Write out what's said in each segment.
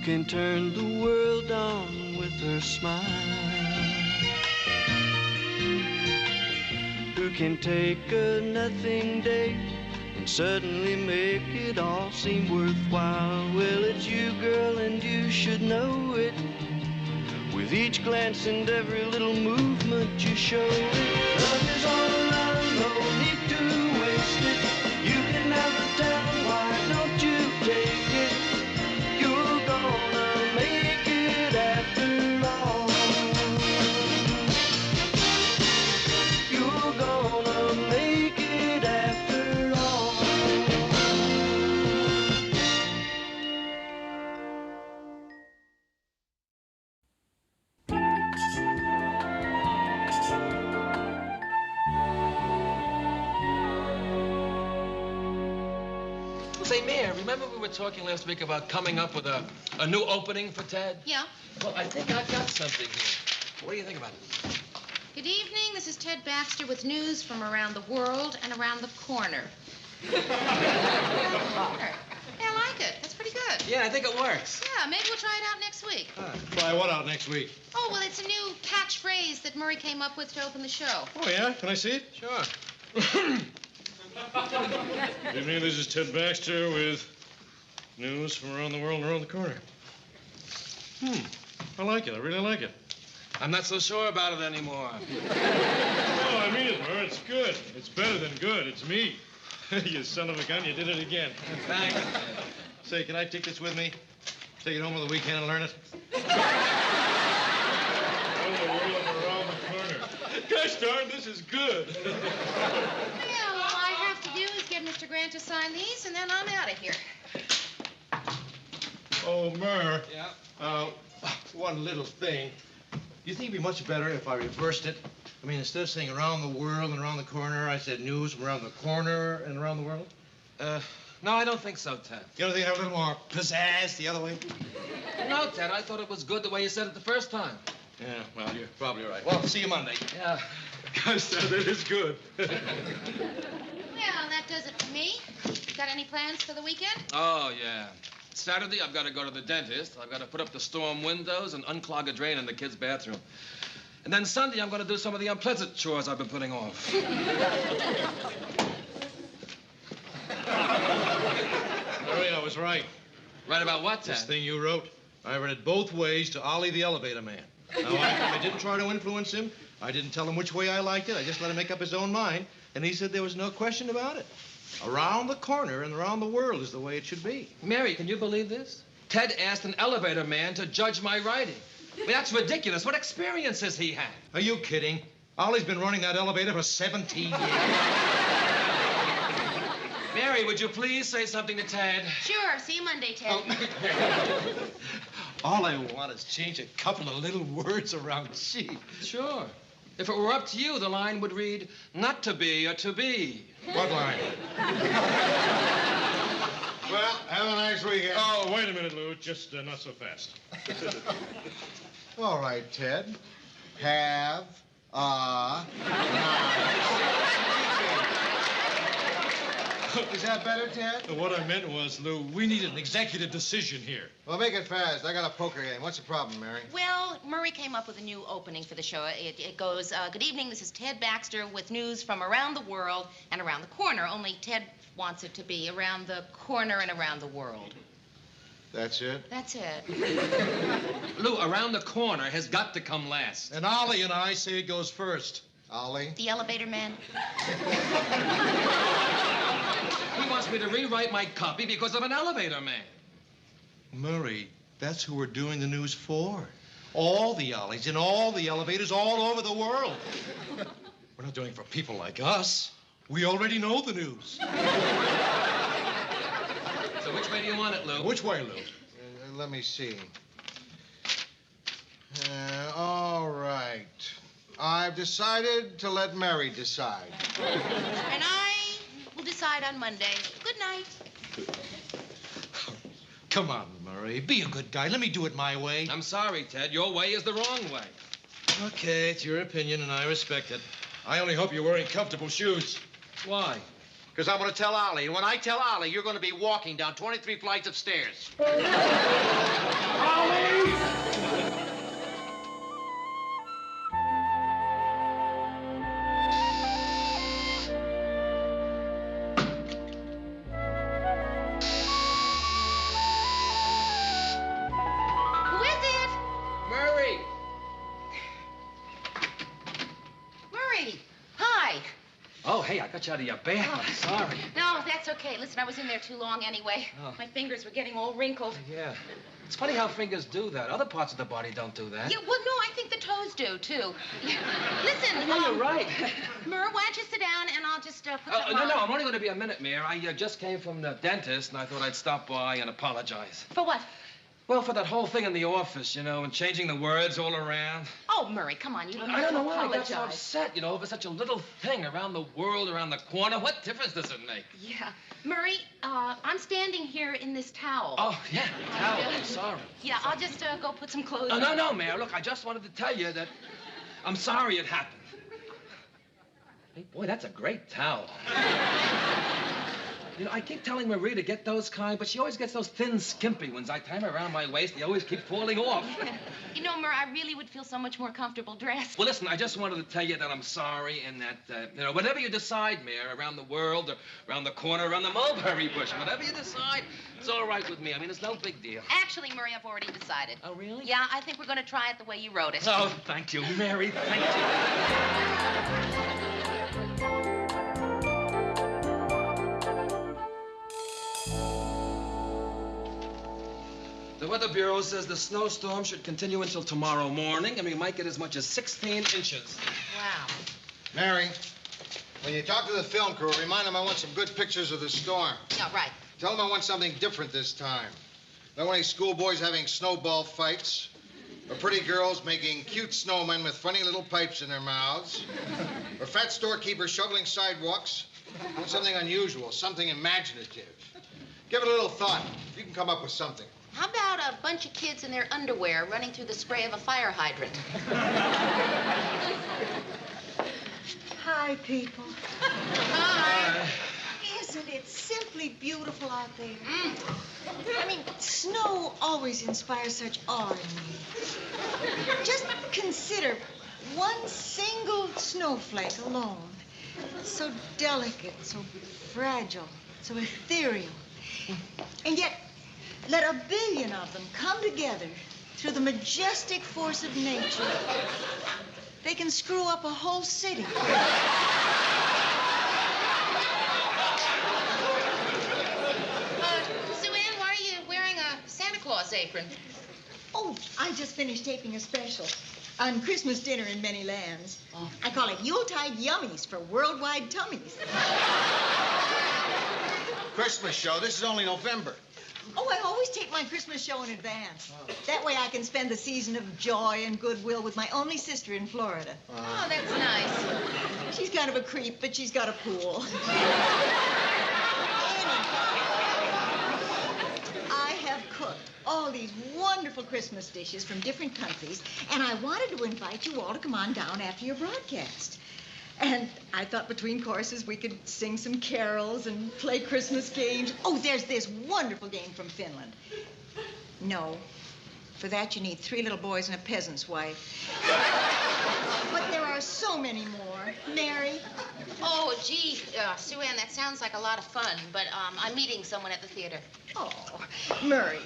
can turn the world on with her smile, who can take a nothing day and suddenly make it all seem worthwhile. Well, it's you, girl, and you should know it. With each glance and every little movement you show it. Love is all around, no need to waste it. You can have the town, why don't you take it? You're gonna make it after all. You're gonna make it after all. Say, Mayor, remember we were talking last week about coming up with a new opening for Ted? Yeah. Well, I think I've got something here. What do you think about it? Good evening. This is Ted Baxter with news from around the world and around the corner. Around the corner. Yeah, I like it. That's pretty good. Yeah, I think it works. Yeah, maybe we'll try it out next week. Try what out next week? Oh, well, it's a new catchphrase that Murray came up with to open the show. Oh, yeah? Can I see it? Sure. Good evening, this is Ted Baxter with news from around the world and around the corner. I like it. I really like it. I'm not so sure about it anymore. Oh, I mean it, Murr. It's good. It's better than good. It's me. You son of a gun, you did it again. Thanks. Say, can I take this with me? Take it home on the weekend and learn it? Around the world and around the corner. Gosh darn, this is good. Yeah, all I have to do is get Mr. Grant to sign these, and then I'm out of here. Oh, Murr. Yeah? One little thing. Do you think it'd be much better if I reversed it? I mean, instead of saying around the world and around the corner, I said news from around the corner and around the world? No, I don't think so, Ted. You don't think I have a little more pizzazz the other way? No, Ted, I thought it was good the way you said it the first time. Yeah, well, you're probably right. Well, see you Monday. Yeah. Gosh, that is good. Well, that does it for me. Got any plans for the weekend? Oh, yeah. Saturday, I've got to go to the dentist. I've got to put up the storm windows and unclog a drain in the kids' bathroom. And then Sunday, I'm going to do some of the unpleasant chores I've been putting off. Murray, I was right. Right about what, Ted? This thing you wrote, I read it both ways to Ollie the elevator man. Now, I didn't try to influence him. I didn't tell him which way I liked it. I just let him make up his own mind. And he said there was no question about it. Around the corner and around the world is the way it should be. Mary, can you believe this? Ted asked an elevator man to judge my writing. I mean, that's ridiculous. What experience has he had? Are you kidding? Ollie's been running that elevator for 17 years. Mary, would you please say something to Ted? Sure. See you Monday, Ted. All I want is change a couple of little words around G. Sure. If it were up to you, the line would read, not to be or to be. What line? Well, have a nice weekend. Oh, wait a minute, Lou. Just not so fast. All right, Ted. Have a nice weekend. Is that better, Ted? What I meant was, Lou, we need an executive decision here. Well, make it fast. I got a poker game. What's the problem, Mary? Well, Murray came up with a new opening for the show. It goes, good evening, this is Ted Baxter with news from around the world and around the corner. Only Ted wants it to be around the corner and around the world. That's it? That's it. Lou, around the corner has got to come last. And Ollie and I say it goes first. Ollie? The elevator man. He wants me to rewrite my copy because of an elevator man. Murray, that's who we're doing the news for. All the Ollies in all the elevators all over the world. We're not doing it for people like us. We already know the news. So which way do you want it, Lou? Which way, Lou? Let me see. All right. I've decided to let Mary decide. And I will decide on Monday. Good night. Come on, Murray. Be a good guy. Let me do it my way. I'm sorry, Ted. Your way is the wrong way. Okay, it's your opinion, and I respect it. I only hope you're wearing comfortable shoes. Why? Because I'm going to tell Ollie. And when I tell Ollie, you're going to be walking down 23 flights of stairs. Ollie! Who is it? Murray! Murray. Hi. Oh, hey, I got you out of your bath. I'm sorry. No, that's okay. Listen, I was in there too long anyway. Oh. My fingers were getting all wrinkled. Yeah. It's funny how fingers do that. Other parts of the body don't do that. Yeah, well, no, I think the toes do, too. Yeah. Listen, Yeah, you're right. Mur, why don't you sit down and I'll just put Oh, some no, on. no, I'm only going to be a minute, Mayor. I just came from the dentist, and I thought I'd stop by and apologize. For what? Well, for that whole thing in the office, you know, and changing the words all around. Oh, Murray, come on. You don't I have don't to know why I got so apologize. upset, you know, over such a little thing around the world, around the corner. What difference does it make? Yeah. Murray, I'm standing here in this towel. Oh, yeah, towel. I'm sorry. Yeah, I'll just go put some clothes Oh, on. no, Mayor. Look, I just wanted to tell you that I'm sorry it happened. Hey, boy, that's a great towel. You know, I keep telling Marie to get those kind, but she always gets those thin, skimpy ones. I tie them around my waist. They always keep falling off. You know, Mur, I really would feel so much more comfortable dressed. Well, listen, I just wanted to tell you that I'm sorry and that, you know, whatever you decide, Mayor, around the world or around the corner, around the mulberry bush, whatever you decide, it's all right with me. I mean, it's no big deal. Actually, Murray, I've already decided. Oh, really? Yeah, I think we're going to try it the way you wrote it. Oh, thank you, Mary. Thank you. The Weather Bureau says the snowstorm should continue until tomorrow morning, and we might get as much as 16 inches. Wow. Mary, when you talk to the film crew, remind them I want some good pictures of the storm. Yeah, right. Tell them I want something different this time. I don't want any schoolboys having snowball fights, or pretty girls making cute snowmen with funny little pipes in their mouths, or fat storekeepers shoveling sidewalks. I want something unusual, something imaginative. Give it a little thought. You can come up with something. How about a bunch of kids in their underwear running through the spray of a fire hydrant? Hi, people. Hi. Isn't it simply beautiful out there? I mean, snow always inspires such awe in me. Just consider one single snowflake alone. So delicate, so fragile, so ethereal. And yet, let a billion of them come together through the majestic force of nature. They can screw up a whole city. Sue Ann, why are you wearing a Santa Claus apron? Oh, I just finished taping a special on Christmas dinner in many lands. Oh. I call it Yuletide Yummies for worldwide tummies. Christmas show. This is only November. Oh, I always tape my Christmas show in advance. That way I can spend the season of joy and goodwill with my only sister in Florida. Oh, that's nice. She's kind of a creep, but she's got a pool. I have cooked all these wonderful Christmas dishes from different countries, and I wanted to invite you all to come on down after your broadcast. And I thought between courses we could sing some carols and play Christmas games. Oh, there's this wonderful game from Finland. No. For that, you need 3 little boys and a peasant's wife. But there are so many more. Mary? Oh, gee, Sue Ann, that sounds like a lot of fun, but I'm meeting someone at the theater. Oh, Murray.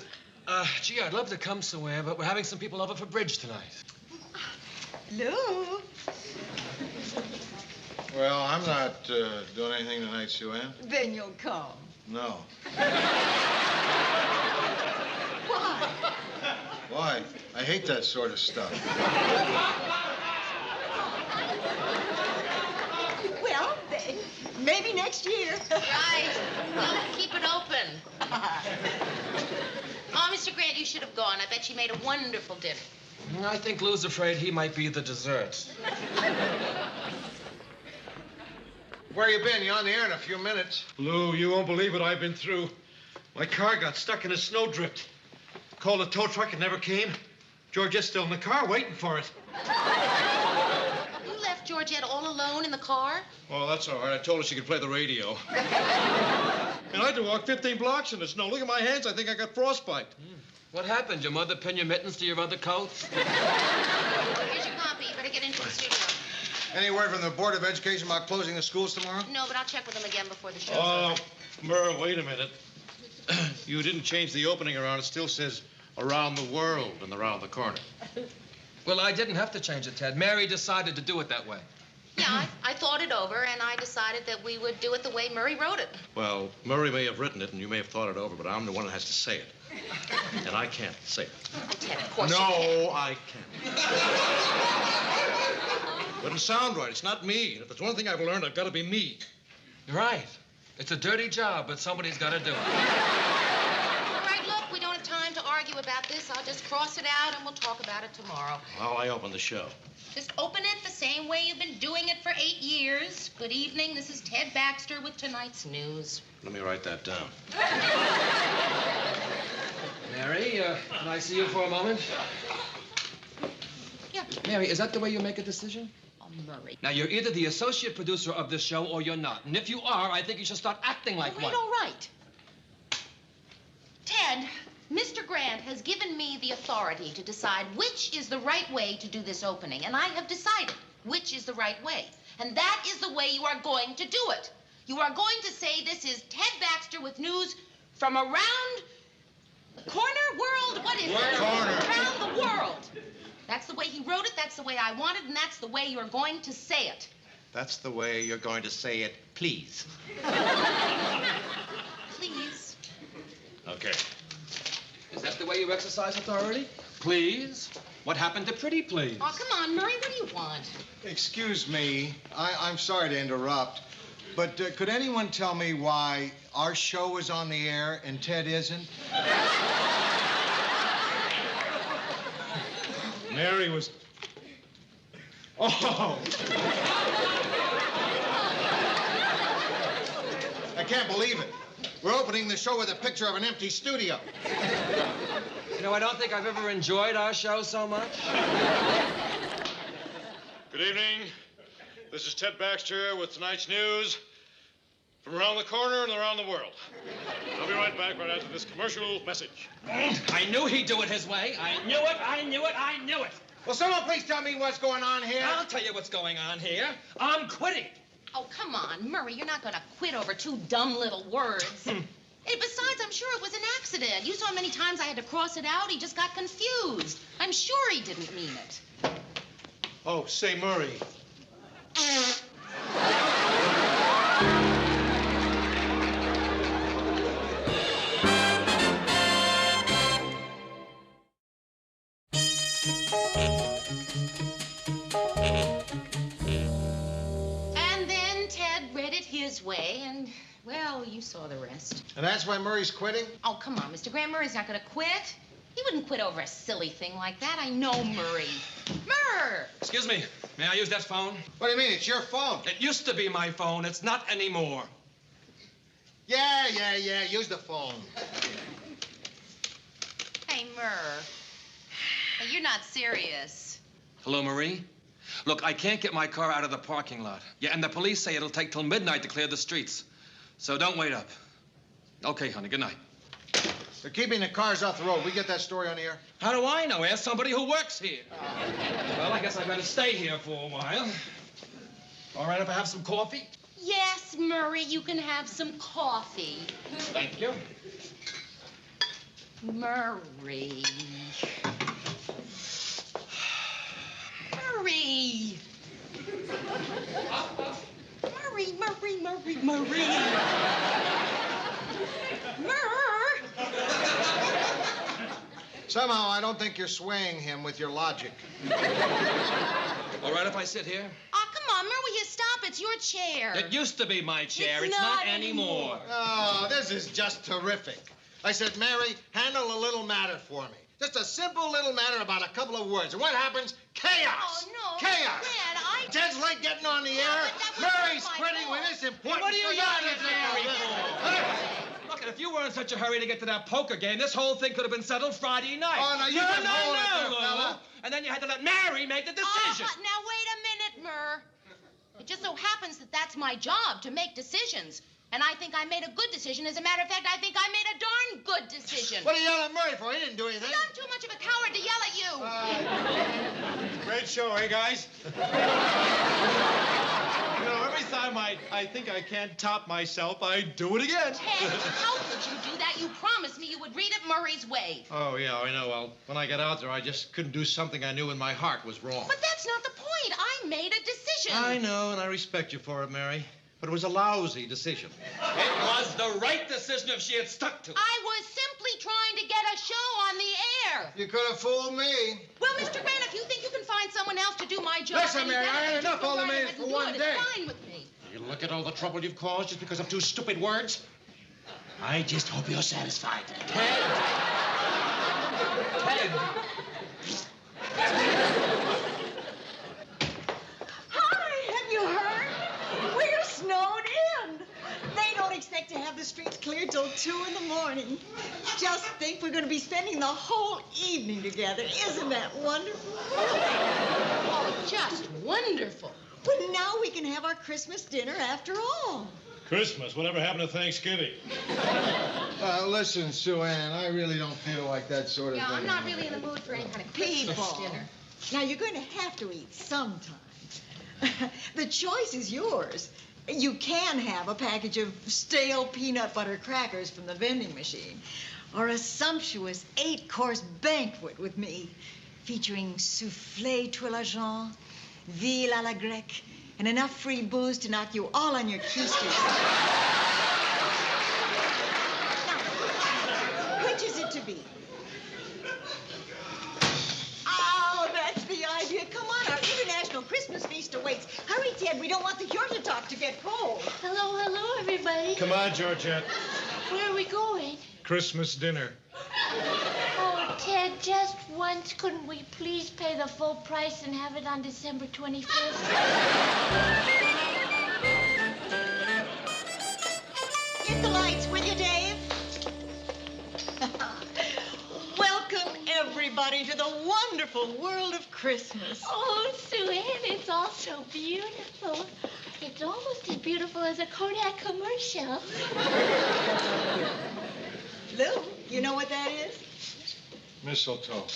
Gee, I'd love to come, Sue Ann, but we're having some people over for bridge tonight. Lou? Well, I'm not doing anything tonight, Sue Ann. Then you'll come. No. Why? Why? I hate that sort of stuff. Well, maybe next year. Right. We'll keep it open. Oh, Mr. Grant, you should have gone. I bet she made a wonderful dinner. I think Lou's afraid he might be the dessert. Where you been? You're on the air in a few minutes. Lou, you won't believe what I've been through. My car got stuck in a snowdrift. Called a tow truck, it never came. Georgette's still in the car waiting for it. You left left Georgette all alone in the car? Oh, that's all right. I told her she could play the radio. And I had to walk 15 blocks in the snow. Look at my hands. I think I got frostbite. What happened? Your mother pin your mittens to your other coats? Here's your copy. You better get into the studio. Any word from the Board of Education about closing the schools tomorrow? No, but I'll check with them again before the show's Oh, over. Murr, wait a minute. You didn't change the opening around. It still says around the world and around the corner. Well, I didn't have to change it, Ted. Mary decided to do it that way. Yeah, I thought it over, and I decided that we would do it the way Murray wrote it. Well, Murray may have written it and you may have thought it over, but I'm the one that has to say it. And I can't say it. Oh, Ted, of course you can. No, I can't. Wouldn't sound right. It's not me. And if there's one thing I've learned, I've got to be me. You're right. It's a dirty job, but somebody's got to do it. All right, look, we don't have time to argue about this. I'll just cross it out, and we'll talk about it tomorrow. How I open the show. Just open it the same way you've been doing it for 8 years. Good evening. This is Ted Baxter with tonight's news. Let me write that down. Mary, can I see you for a moment? Yeah. Mary, is that the way you make a decision? Oh, Murray. Now, you're either the associate producer of this show or you're not. And if you are, I think you should start acting like one. All right. Ted, Mr. Grant has given me the authority to decide which is the right way to do this opening, and I have decided which is the right way. And that is the way you are going to do it. You are going to say this is Ted Baxter with news from around the corner world. What is it? Around the world. That's the way he wrote it, that's the way I want it, and that's the way you're going to say it. That's the way you're going to say it, please. Please. Okay. Is that the way you exercise authority? Please? What happened to pretty please? Oh, come on, Murray, what do you want? Excuse me. I'm sorry to interrupt, but could anyone tell me why our show is on the air and Ted isn't? Mary was... Oh! I can't believe it. We're opening the show with a picture of an empty studio. You know, I don't think I've ever enjoyed our show so much. Good evening. This is Ted Baxter with tonight's news from around the corner and around the world. I'll be right back right after this commercial message. I knew he'd do it his way. I knew it, I knew it, I knew it. Will someone please tell me what's going on here? I'll tell you what's going on here. I'm quitting. Oh, come on, Murray, you're not going to quit over 2 dumb little words. And besides, I'm sure it was an accident. You saw how many times I had to cross it out. He just got confused. I'm sure he didn't mean it. Oh, say, Murray. And then Ted read it his way, and, well, you saw the rest. And that's why Murray's quitting? Oh, come on, Mr. Graham, Murray's not going to quit. He wouldn't quit over a silly thing like that. I know Murray. Murr! Excuse me, may I use that phone? What do you mean? It's your phone. It used to be my phone. It's not anymore. Yeah. Use the phone. Hey, Murr. Hey, you're not serious. Hello, Marie? Look, I can't get my car out of the parking lot. Yeah, and the police say it'll take till midnight to clear the streets. So don't wait up. Okay, honey, good night. They're keeping the cars off the road. We get that story on the air? How do I know? Ask somebody who works here. Well, I guess I better stay here for a while. All right if I have some coffee? Yes, Murray, you can have some coffee. Thank you. Murray. Murray. Murray. Murr. Somehow, I don't think you're swaying him with your logic. All right if I sit here? Oh, come on, Murray, will you stop? It's your chair. It used to be my chair. It's It's not not anymore. Oh, this is just terrific. I said, Mary, handle a little matter for me. Just a simple little matter about a couple of words. And what happens? Chaos! Oh, no. Chaos! Dad, Ted's late getting on the air. but that wasn't Mary's my quitting fault. when it's important. What are you for yelling to at do Mary this. for? Look, if you were in such a hurry to get to that poker game, this whole thing could have been settled Friday night. Oh, now you can hold it there, Lou. fella. And then you had to let Mary make the decision. Now, wait a minute, Murr. It just so happens that that's my job, to make decisions. And I think I made a good decision. As a matter of fact, I think I made a darn good decision. What are you yelling at Murray for? He didn't do anything. I'm too much of a coward to yell at you. Great show, eh, guys? You know, every time I think I can't top myself, I do it again. Ted, how could you do that? You promised me you would read it Murray's way. Oh, yeah, I know. Well, when I got out there, I just couldn't do something I knew in my heart was wrong. But that's not the point. I made a decision. I know, and I respect you for it, Mary. But it was a lousy decision. It was the right decision if she had stuck to it. I was simply trying to get a show on the air. You could have fooled me. Well, Mr. Grant, if you think you can find someone else to do my job... Listen, Mary, I had enough all the minutes for one day. It's fine with me. You look at all the trouble you've caused just because of 2 stupid words? I just hope you're satisfied. Ted! Hi, have you heard? We're snowed in. They don't expect to have the streets cleared till 2 in the morning. Just think we're going to be spending the whole evening together. Isn't that wonderful? Oh, just wonderful. Well, now we can have our Christmas dinner after all. Christmas? Whatever happened to Thanksgiving? Listen, Sue Ann, I really don't feel like that sort of Yeah, thing. I'm not really in the mood for any kind of Christmas People. dinner. Now, you're going to have to eat sometime. The choice is yours. You can have a package of stale peanut butter crackers from the vending machine, or a sumptuous 8-course banquet with me, featuring soufflé tourlageant, ville à la grecque, and enough free booze to knock you all on your keisters. Now, which is it to be? Oh, that's the idea. Come on, our international Christmas feast awaits. Hurry, Ted. We don't want the Georgia talk to get cold. Hello, hello, everybody. Come on, Georgette. Where are we going? Christmas dinner. Oh, Ted, just once, couldn't we please pay the full price and have it on December 25th? Get the lights, will you, Dave? Welcome, everybody, to the wonderful world of Christmas. Oh, Sue Ann, it's all so beautiful. It's almost as beautiful as a Kodak commercial. Lou, you know what that is? Mistletoe.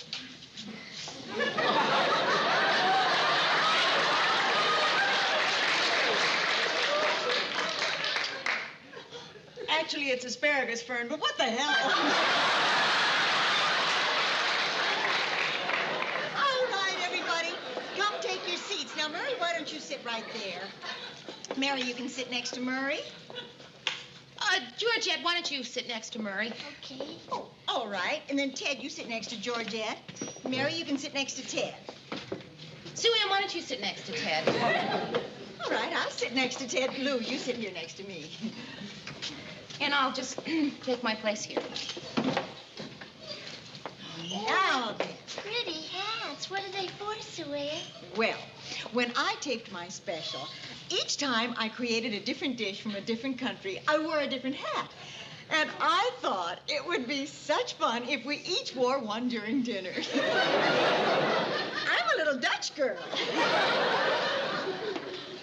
Actually, it's asparagus fern, but what the hell? All right, everybody, come take your seats. Now, Murray, why don't you sit right there? Mary, you can sit next to Murray. Georgette, why don't you sit next to Murray? Okay. Oh, all right. And then, Ted, you sit next to Georgette. Mary, you can sit next to Ted. Sue Ann, why don't you sit next to Ted? All right, I'll sit next to Ted. Lou, you sit here next to me. And I'll just take my place here. Now then. Pretty hats. What are they for, Sue Ann? Well, when I taped my special, each time I created a different dish from a different country, I wore a different hat. And I thought it would be such fun if we each wore one during dinner. I'm a little Dutch girl.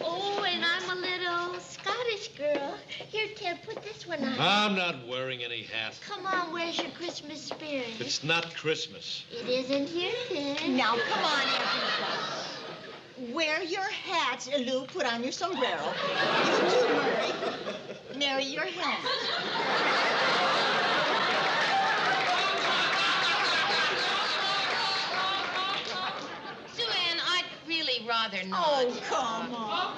Oh, and I'm a little Scottish girl. Here, Ted, put this one on. I'm not wearing any hat. Come on, where's your Christmas spirit? It's not Christmas. It isn't here, then. Now, come on, everybody. Wear your hats, Lou. Put on your sombrero. You too, Murray. Mary, your hat. Sue Ann, I'd really rather not. Oh, come on.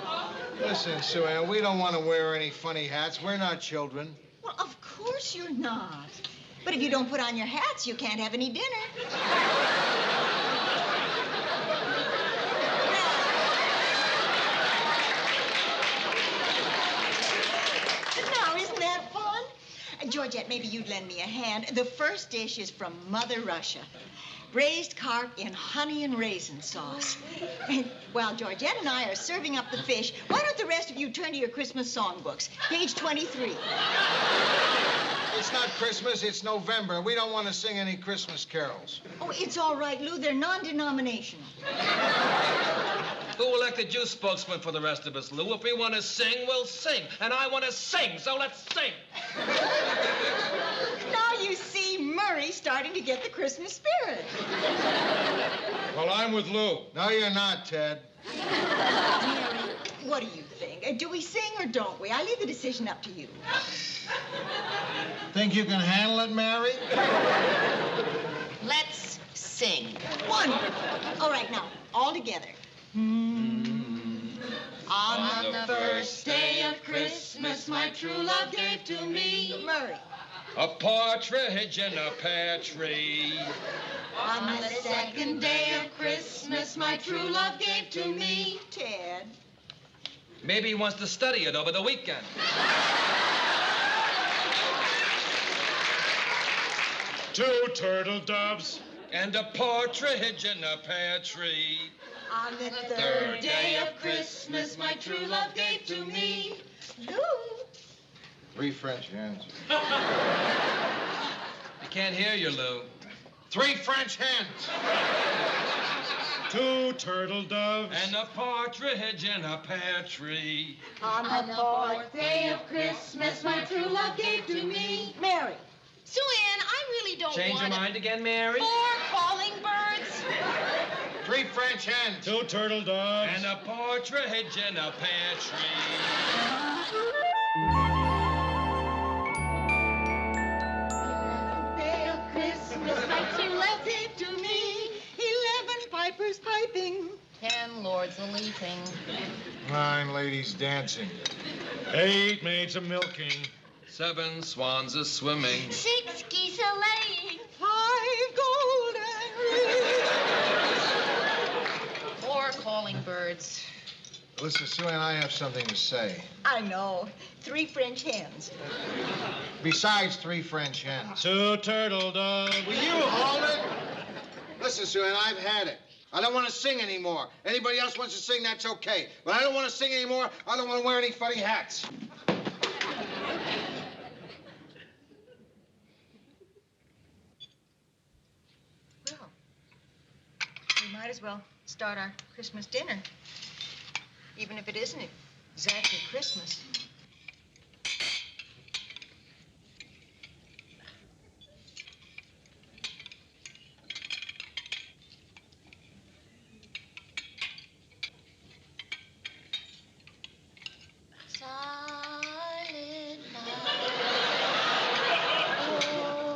Listen, Sue Ann, we don't want to wear any funny hats. We're not children. Well, of course you're not. But if you don't put on your hats, you can't have any dinner. Now, isn't that fun? Georgette, maybe you'd lend me a hand. The first dish is from Mother Russia. Braised carp in honey and raisin sauce. And while Georgette and I are serving up the fish, why don't the rest of you turn to your Christmas songbooks? Page 23. It's not Christmas, it's November. We don't want to sing any Christmas carols. Oh, it's all right, Lou. They're non-denominational. Who elected you spokesman for the rest of us, Lou? If we want to sing, we'll sing. And I want to sing, so let's sing. Now you see Murray's starting to get the Christmas spirit. Well, I'm with Lou. No, you're not, Ted. Mary, what do you think? Do we sing or don't we? I leave the decision up to you. Think you can handle it, Mary? Let's sing. Wonderful. All right, now, all together. On the first day of Christmas, my true love gave to me. Murray. A partridge in a pear tree. On the second day of Christmas, my true love gave to me. Ted. Maybe he wants to study it over the weekend. Two turtle doves. And a partridge in a pear tree. On the Third day of Christmas, my true love gave to me. Lou. 3 French hens. I can't hear you, Lou. 3 French hens. Two turtle doves. And a partridge in a pear tree. On the fourth day of Christmas, my true love gave to me. Mary. Sue Ann, I really don't Change want your mind again, Mary? 4 calling birds. 3 French hens. Two turtle doves. And a partridge in a pear tree. Day of Christmas, my true love gave to me. 11 pipers piping. 10 lords a leaping. 9 ladies dancing. 8 maids a milking. 7 swans a swimming. 6 geese a laying. 5 golden rings. 4 calling birds. Listen, Sue and I have something to say. I know. 3 French hens. Besides 3 French hens. Two turtle doves. Will you hold it? Listen, Sue, and I've had it. I don't want to sing anymore. Anybody else wants to sing, that's okay. But I don't want to sing anymore. I don't want to wear any funny hats. Well, we might as well start our Christmas dinner. Even if it isn't exactly Christmas. Silent night,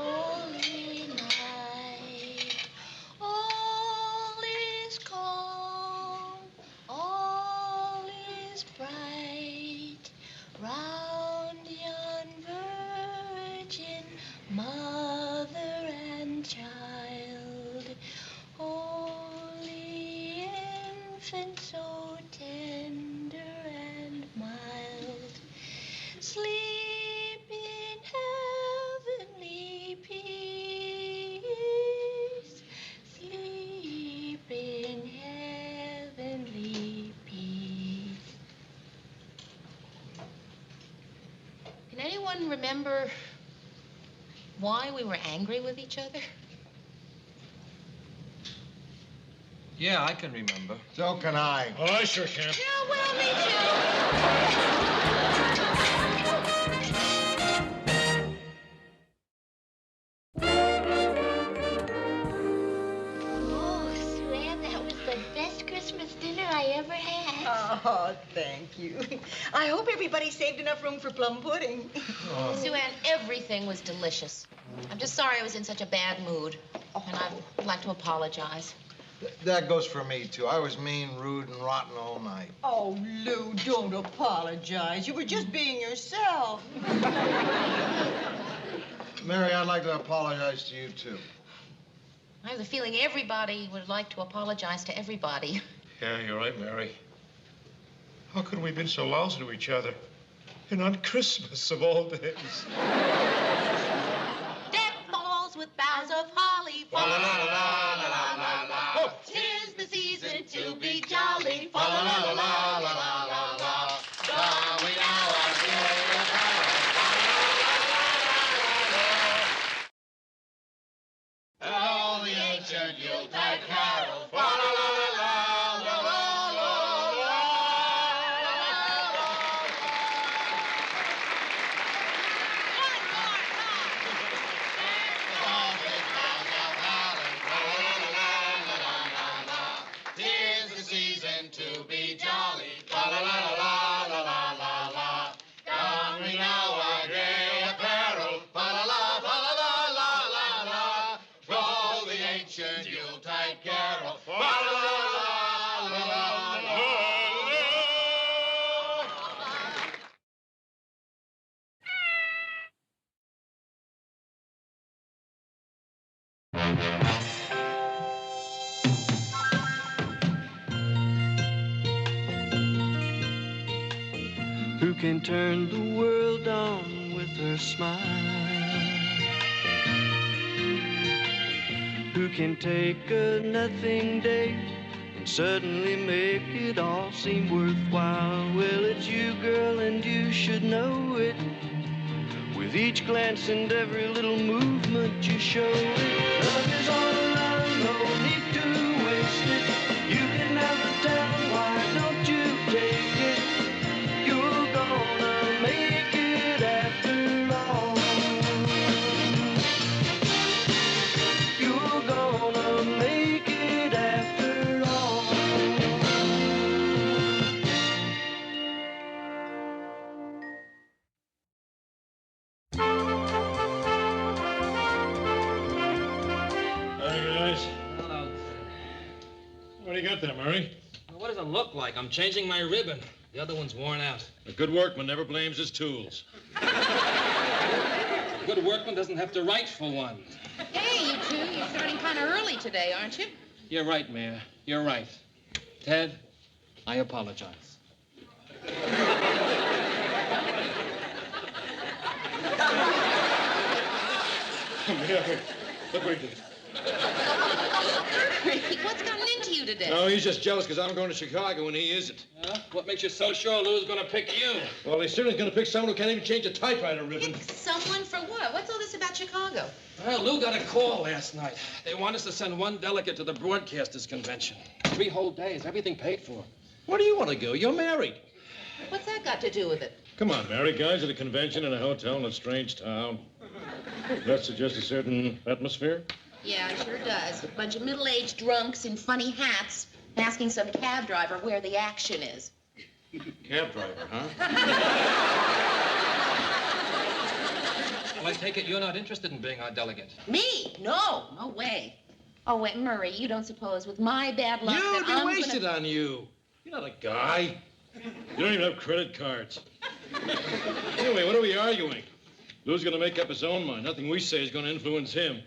holy night, all is calm, all is bright, round yon virgin mother and child, holy infant so tender and mild, sleep in heavenly peace, sleep in heavenly peace. Can anyone remember why we were angry with each other? Yeah, I can remember. So can I. Oh, I sure can. Yeah, well, me Oh, Sue Ann, that was the best Christmas dinner I ever had. Oh, thank you. I hope everybody saved enough room for plum pudding. too. Sue Ann, everything was delicious. I'm just sorry I was in such a bad mood. And I'd like to apologize. That goes for me, too. I was mean, rude, and rotten all night. Oh, Lou, don't apologize. You were just being yourself. Mary, I'd like to apologize to you, too. I have the feeling everybody would like to apologize to everybody. Yeah, you're right, Mary. How could we have been so lousy to each other? And on Christmas of all days. Deck balls with boughs of holly. La la la la la la la la. Oh. 'Tis the season to be jolly. La la la la la la la la la. We now are and all the ancient Yuletide carols. La la la la la la la la. who can turn the world on with her smile, who can take a nothing day and suddenly make it all seem worthwhile. Well, it's you, girl, and you should know it. With each glance and every little movement you show it. Love is all around, no need to waste it. You can never tell, why don't you take it? You're gonna make it after all. You're gonna make it after all. Hi, guys. Hello. What do you got there, Murray? Well, what does it look like? I'm changing my ribbon. The other one's worn out. A good workman never blames his tools. A good workman doesn't have to write for one. Hey, you two, you're starting kind of early today, aren't you? You're right, Mayor. You're right. Ted, I apologize. Look what he did. Rick, what's gotten into you today? No, he's just jealous because I'm going to Chicago and he isn't. What makes you so sure Lou's gonna pick you? Well, he's certainly going to pick someone who can't even change a typewriter ribbon. Pick someone for what? What's all this about Chicago? Well, Lou got a call last night. They want us to send one delegate to the Broadcasters Convention. 3 whole days, everything paid for. Where do you want to go? You're married. What's that got to do with it? Come on, married guys at a convention in a hotel in a strange town. That suggests a certain atmosphere. Yeah, it sure does. A bunch of middle-aged drunks in funny hats asking some cab driver where the action is. Cab driver, huh? Well, I take it you're not interested in being our delegate. Me? No, no way. Oh, wait, Murray, you don't suppose with my bad luck You'd that be I'm wasted on you. You're not a guy. You don't even have credit cards. Anyway, what are we arguing? Lou's going to make up his own mind. Nothing we say is going to influence him.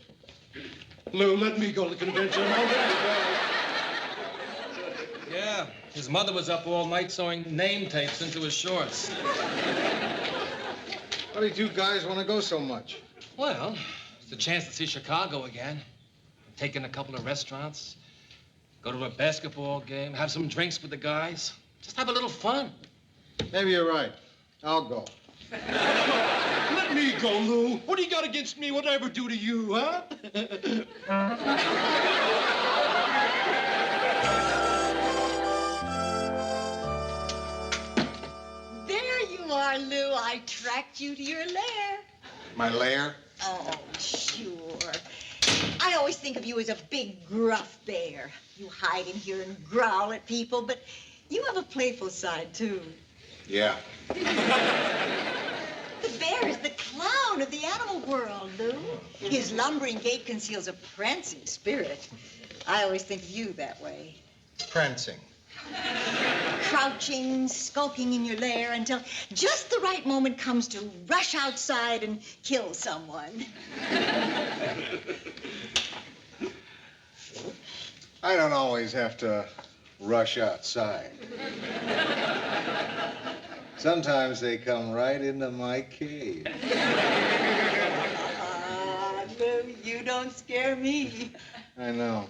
Lou, let me go to the convention. I'll let you go. Yeah, his mother was up all night sewing name tapes into his shorts. Why do you two guys want to go so much? Well, it's a chance to see Chicago again. Take in a couple of restaurants, go to a basketball game, have some drinks with the guys. Just have a little fun. Maybe you're right. I'll go. Let me go, Lou. What do you got against me? What'd I ever do to you, huh? There you are, Lou. I tracked you to your lair. My lair? Oh, sure. I always think of you as a big, gruff bear. You hide in here and growl at people, but you have a playful side, too. Yeah. The bear is the clown of the animal world, Lou. His lumbering gait conceals a prancing spirit. I always think of you that way. Prancing. Crouching, skulking in your lair until just the right moment comes to rush outside and kill someone. I don't always have to rush outside. Sometimes they come right into my cave. Lou, you don't scare me. I know.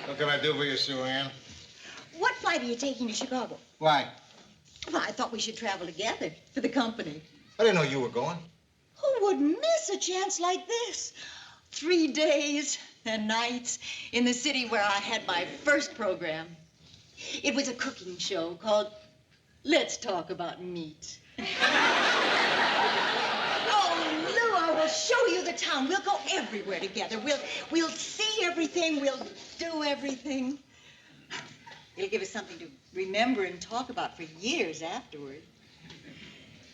What can I do for you, Sue Ann? What flight are you taking to Chicago? Why? Well, I thought we should travel together for the company. I didn't know you were going. Who would miss a chance like this? 3 days and nights in the city where I had my first program. It was a cooking show called Let's Talk About Meat. Oh, Lou, I will show you the town. We'll go everywhere together. We'll see everything. We'll do everything. It'll give us something to remember and talk about for years afterward.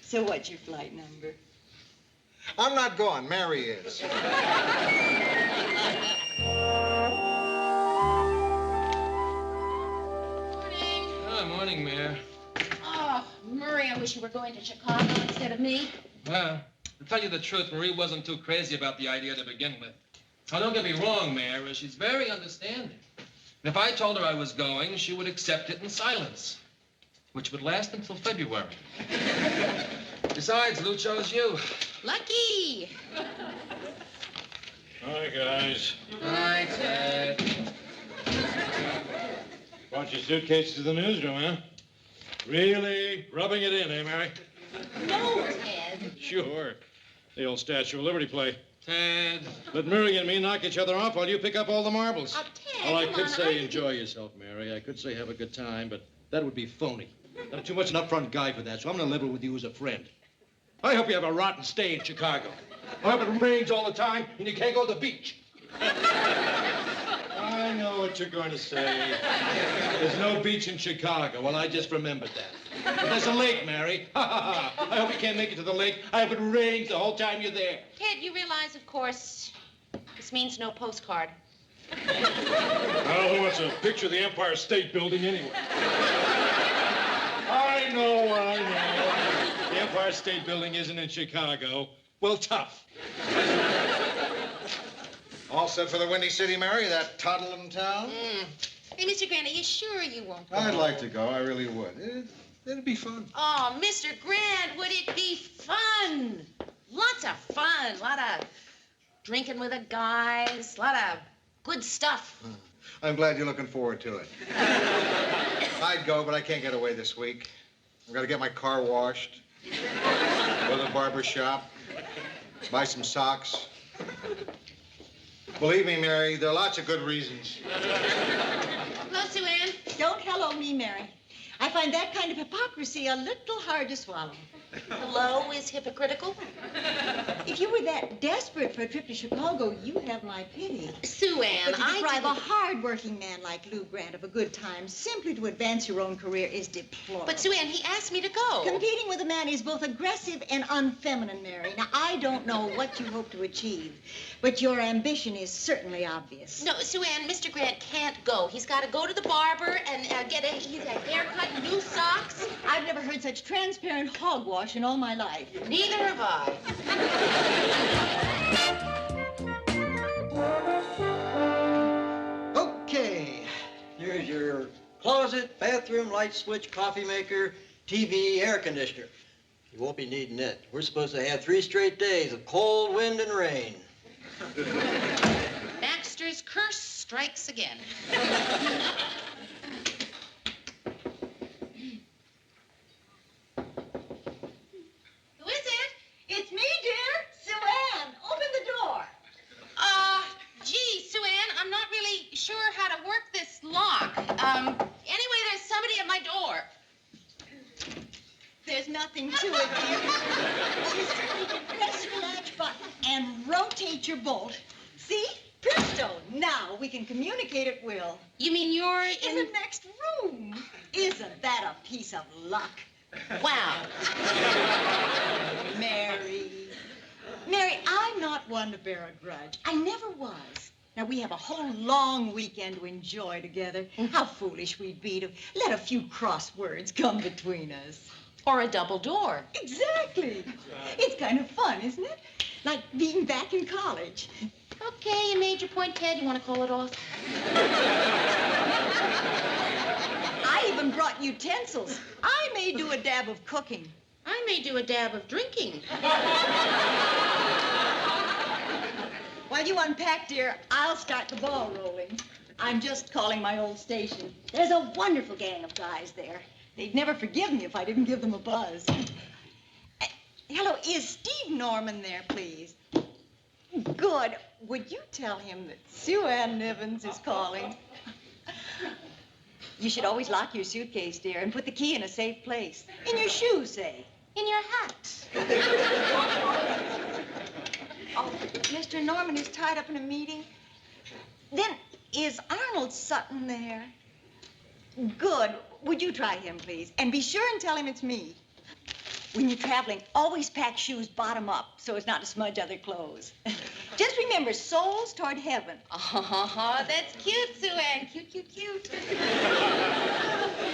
So what's your flight number? I'm not going. Mary is. Morning. Oh, morning, Mayor. Oh, Murray, I wish you were going to Chicago instead of me. Well, to tell you the truth, Marie wasn't too crazy about the idea to begin with. Now, don't get me wrong, Mayor. She's very understanding. And if I told her I was going, she would accept it in silence. which would last until February. Besides, Lou chose you. Lucky. Hi, guys. Hi, Ted. Brought your suitcase to the newsroom, huh? Really? Rubbing it in, eh, Mary? No, Ted. Sure. The old Statue of Liberty play. Ted. Let Mary and me knock each other off while you pick up all the marbles. Oh, Ted, Well, I come could on, say enjoy yourself, Mary. I could say have a good time, but that would be phony. I'm too much an upfront guy for that, so I'm going to level with you as a friend. I hope you have a rotten stay in Chicago. I hope it rains all the time and you can't go to the beach. I know what you're going to say. There's no beach in Chicago. Well, I just remembered that. But there's a lake, Mary. Ha, ha, ha. I hope you can't make it to the lake. I hope it rains the whole time you're there. Ted, you realize, of course, this means no postcard. Well, who wants a picture of the Empire State Building anyway? I know. The Empire State Building isn't in Chicago. Well, tough. All set for the Windy City, Mary, that toddling town? Hey, Mr. Grant, are you sure you won't go? I'd like to go. I really would. It'd be fun. Oh, Mr. Grant, would it be fun? Lots of fun. A lot of drinking with the guys. A lot of good stuff. I'm glad you're looking forward to it. I'd go, but I can't get away this week. I've got to get my car washed, go to the barber shop, buy some socks. Believe me, Mary, there are lots of good reasons. Hello, Sue Ann. Don't hello me, Mary. I find that kind of hypocrisy a little hard to swallow. Hello is hypocritical. If you were that desperate for a trip to Chicago, you have my pity. Sue Ann, But to I deprive a didn't- hard-working man like Lou Grant of a good time simply to advance your own career is deplorable. But, Sue Ann, he asked me to go. Competing with a man is both aggressive and unfeminine, Mary. Now, I don't know what you hope to achieve, but your ambition is certainly obvious. No, Sue Ann, Mr. Grant can't go. He's got to go to the barber and get a haircut and new socks. I've never heard such transparent hogwash in all my life. Neither have I. Okay, here's your closet, bathroom, light switch, coffee maker, TV, air conditioner. You won't be needing it. We're supposed to have 3 straight days of cold wind and rain. Baxter's curse strikes again. Who is it? It's me, dear. Sue Ann, open the door. Gee, Sue Ann, I'm not really sure how to work this lock. Anyway, there's somebody at my door. There's nothing to it, dear. You simply can press your latch button and rotate your bolt. See? Presto! Now we can communicate at will. You mean you're In the next room. Isn't that a piece of luck? Wow. Mary. Mary, I'm not one to bear a grudge. I never was. Now, we have a whole long weekend to enjoy together. How foolish we'd be to let a few crosswords come between us. Or a double door. Exactly. It's kind of fun, isn't it? Like being back in college. Okay, you made your point, Ted. You want to call it off? I even brought utensils. I may do a dab of cooking. I may do a dab of drinking. While you unpack, dear, I'll start the ball rolling. I'm just calling my old station. There's a wonderful gang of guys there. They'd never forgive me if I didn't give them a buzz. Hello, is Steve Norman there, please? Good. Would you tell him that Sue Ann Nivens is calling? You should always lock your suitcase, dear, and put the key in a safe place. In your shoe, say. In your hat. Oh, Mr. Norman is tied up in a meeting. Then, is Arnold Sutton there? Good. Would you try him, please? And be sure and tell him it's me. When you're traveling, always pack shoes bottom up so as not to smudge other clothes. Just remember, soles toward heaven. Oh, that's cute, Sue Ann. Cute, cute, cute.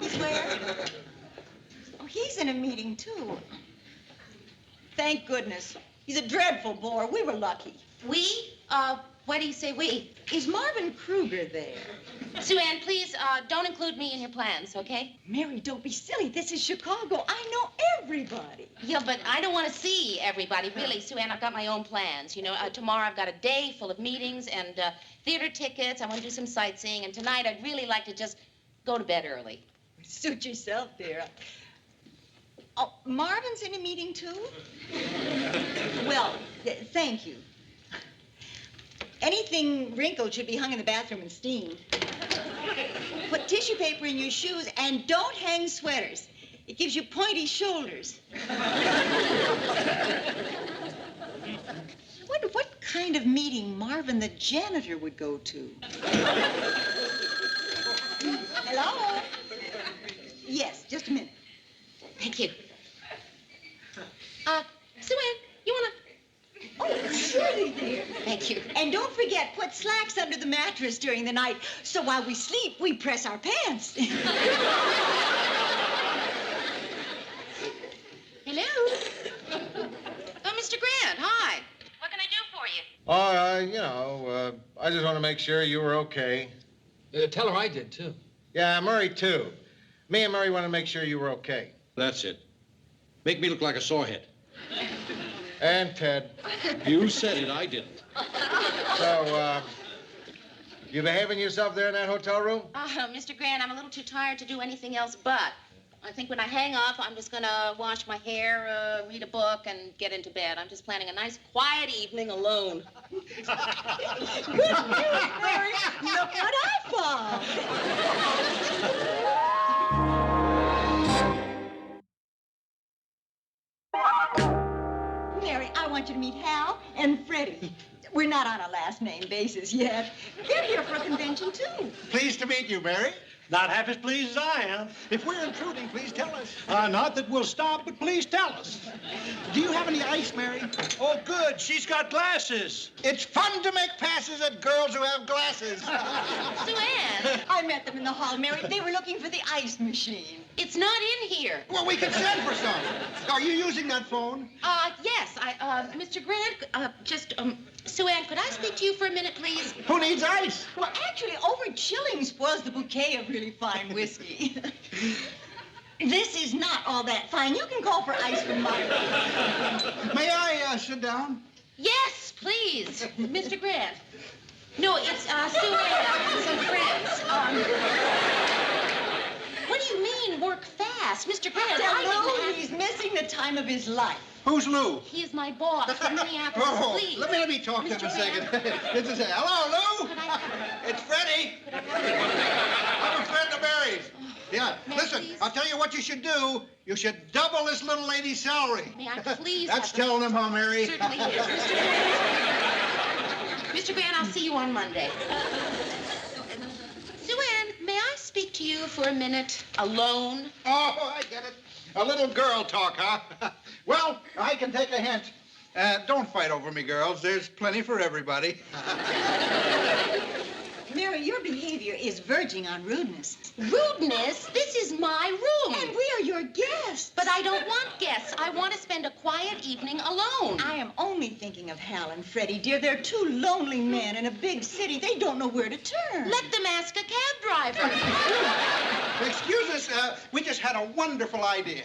He's where? Oh, he's in a meeting, too. Thank goodness. He's a dreadful bore. We were lucky. We? Why do you say we? Is Marvin Kruger there? Sue Ann, please don't include me in your plans, okay? Mary, don't be silly. This is Chicago. I know everybody. Yeah, but I don't want to see everybody, really. Sue Ann, I've got my own plans. You know, tomorrow I've got a day full of meetings and theater tickets. I want to do some sightseeing. And tonight I'd really like to just go to bed early. Suit yourself, dear. Oh, Marvin's in a meeting, too? Well, thank you. Anything wrinkled should be hung in the bathroom and steamed. Put tissue paper in your shoes and don't hang sweaters. It gives you pointy shoulders. What kind of meeting Marvin the janitor would go to? Hello? Yes, just a minute. Thank you. Sue Ann, you want to... Oh, surely, dear. Thank you. And don't forget, put slacks under the mattress during the night, so while we sleep, we press our pants. Hello? Oh, Mr. Grant, hi. What can I do for you? I just want to make sure you were okay. Tell her I did, too. Yeah, Murray, too. Me and Murray want to make sure you were okay. That's it. Make me look like a sorehead. And Ted. You said it, I didn't. So, you behaving yourself there in that hotel room? Mr. Grant, I'm a little too tired to do anything else, but I think when I hang up, I'm just going to wash my hair, read a book, and get into bed. I'm just planning a nice, quiet evening alone. Good news, Mary. Look what I found. Mary, I want you to meet Hal and Freddie. We're not on a last name basis yet. They're here for a convention, too. Pleased to meet you, Mary. Not half as pleased as I am. If we're intruding, please tell us. Not that we'll stop, but please tell us. Do you have any ice, Mary? Oh, good. She's got glasses. It's fun to make passes at girls who have glasses. Sue Ann, I met them in the hall, Mary. They were looking for the ice machine. it's not in here. Well, we can send for some. Are you using that phone? Yes, Mr. Grant, Sue Ann, could I speak to you for a minute, please? Who needs ice? Well, actually, over-chilling spoils the bouquet of really fine whiskey. This is not all that fine. You can call for ice from my room. May I sit down? Yes, please. Mr. Grant. No, it's, Sue Ann and some friends. What do you mean, work fast? Mr. Grant, I didn't have... He's missing the time of his life. Who's Lou? He is my boss from Minneapolis, Oh, please. let me talk to him a second. Hello, Lou. It's Freddie. I'm a friend of Mary's. Yeah, May I listen, please? I'll tell you what you should do. You should double this little lady's salary. May I please That's have a- telling him, huh, Mary? Certainly is. Mr. Grant. Mr. Grant, I'll see you on Monday. Sue Ann, may I speak to you for a minute alone? Oh, I get it. A little girl talk, huh? Well, I can take a hint. Don't fight over me, girls. There's plenty for everybody. Mary, your behavior is verging on rudeness. Rudeness? This is my room. And we are your guests. But I don't want guests. I want to spend a quiet evening alone. I am only thinking of Hal and Freddie, dear. They're two lonely men in a big city. They don't know where to turn. Let them ask a cab driver. Excuse us, we just had a wonderful idea.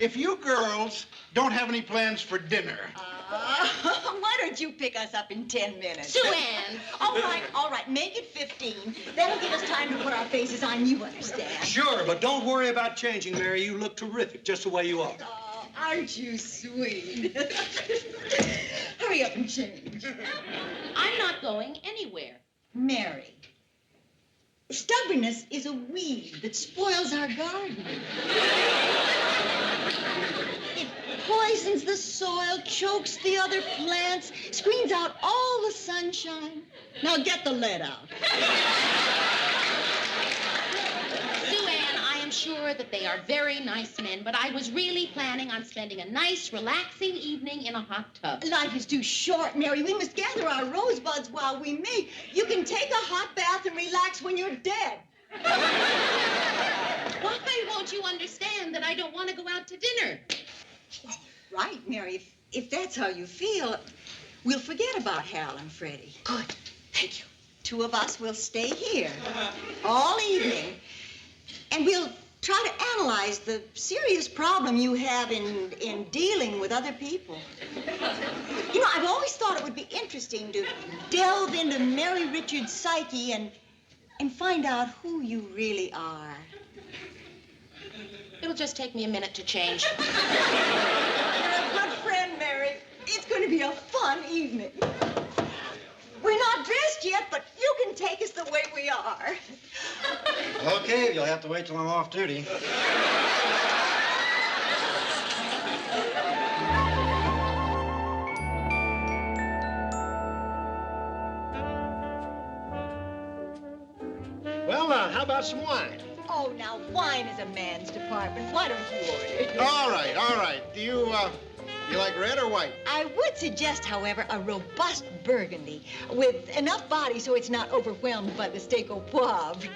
If you girls don't have any plans for dinner... Why don't you pick us up in 10 minutes? Sue Ann. All right. Make it 15. That'll give us time to put our faces on, you understand. Sure, but don't worry about changing, Mary. You look terrific just the way you are. Oh, aren't you sweet? Hurry up and change. I'm not going anywhere. Mary, stubbornness is a weed that spoils our garden. It poisons the soil, chokes the other plants, screens out all the sunshine. Now get the lead out. Sue Ann, I am sure that they are very nice men, but I was really planning on spending a nice, relaxing evening in a hot tub. Life is too short, Mary. We must gather our rosebuds while we may. You can take a hot bath and relax when you're dead. Why won't you understand that I don't want to go out to dinner? Right, Mary. If that's how you feel, we'll forget about Hal and Freddie. Good. Thank you. Two of us will stay here all evening, and we'll try to analyze the serious problem you have in dealing with other people. You know, I've always thought it would be interesting to delve into Mary Richards' psyche and find out who you really are. It'll just take me a minute to change. You're a good friend, Mary. It's going to be a fun evening. We're not dressed yet, but you can take us the way we are. Okay, you'll have to wait till I'm off duty. Well, how about some wine? Oh, now, wine is a man's department. Why don't you order it? All right, all right. Do you like red or white? I would suggest, however, a robust burgundy with enough body so it's not overwhelmed by the steak au poivre.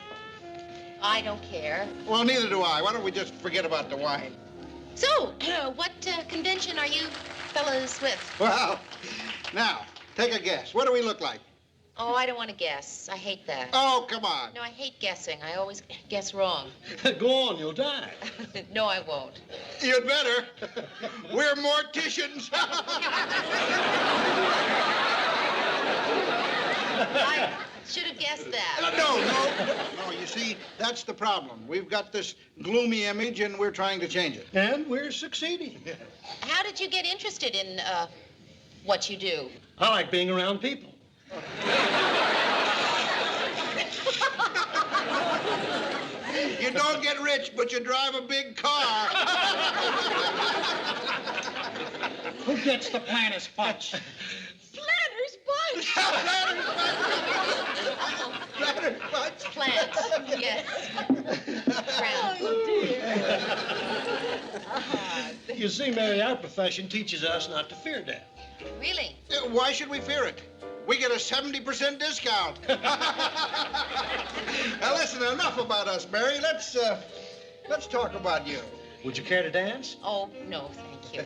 I don't care. Well, neither do I. Why don't we just forget about the wine? So, what convention are you fellas with? Well, now, take a guess. What do we look like? Oh, I don't want to guess. I hate that. Oh, come on. No, I hate guessing. I always guess wrong. Go on, you'll die. No, I won't. You'd better. We're morticians. I should have guessed that. No, you see, that's the problem. We've got this gloomy image, and we're trying to change it. And we're succeeding. How did you get interested in what you do? I like being around people. You don't get rich, but you drive a big car. Who gets the Planter's punch? Planter's punch. Planter's punch. Plants, yes. Crown. You see, Mary, our profession teaches us not to fear death. Really? Why should we fear it? We get a 70% discount. Now listen, enough about us, Mary. Let's talk about you. Would you care to dance? Oh, no, thank you.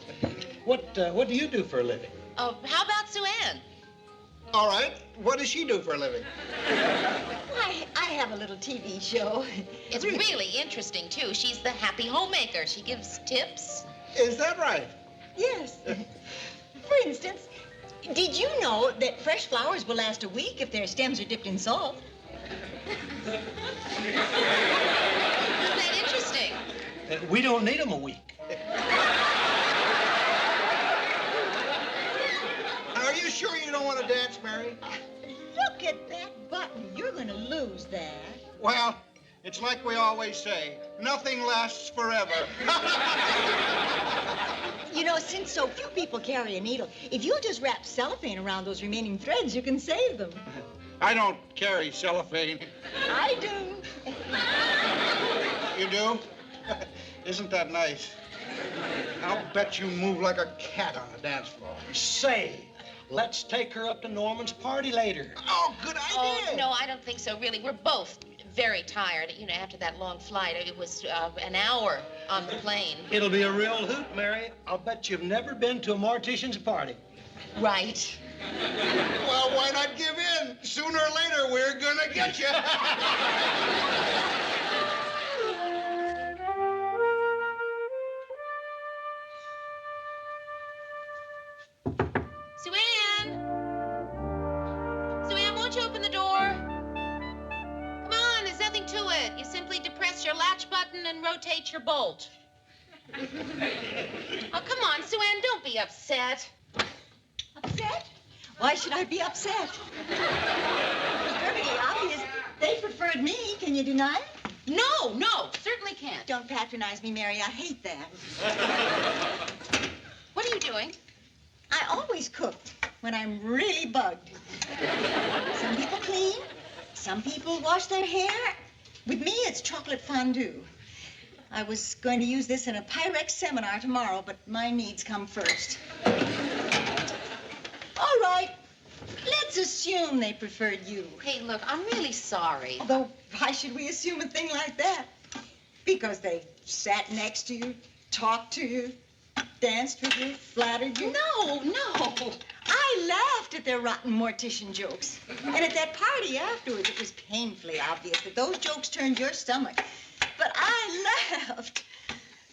What do you do for a living? How about Sue Ann? All right. What does she do for a living? I have a little TV show. It's really interesting, too. She's the happy homemaker. She gives tips. Is that right? Yes. For instance, did you know that fresh flowers will last a week if their stems are dipped in salt? Isn't that interesting? We don't need them a week. Are you sure you don't want to dance, Mary? Look at that button. You're going to lose that. Well, it's like we always say, nothing lasts forever. You know, since so few people carry a needle, if you'll just wrap cellophane around those remaining threads, you can save them. I don't carry cellophane. I do. You do? Isn't that nice? I'll bet you move like a cat on the dance floor. Say, let's take her up to Norman's party later. Oh, good idea. Oh, no, I don't think so, really. We're both very tired, you know, after that long flight. It was an hour on the plane. It'll be a real hoot, Mary. I'll bet you've never been to a mortician's party. Right. Well, why not give in? Sooner or later, we're gonna get you. Sue Ann! Sue Ann, won't you open the door? Come on, there's nothing to it. You simply depress your latch button and rotate your bolt. Oh, come on, Sue Ann, don't be upset. Upset? Why should I be upset? It's perfectly obvious. They preferred me. Can you deny it? No, certainly can't. Don't patronize me, Mary. I hate that. What are you doing? I always cook when I'm really bugged. Some people clean. Some people wash their hair. With me, it's chocolate fondue. I was going to use this in a Pyrex seminar tomorrow, but my needs come first. All right. Let's assume they preferred you. Hey, look, I'm really sorry. Although, why should we assume a thing like that? Because they sat next to you, talked to you, danced with you, flattered you? No. I I laughed at their rotten mortician jokes. And at that party afterwards, it was painfully obvious that those jokes turned your stomach. But I laughed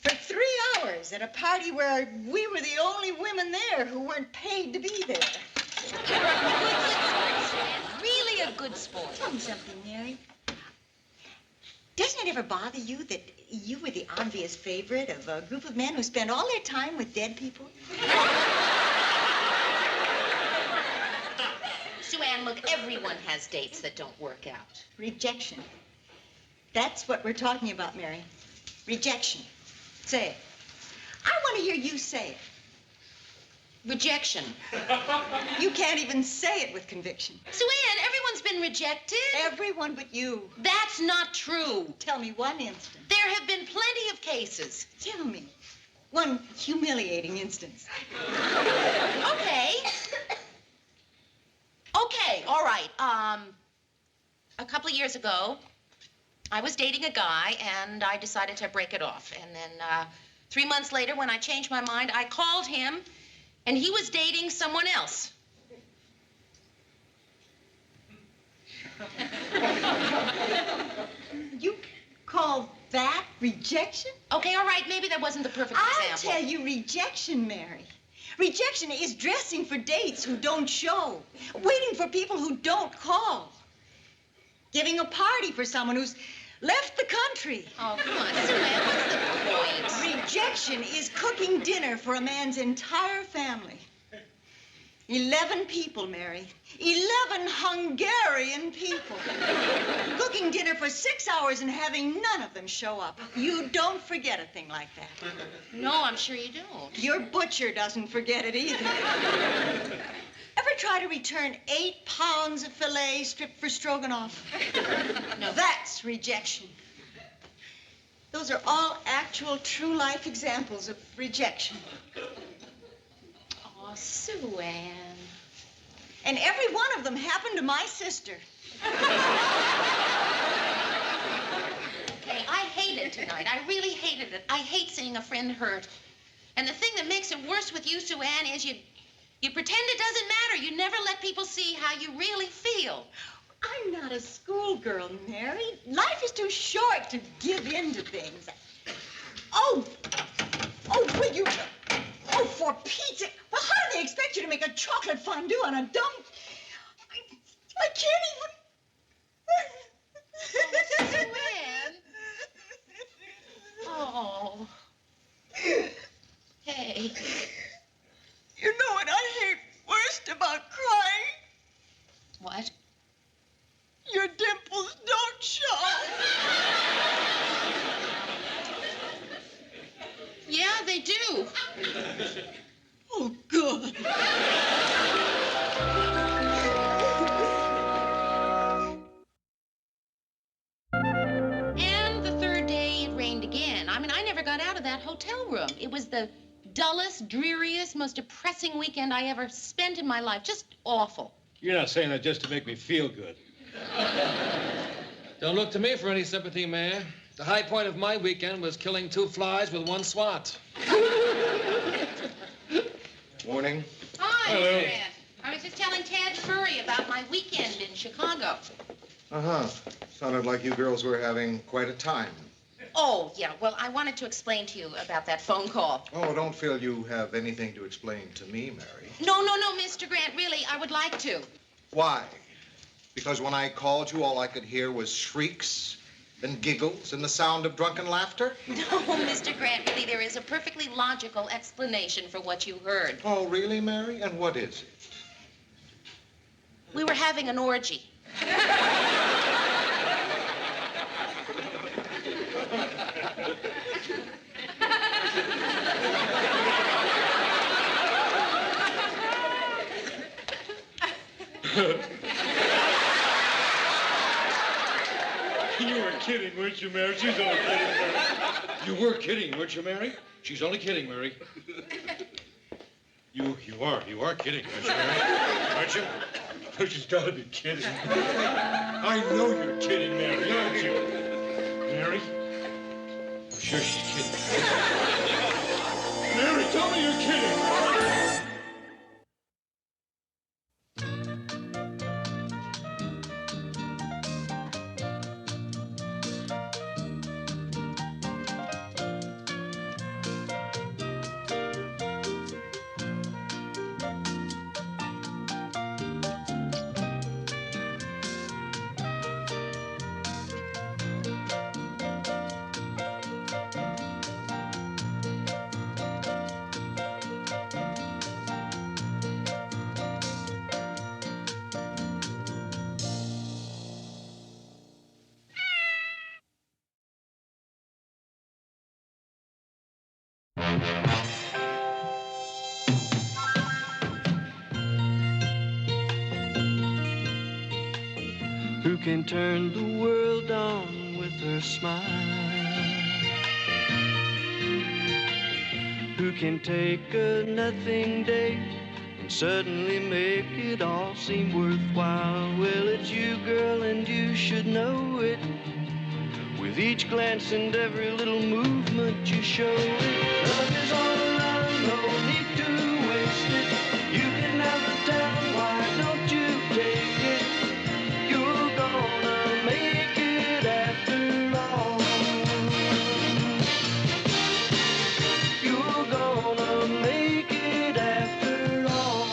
for 3 hours at a party where we were the only women there who weren't paid to be there. Really a good sport. Tell me something, Mary. Doesn't it ever bother you that you were the obvious favorite of a group of men who spend all their time with dead people? Sue Ann, look, everyone has dates that don't work out. Rejection. That's what we're talking about, Mary. Rejection. Say it. I want to hear you say it. Rejection. You can't even say it with conviction. Sue Ann, everyone's been rejected. Everyone but you. That's not true. Tell me one instance. There have been plenty of cases. Tell me. One humiliating instance. Okay. Okay, all right. A couple of years ago, I was dating a guy, and I decided to break it off. And then 3 months later, when I changed my mind, I called him, and he was dating someone else. You call that rejection? Okay, all right, maybe that wasn't the perfect I'll example. tell you rejection, Mary. Rejection is dressing for dates who don't show, waiting for people who don't call, giving a party for someone who's left the country. Oh, come on, Sue Ann, what's the point? Rejection is cooking dinner for a man's entire family. 11 people, Mary. 11 Hungarian people. Cooking dinner for 6 hours and having none of them show up. You don't forget a thing like that. No, I'm sure you don't. Your butcher doesn't forget it either. Ever try to return 8 pounds of filet stripped for stroganoff? No. That's rejection. Those are all actual true-life examples of rejection. Oh, Sue Ann. And every one of them happened to my sister. Okay, I hated tonight. I really hated it. I hate seeing a friend hurt. And the thing that makes it worse with you, Sue Ann, is you pretend it doesn't matter. You never let people see how you really feel. I'm not a schoolgirl, Mary. Life is too short to give in to things. Oh, will you... Oh, for Pete's sake. Well, how do they expect you to make a chocolate fondue on a dumb... I can't even... Sue Ann. Oh. Hey. You know what I hate worst about crying? What? Your dimples don't show. Yeah, they do. Oh, good. And the third day, it rained again. I mean, I never got out of that hotel room. It was the dullest, dreariest, most depressing weekend I ever spent in my life. Just awful. You're not saying that just to make me feel good. Don't look to me for any sympathy, Mayor. The high point of my weekend was killing 2 flies with 1 swat. Morning. Hi, Hello. Mr. Grant. I was just telling Tad Furry about my weekend in Chicago. Uh-huh. Sounded like you girls were having quite a time. Oh, yeah. Well, I wanted to explain to you about that phone call. Oh, don't feel you have anything to explain to me, Mary. No, Mr. Grant. Really, I would like to. Why? Because when I called you, all I could hear was shrieks and giggles and the sound of drunken laughter? No, Mr. Grant. Really, there is a perfectly logical explanation for what you heard. Oh, really, Mary? And what is it? We were having an orgy. You were kidding, weren't you, Mary? She's only kidding, Mary. You were kidding, weren't you, Mary? She's only kidding, Mary. You are kidding, aren't you, Mary? Aren't you? Oh, she's got to be kidding. I know you're kidding, Mary, aren't you? Mary? I'm sure she's kidding. Mary, tell me you're kidding. can turn the world on with her smile, who can take a nothing day and suddenly make it all seem worthwhile. Well, it's you, girl, and you should know it. With each glance and every little movement you show it. Love is all around, no need to waste it. You can have the town, why don't you take it? You're gonna make it after all. You're gonna make it after all.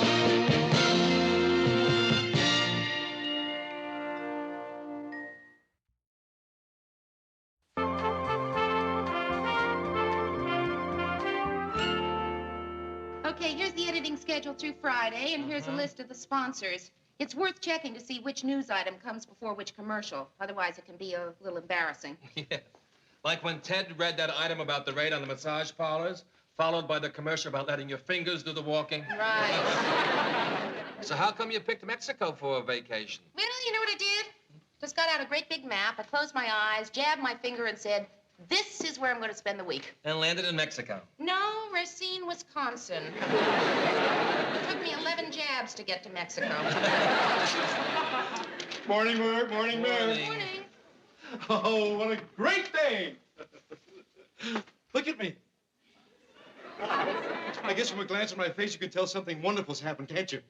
Okay, here's the editing schedule through Friday, and here's a list of the sponsors. It's worth checking to see which news item comes before which commercial. Otherwise, it can be a little embarrassing. Yeah. Like when Ted read that item about the raid on the massage parlors, followed by the commercial about letting your fingers do the walking. Right. So how come you picked Mexico for a vacation? Well, you know what I did? Just got out a great big map. I closed my eyes, jabbed my finger, and said, this is where I'm going to spend the week. And landed in Mexico. No, Racine, Wisconsin. It took me 11 jabs to get to Mexico. Morning, Murr. Morning, Murr. Morning. Oh, what a great day. Look at me. I guess from a glance at my face, you can tell something wonderful's happened, can't you?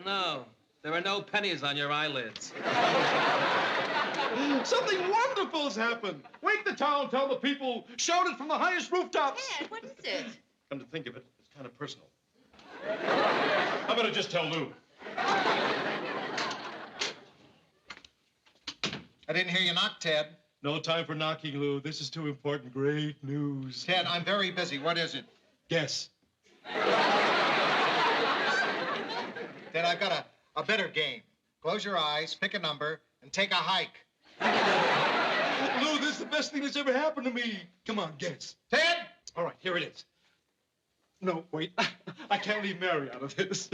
No, there are no pennies on your eyelids. Something wonderful's happened. Wake the town, tell the people, shout it from the highest rooftops. Ted, what is it? Come to think of it, it's kind of personal. I better just tell Lou. I didn't hear you knock, Ted. No time for knocking, Lou. This is too important. Great news. Ted, I'm very busy. What is it? Guess. Ted, I've got a better game. Close your eyes, pick a number, and take a hike. Lou, this is the best thing that's ever happened to me. Come on, guess. Ted! All right, here it is. No, wait. I can't leave Mary out of this.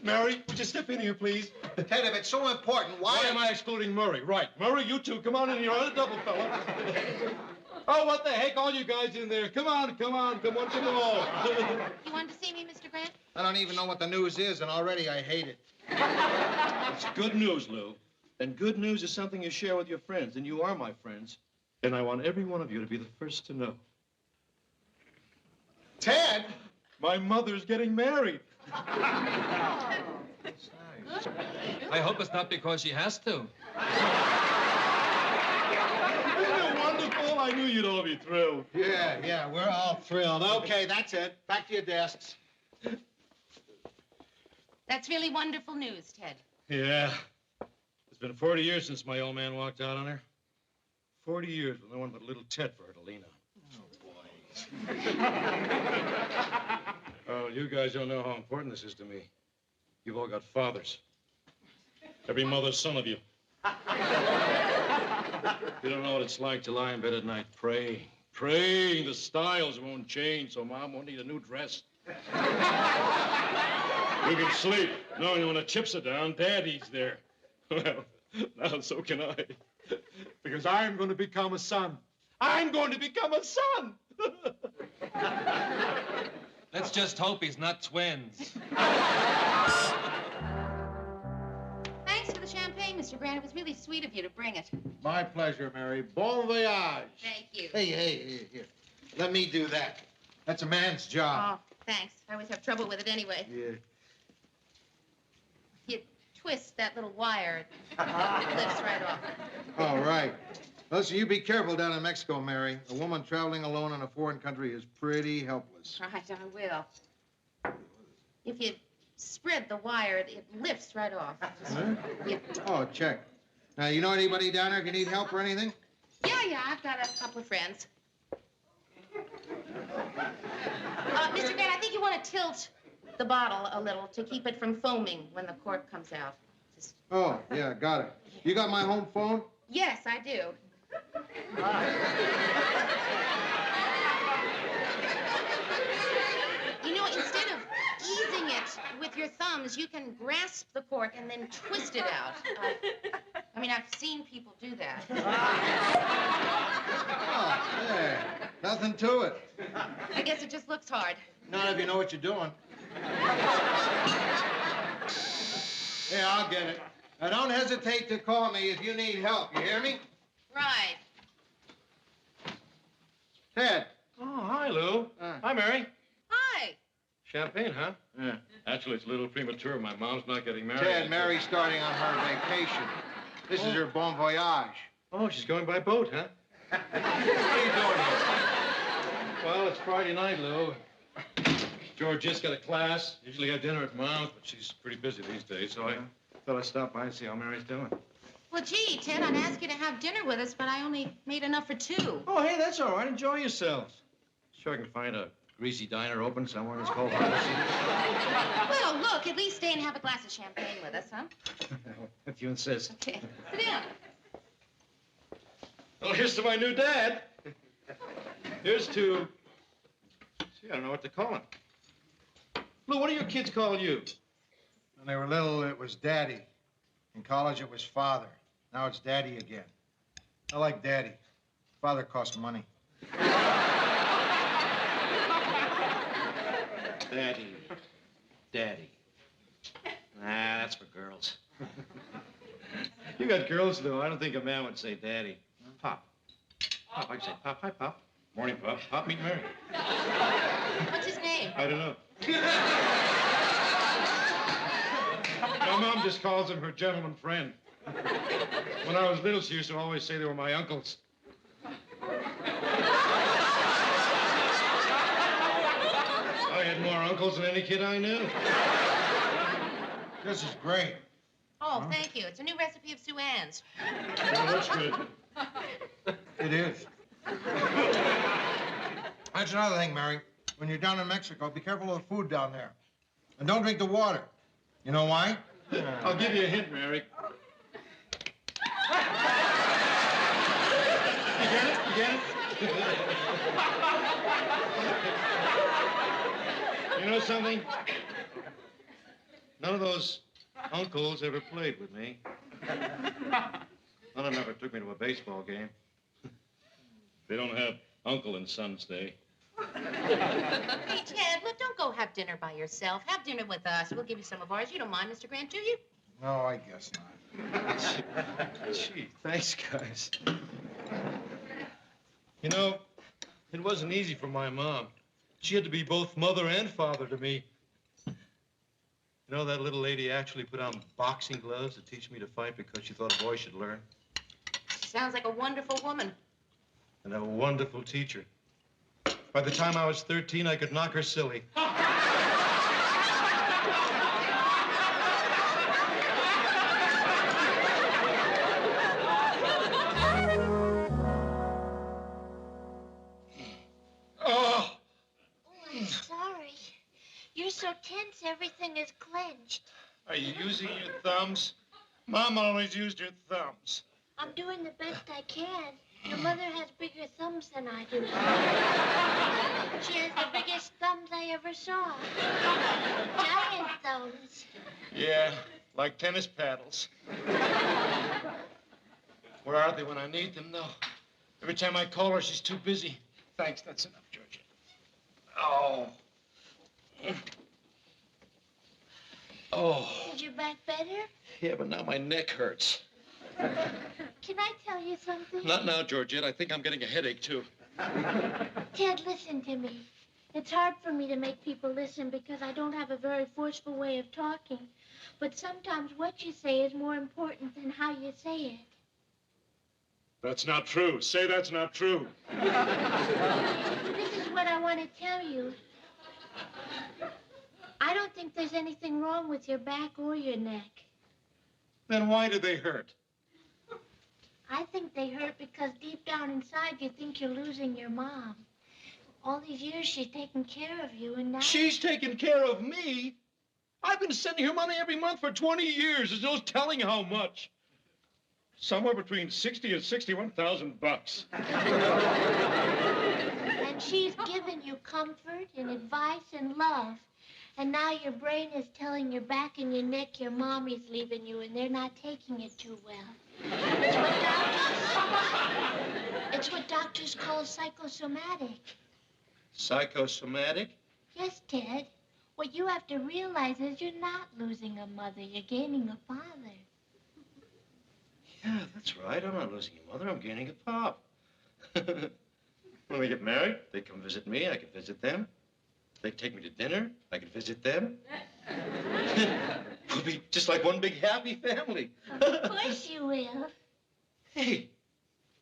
Mary, would you step in here, please? Ted, if it's so important, Why am I excluding Murray? Right. Murray, you two, come on in here. On a double, fella. Oh, what the heck, all you guys in there. Come on, come on, come on, come on. You wanted to see me, Mr. Grant? I don't even know what the news is, and already I hate it. It's good news, Lou. And good news is something you share with your friends, and you are my friends. And I want every one of you to be the first to know. Ted! My mother's getting married. I hope it's not because she has to. Isn't it wonderful? I knew you'd all be thrilled. Yeah, we're all thrilled. Okay, that's it. Back to your desks. That's really wonderful news, Ted. Yeah. It's been 40 years since my old man walked out on her. 40 years with no one but little Ted for her to lean on. Oh, boy. Oh, you guys don't know how important this is to me. You've all got fathers. Every mother's son of you. You don't know what it's like to lie in bed at night praying the styles won't change so Mom won't need a new dress. You can sleep knowing when the chips are down, Daddy's there. Well, now so can I. Because I'm going to become a son. I'm going to become a son! Let's just hope he's not twins. Thanks for the champagne, Mr. Grant. It was really sweet of you to bring it. My pleasure, Mary. Bon voyage. Thank you. Hey, here. Let me do that. That's a man's job. Oh, thanks. I always have trouble with it anyway. Yeah. You twist that little wire, it lifts right off. All right. Listen, you be careful down in Mexico, Mary. A woman traveling alone in a foreign country is pretty helpless. Right, I will. If you spread the wire, it lifts right off. Huh? Yeah. Oh, check. Now, you know anybody down there if you need help or anything? Yeah, I've got a couple of friends. Mr. Grant, I think you want to tilt the bottle a little to keep it from foaming when the cork comes out. Just... Oh, yeah, got it. You got my home phone? Yes, I do. You know, instead of easing it with your thumbs, you can grasp the cork and then twist it out. I mean, I've seen people do that. Oh, there. Nothing to it. I guess it just looks hard. Not if you know what you're doing. Yeah, I'll get it. Now, don't hesitate to call me if you need help. You hear me? Right. Ted. Oh, hi, Lou. Hi, Mary. Hi. Champagne, huh? Yeah. Actually, it's a little premature. My mom's not getting married. Ted, Mary's starting on her vacation. This is her bon voyage. Oh, she's going by boat, huh? What are you doing here? Well, it's Friday night, Lou. George just got a class. Usually have dinner at Mom's, but she's pretty busy these days, so I thought I'd stop by and see how Mary's doing. Well, gee, Ted, I'd ask you to have dinner with us, but I only made enough for 2. Oh, hey, that's all right. Enjoy yourselves. Sure I can find a greasy diner open somewhere that's called Well, look, at least stay and have a glass of champagne with us, huh? If you insist. Okay. Sit down. Well, here's to my new dad. Here's to... See, I don't know what to call him. Lou, what do your kids call you? When they were little, it was Daddy. In college, it was Father. Now it's Daddy again. I like Daddy. Father costs money. Daddy. Daddy. Nah, that's for girls. You got girls, though. I don't think a man would say daddy. Pop. Pop, I'd say Pop. Hi, Pop. Morning, Pop. Pop, meet Mary. What's his name? I don't know. My mom just calls him her gentleman friend. When I was little, she used to always say they were my uncles. I had more uncles than any kid I knew. This is great. Oh, thank you. It's a new recipe of Sue Ann's. Oh, that's good. It is. That's another thing, Mary. When you're down in Mexico, be careful of the food down there. And don't drink the water. You know why? I'll give you a hint, Mary. You get it? You get it? You know something? None of those uncles ever played with me. None of them ever took me to a baseball game. They don't have Uncle and Son's Day. Hey, Ted, look, don't go have dinner by yourself. Have dinner with us. We'll give you some of ours. You don't mind, Mr. Grant, do you? No, I guess not. Gee, thanks, guys. You know, it wasn't easy for my mom. She had to be both mother and father to me. You know, that little lady actually put on boxing gloves to teach me to fight because she thought a boy should learn. Sounds like a wonderful woman. And a wonderful teacher. By the time I was 13, I could knock her silly. Oh, I'm sorry. You're so tense, everything is clenched. Are you using your thumbs? Mom always used her thumbs. I'm doing the best I can. Your mother has bigger thumbs than I do. She has the biggest thumbs I ever saw. Giant thumbs. Yeah, like tennis paddles. Where are they when I need them, though? Every time I call her, she's too busy. Thanks, that's enough, Georgia. Oh. Oh. Is your back better? Yeah, but now my neck hurts. Can I tell you something? Not now, Georgette. I think I'm getting a headache, too. Ted, listen to me. It's hard for me to make people listen because I don't have a very forceful way of talking. But sometimes what you say is more important than how you say it. That's not true. Say that's not true. This is what I want to tell you. I don't think there's anything wrong with your back or your neck. Then why do they hurt? I think they hurt because deep down inside you think you're losing your mom. All these years she's taken care of you, and now... She's taking care of me? I've been sending her money every month for 20 years. There's no telling how much. Somewhere between 60 and 61,000 bucks. And she's given you comfort and advice and love. And now your brain is telling your back and your neck your mommy's leaving you and they're not taking it too well. It's what doctors call psychosomatic. Psychosomatic? Yes, Ted. What you have to realize is you're not losing a mother. You're gaining a father. Yeah, that's right. I'm not losing a mother. I'm gaining a pop. When we get married, they come visit me. I can visit them. They take me to dinner. I can visit them. We'll be just like one big happy family. Of course you will. Hey,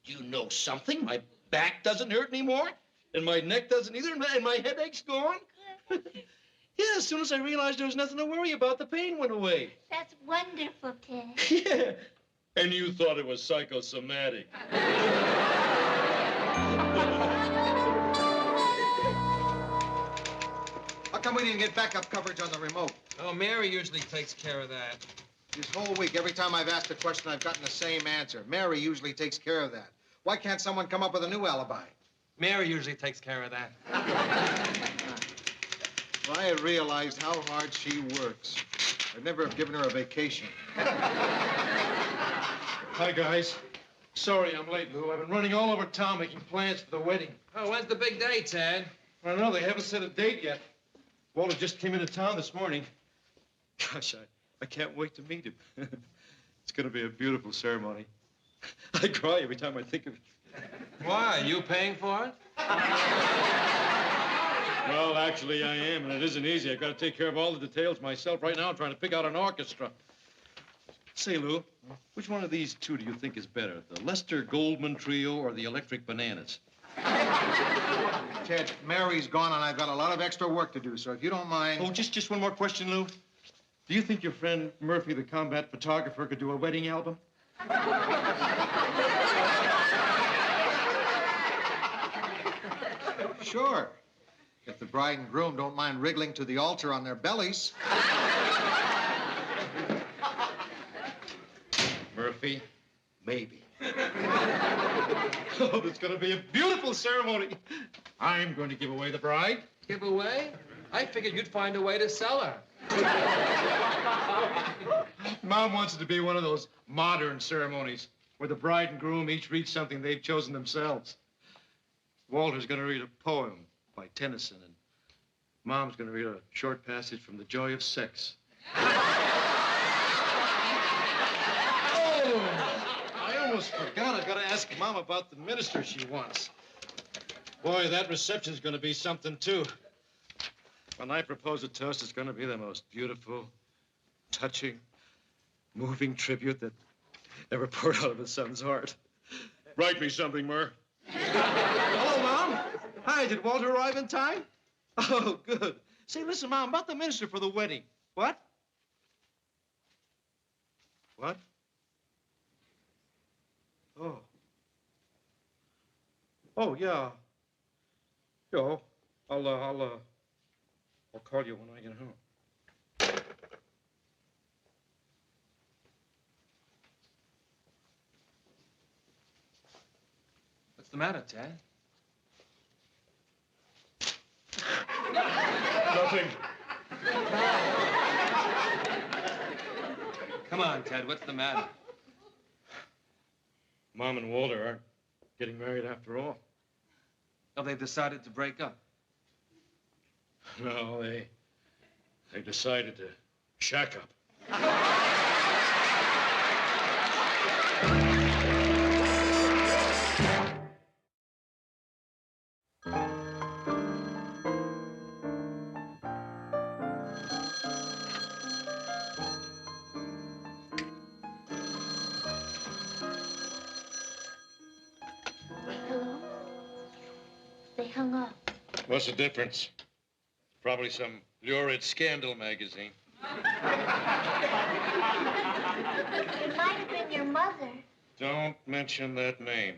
you know something? My back doesn't hurt anymore, and my neck doesn't either, and my headache's gone. Yeah, as soon as I realized there was nothing to worry about, the pain went away. That's wonderful, Ted. Yeah. And you thought it was psychosomatic. How come we didn't get backup coverage on the remote? Oh, Mary usually takes care of that. This whole week, every time I've asked a question, I've gotten the same answer. Mary usually takes care of that. Why can't someone come up with a new alibi? Mary usually takes care of that. If I had realized how hard she works, I'd never have given her a vacation. Hi, guys. Sorry I'm late, Lou. I've been running all over town making plans for the wedding. Oh, when's the big day, Ted? I don't know. They haven't set a date yet. Walter just came into town this morning. Gosh, I can't wait to meet him. It's going to be a beautiful ceremony. I cry every time I think of it. Why? Are you paying for it? Well, actually, I am, and it isn't easy. I've got to take care of all the details myself. Right now, I'm trying to pick out an orchestra. Say, Lou, which one of these two do you think is better, the Lester Goldman Trio or the Electric Bananas? Ted, Mary's gone, and I've got a lot of extra work to do, so if you don't mind... Oh, just one more question, Lou. Do you think your friend Murphy, the combat photographer, could do a wedding album? Sure. If the bride and groom don't mind wriggling to the altar on their bellies. Murphy, maybe. Oh, it's going to be a beautiful ceremony. I'm going to give away the bride. Give away? I figured you'd find a way to sell her. Mom wants it to be one of those modern ceremonies where the bride and groom each read something they've chosen themselves. Walter's going to read a poem by Tennyson, and Mom's going to read a short passage from The Joy of Sex. I almost forgot. I've got to ask Mom about the minister she wants. Boy, that reception's going to be something, too. When I propose a toast, it's going to be the most beautiful, touching, moving tribute that ever poured out of a son's heart. Write me something, Mur. Hello, Mom. Hi, did Walter arrive in time? Oh, good. Say, listen, Mom, about the minister for the wedding. What? What? Oh. Oh, yeah. Yeah, I'll call you when I get home. What's the matter, Ted? Nothing. Come on, Ted, what's the matter? Mom and Walter aren't getting married after all. Oh, they've decided to break up. No, they decided to shack up. Hello? They hung up. What's the difference? Probably some lurid scandal magazine. It might have been your mother. Don't mention that name.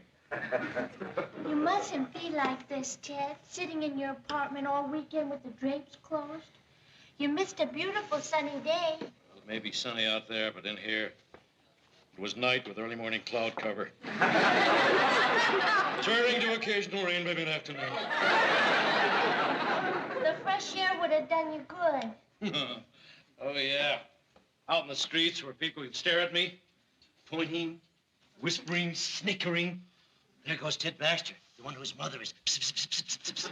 You mustn't be like this, Ted, sitting in your apartment all weekend with the drapes closed. You missed a beautiful sunny day. Well, it may be sunny out there, but in here, it was night with early morning cloud cover. Turning to occasional rain by mid-afternoon. The fresh air would have done you good. Oh, yeah. Out in the streets where people could stare at me, pointing, whispering, snickering. There goes Ted Baxter, the one whose mother is. Pss, pss, pss, pss, pss, pss.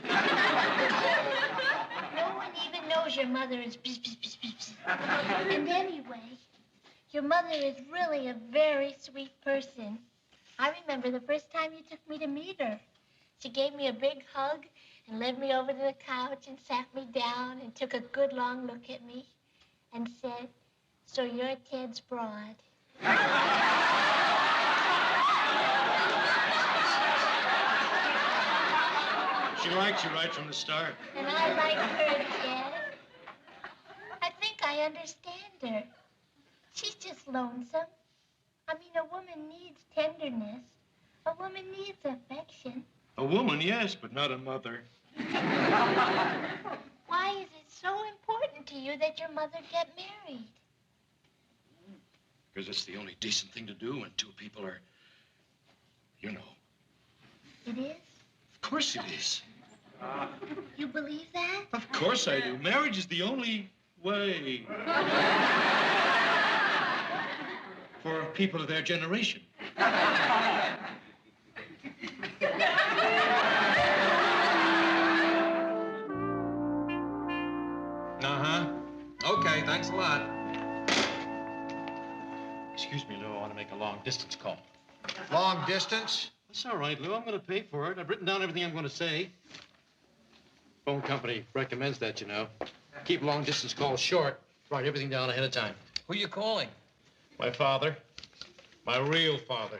No one even knows your mother is. And anyway, your mother is really a very sweet person. I remember the first time you took me to meet her. She gave me a big hug and led me over to the couch and sat me down and took a good long look at me and said, "So you're Ted's broad." She likes you right from the start. And I like her, Ted. I think I understand her. She's just lonesome. I mean, a woman needs tenderness. A woman needs affection. A woman, yes, but not a mother. Why is it so important to you that your mother get married? Because it's the only decent thing to do when two people are, you know. It is? Of course it is. You believe that? Of course I do. Marriage is the only way for people of their generation. Uh-huh. Okay, thanks a lot. Excuse me, Lou. I want to make a long-distance call. Long distance? That's all right, Lou. I'm going to pay for it. I've written down everything I'm going to say. Phone company recommends that, you know. Keep long-distance calls short. Write everything down ahead of time. Who you calling? My father. My real father.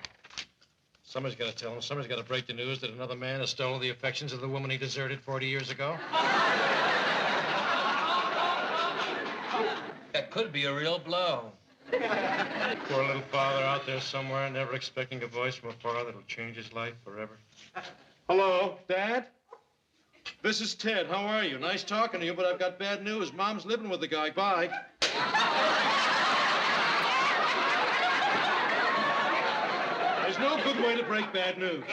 Somebody's got to tell him. Somebody's got to break the news that another man has stolen the affections of the woman he deserted 40 years ago. That could be a real blow. Poor little father out there somewhere, never expecting a voice from afar that'll change his life forever. Hello, Dad? This is Ted. How are you? Nice talking to you, but I've got bad news. Mom's living with the guy. Bye. There's no good way to break bad news.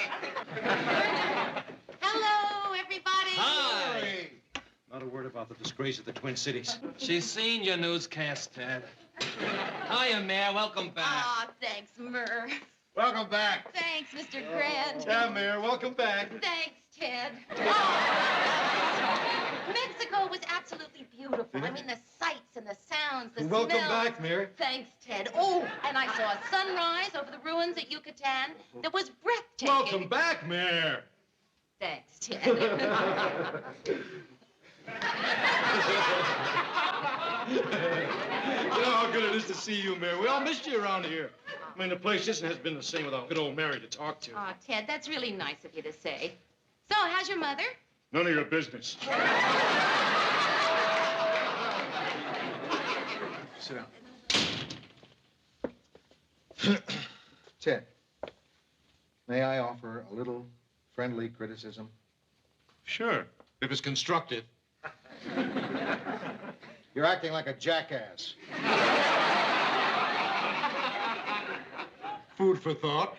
Hello, everybody. Hi. Not a word about the disgrace of the Twin Cities. She's seen your newscast, Ted. Hiya, Mayor. Welcome back. Aw, thanks, Murr. Welcome back. Thanks, Mr. Grant. Yeah, Mayor, welcome back. Thanks, Ted. Mexico was absolutely beautiful. I mean, the sights and the sounds, the Welcome smells. back, Mayor. Thanks, Ted. Oh, and I saw a sunrise over the ruins at Yucatan that was breathtaking. Welcome back, Mayor. Thanks, Ted. You know how good it is to see you, Mayor. We all missed you around here. I mean, the place just has been the same without good old Mary to talk to. Oh, Ted, that's really nice of you to say. So, how's your mother? None of your business. Sit down. Ted, may I offer a little friendly criticism? Sure, if it's constructive. You're acting like a jackass. Food for thought.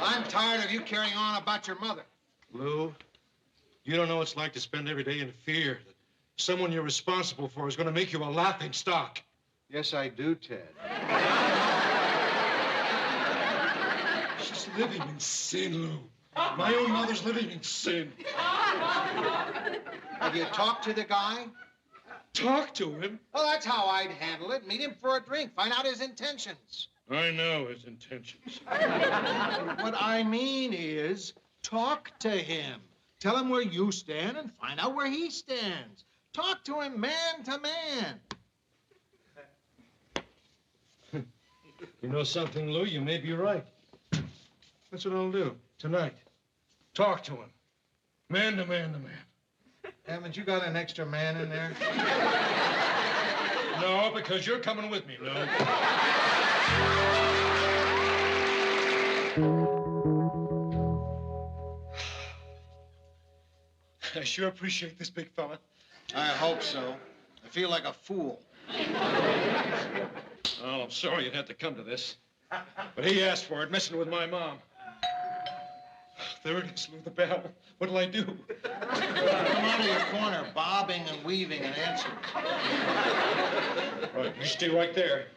I'm tired of you carrying on about your mother. Lou, you don't know what it's like to spend every day in fear that someone you're responsible for is going to make you a laughing stock. Yes, I do, Ted. She's living in sin, Lou. My own mother's living in sin. Have you talked to the guy? Talk to him? Well, that's how I'd handle it. Meet him for a drink. Find out his intentions. I know his intentions. What I mean is, talk to him. Tell him where you stand and find out where he stands. Talk to him man to man. You know something, Lou? You may be right. That's what I'll do tonight. Talk to him. Man to man to man. Haven't you got an extra man in there? No, because you're coming with me, Lou. I sure appreciate this, big fella. I hope so. I feel like a fool. Well, I'm sorry you'd have to come to this. But he asked for it, messing with my mom. there it is, Lou, the bell. What'll I do? Come out of your corner, bobbing and weaving and answer. All right, you stay right there.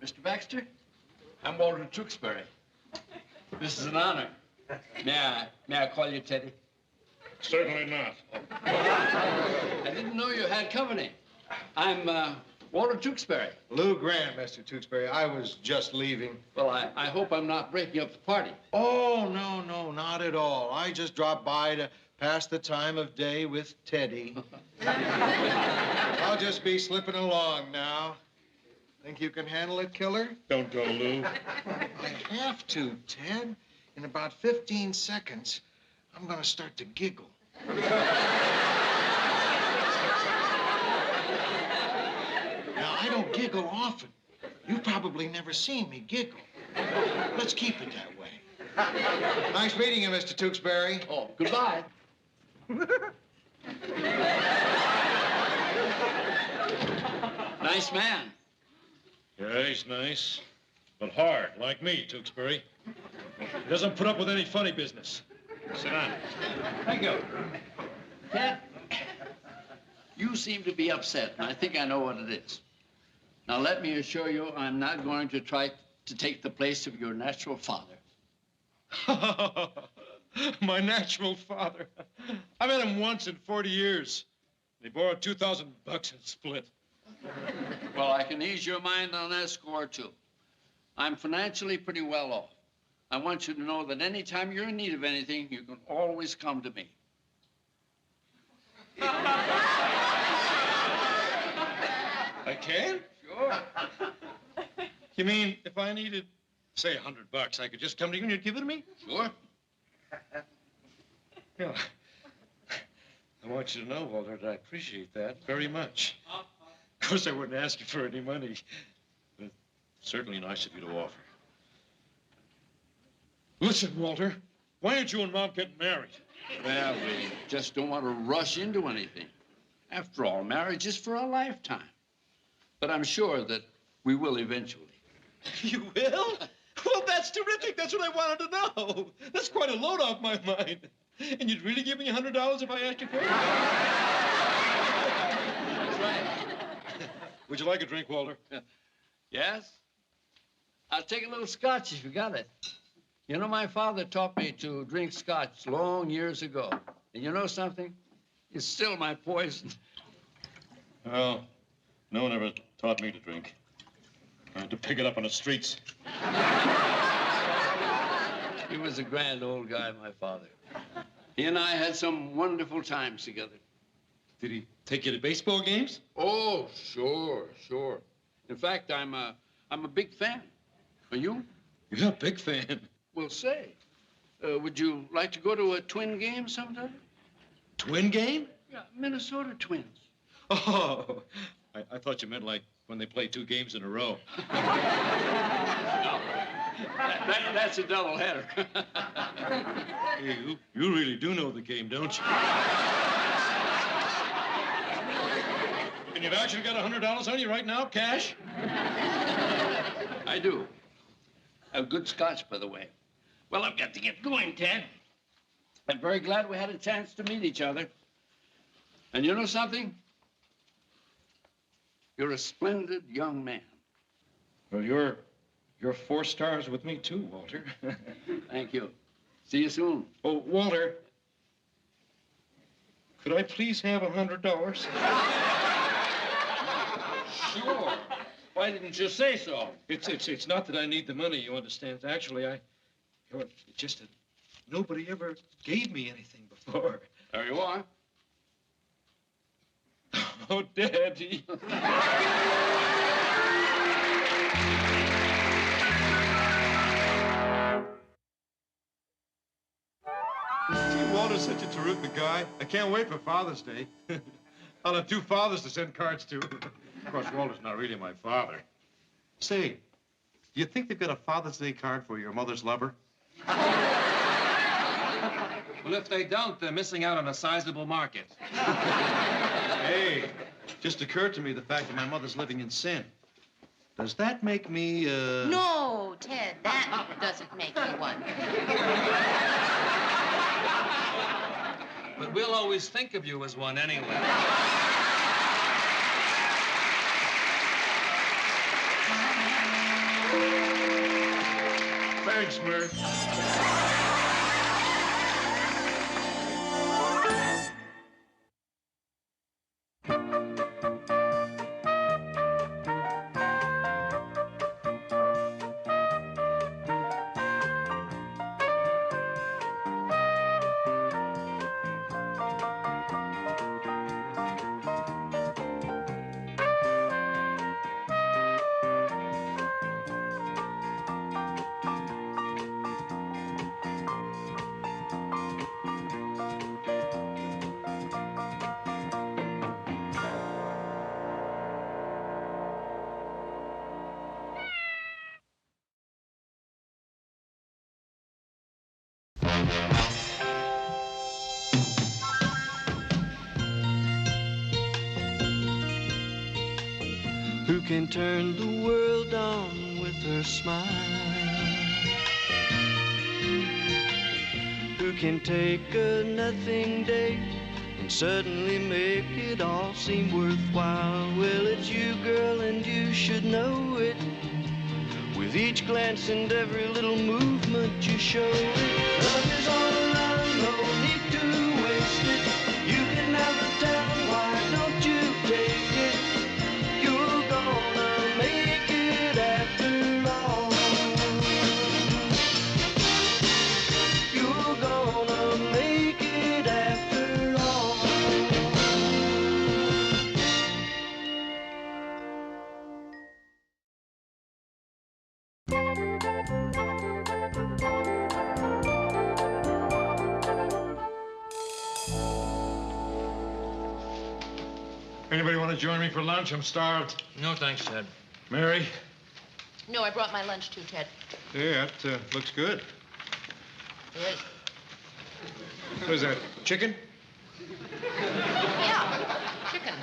Mr. Baxter, I'm Walter Tewksbury. This is an honor. May I call you Teddy? Certainly not. I didn't know you had company. I'm Walter Tewksbury. Lou Grant, Mr. Tewksbury. I was just leaving. Well, I hope I'm not breaking up the party. Oh, no, not at all. I just dropped by to pass the time of day with Teddy. I'll just be slipping along now. Think you can handle it, killer? Don't go, Lou. I have to, Ted. In about 15 seconds, I'm gonna start to giggle. Now, I don't giggle often. You've probably never seen me giggle. Let's keep it that way. Nice meeting you, Mr. Tewksbury. Oh, goodbye. Nice man. Yeah, he's nice, but hard, like me, Tewksbury. He doesn't put up with any funny business. Sit down. Thank you. Ted, you seem to be upset, and I think I know what it is. Now, let me assure you, I'm not going to try to take the place of your natural father. My natural father. I met him once in 40 years. He borrowed $2,000 and split. Well, I can ease your mind on that score, too. I'm financially pretty well off. I want you to know that anytime you're in need of anything, you can always come to me. I can? Sure. You mean if I needed, say, $100, I could just come to you and you'd give it to me? Sure. Yeah. I want you to know, Walter, that I appreciate that very much. Of course, I wouldn't ask you for any money, but certainly nice of you to offer. Listen, Walter, why aren't you and Mom getting married? Well, we just don't want to rush into anything. After all, marriage is for a lifetime. But I'm sure that we will eventually. You will? Well, that's terrific. That's what I wanted to know. That's quite a load off my mind. And you'd really give me $100 if I asked you for it? That's right. Would you like a drink, Walter? Yes? I'll take a little scotch if you got it. You know, my father taught me to drink scotch long years ago. And you know something? It's still my poison. Well, no one ever taught me to drink. I had to pick it up on the streets. He was a grand old guy, my father. He and I had some wonderful times together. Did he take you to baseball games? Oh, sure. In fact, I'm a big fan. Are you? You're a big fan. Well, say, would you like to go to a twin game sometime? Twin game? Yeah, Minnesota Twins. Oh, I thought you meant like when they play 2 games in a row. That's a doubleheader. Hey, you really do know the game, don't you? And you've actually got $100 on you right now, cash? I do. A good scotch, by the way. Well, I've got to get going, Ted. I'm very glad we had a chance to meet each other. And you know something? You're a splendid young man. Well, you're 4 stars with me, too, Walter. Thank you. See you soon. Oh, Walter, could I please have $100? Sure. Why didn't you say so? It's not that I need the money, you understand. Actually, it's just that nobody ever gave me anything before. There you are. Oh, Daddy. Gee, Walter's such a terrific guy. I can't wait for Father's Day. I'll have 2 fathers to send cards to. Of course, Walter's not really my father. Say, do you think they've got a Father's Day card for your mother's lover? Well, if they don't, they're missing out on a sizable market. Hey, just occurred to me the fact that my mother's living in sin. Does that make me, No, Ted, that doesn't make you one. But we'll always think of you as one anyway. Thanks, Murph. Who can turn the world on with her smile? Who can take a nothing day and suddenly make it all seem worthwhile? Well, it's you, girl, and you should know it. With each glance and every little movement you show it. Love is all around, no need to waste it. You can have the town, why don't you take it? You're gonna make it after all. You're gonna make it after all. Anybody want to join me for lunch? I'm starved. No, thanks, Ted. Mary? No, I brought my lunch too, Ted. Yeah, that looks good. Great. What is that, chicken? Yeah, chicken.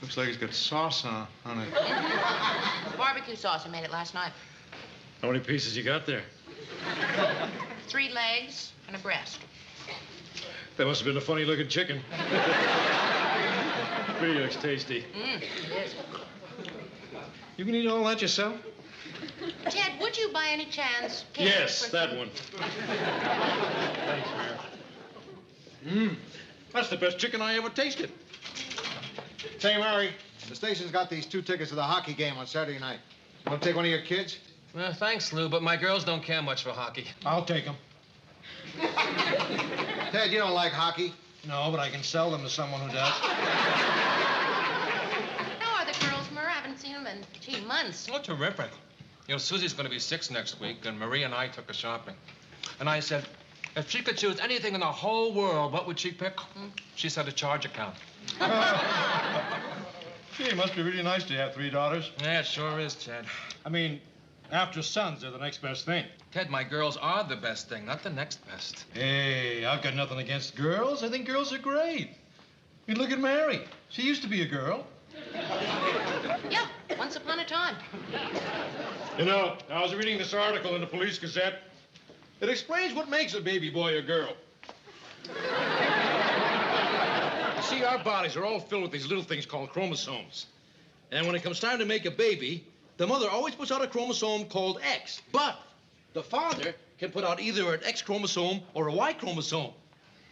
Looks like it's got sauce on it. Barbecue sauce. I made it last night. How many pieces you got there? 3 legs and a breast. That must have been a funny-looking chicken. Really looks tasty. It is. You can eat all that yourself? Ted, would you by any chance care Yes, for that some- one. Thanks, Mary. That's the best chicken I ever tasted. Say, Mary, the station's got these 2 tickets to the hockey game on Saturday night. Want to take one of your kids? Well, thanks, Lou, but my girls don't care much for hockey. I'll take them. Ted, you don't like hockey? No, but I can sell them to someone who does. How are the girls, Murr? I haven't seen them in months. Oh, terrific. You know, Susie's going to be 6 next week, and Marie and I took her shopping. And I said, if she could choose anything in the whole world, what would she pick? She said a charge account. Gee, it must be really nice to have 3 daughters. Yeah, it sure is, Ted. I mean, after sons, they're the next best thing. Ted, my girls are the best thing, not the next best. Hey, I've got nothing against girls. I think girls are great. I mean, look at Mary. She used to be a girl. Yeah, once upon a time. You know, I was reading this article in the Police Gazette. It explains what makes a baby boy a girl. You see, our bodies are all filled with these little things called chromosomes. And when it comes time to make a baby, the mother always puts out a chromosome called X. But the father can put out either an X chromosome or a Y chromosome.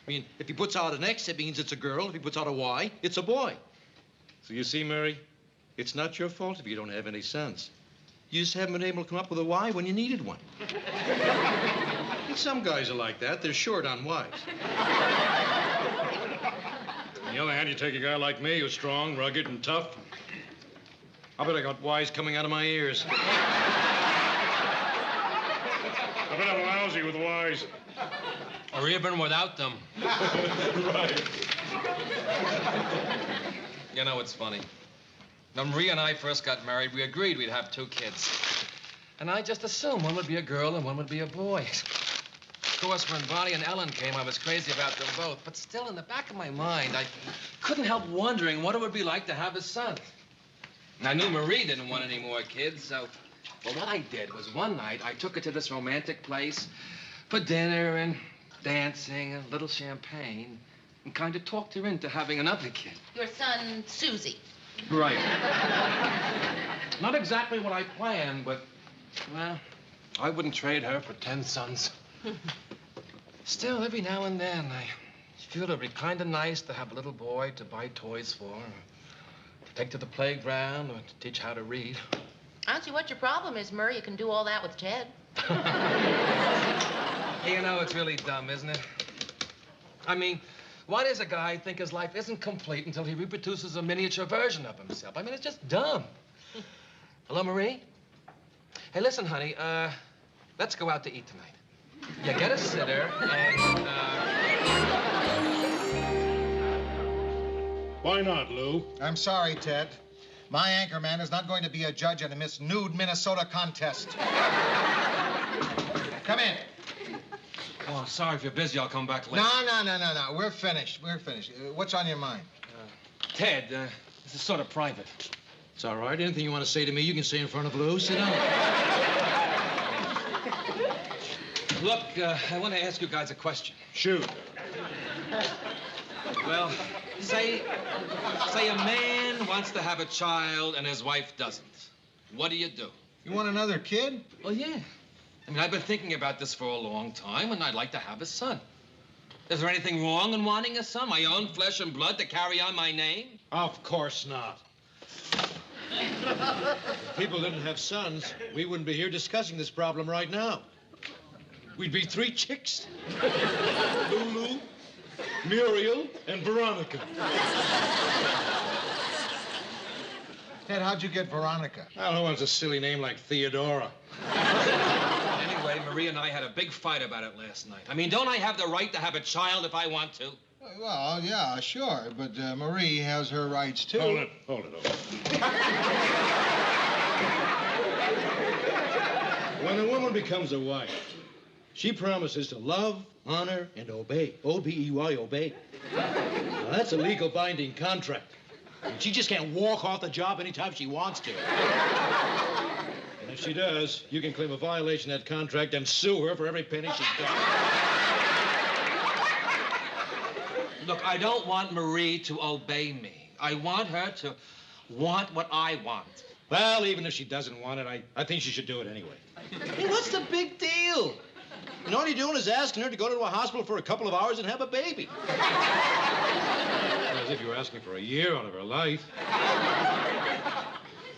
I mean, if he puts out an X, it means it's a girl. If he puts out a Y, it's a boy. So you see, Mary, it's not your fault if you don't have any sons. You just haven't been able to come up with a Y when you needed one. And some guys are like that. They're short on Ys. On the other hand, you take a guy like me who's strong, rugged, and tough. I bet I got Ys coming out of my ears. I bet I'm lousy with Ys. Or even without them. Right. You know, it's funny. When Marie and I first got married, we agreed we'd have 2 kids. And I just assumed one would be a girl and one would be a boy. Of course, when Bonnie and Ellen came, I was crazy about them both. But still, in the back of my mind, I couldn't help wondering what it would be like to have a son. And I knew Marie didn't want any more kids, so... Well, what I did was one night I took her to this romantic place for dinner and dancing and a little champagne and kind of talked her into having another kid. Your son, Susie. Right. Not exactly what I planned, but, well, I wouldn't trade her for 10 sons. Still, every now and then, I feel it'd be kind of nice to have a little boy to buy toys for, or to take to the playground, or to teach how to read. I don't see what your problem is, Murray. You can do all that with Ted. You know, it's really dumb, isn't it? I mean, why does a guy think his life isn't complete until he reproduces a miniature version of himself? I mean, it's just dumb. Hello, Marie? Hey, listen, honey, let's go out to eat tonight. You get a sitter and, Why not, Lou? I'm sorry, Ted. My anchorman is not going to be a judge in a Miss Nude Minnesota contest. Come in. Oh, sorry if you're busy. I'll come back later. No. We're finished. What's on your mind? Ted, this is sort of private. It's all right. Anything you want to say to me, you can say in front of Lou. Sit down. Look, I want to ask you guys a question. Shoot. Well, say a man wants to have a child and his wife doesn't. What do you do? You want another kid? Well, yeah. I mean, I've been thinking about this for a long time, and I'd like to have a son. Is there anything wrong in wanting a son? My own flesh and blood to carry on my name? Of course not. If people didn't have sons, we wouldn't be here discussing this problem right now. We'd be 3 chicks. Lulu, Muriel, and Veronica. Ted, how'd you get Veronica? I don't know, it's a silly name like Theodora. Anyway, Marie and I had a big fight about it last night. I mean, don't I have the right to have a child if I want to? Well, yeah, sure, but Marie has her rights, too. Hold it. When a woman becomes a wife, she promises to love, honor, and obey. O-B-E-Y, obey. Now, that's a legal binding contract. And she just can't walk off the job anytime she wants to. And if she does, you can claim a violation of that contract and sue her for every penny she's got. Look, I don't want Marie to obey me. I want her to want what I want. Well, even if she doesn't want it, I think she should do it anyway. Hey, what's the big deal? And all you're doing is asking her to go to a hospital for a couple of hours and have a baby. As if you were asking for a year out of her life.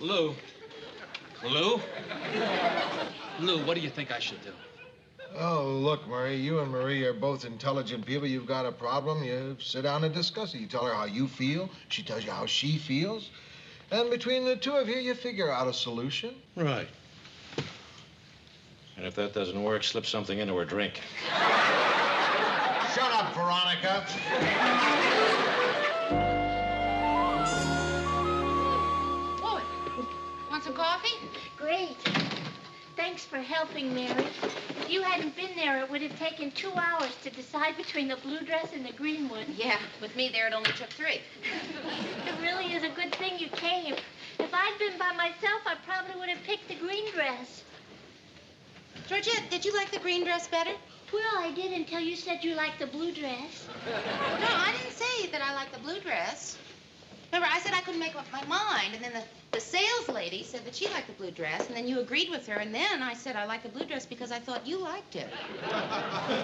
Lou, what do you think I should do? Oh, look, Murray, you and Marie are both intelligent people. You've got a problem, you sit down and discuss it. You tell her how you feel, she tells you how she feels. And between the two of you, you figure out a solution. Right. And if that doesn't work, slip something into her drink. Shut up, Veronica. Oh, want some coffee? Great. Thanks for helping, Mary. If you hadn't been there, it would have taken 2 hours to decide between the blue dress and the green one. Yeah, with me there, it only took 3. It really is a good thing you came. If I'd been by myself, I probably would have picked the green dress. Georgette, did you like the green dress better? Well, I did until you said you liked the blue dress. No, I didn't say that I liked the blue dress. Remember, I said I couldn't make up my mind, and then the sales lady said that she liked the blue dress, and then you agreed with her, and then I said I liked the blue dress because I thought you liked it.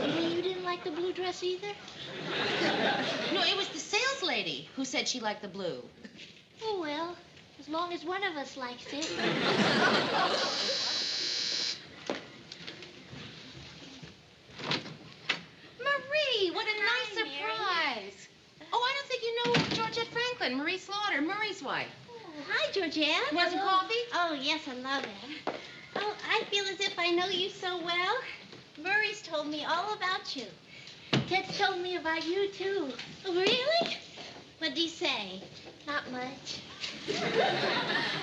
You mean you didn't like the blue dress either? No, it was the sales lady who said she liked the blue. Oh, well, as long as one of us likes it. Marie, what a nice surprise. Oh, I don't think you know Georgette Franklin, Marie Slaughter, Murray's wife. Hi, Georgette. Want some coffee? Oh, yes, I love it. Oh, I feel as if I know you so well. Murray's told me all about you. Ted's told me about you, too. Oh, really? What'd he say? Not much.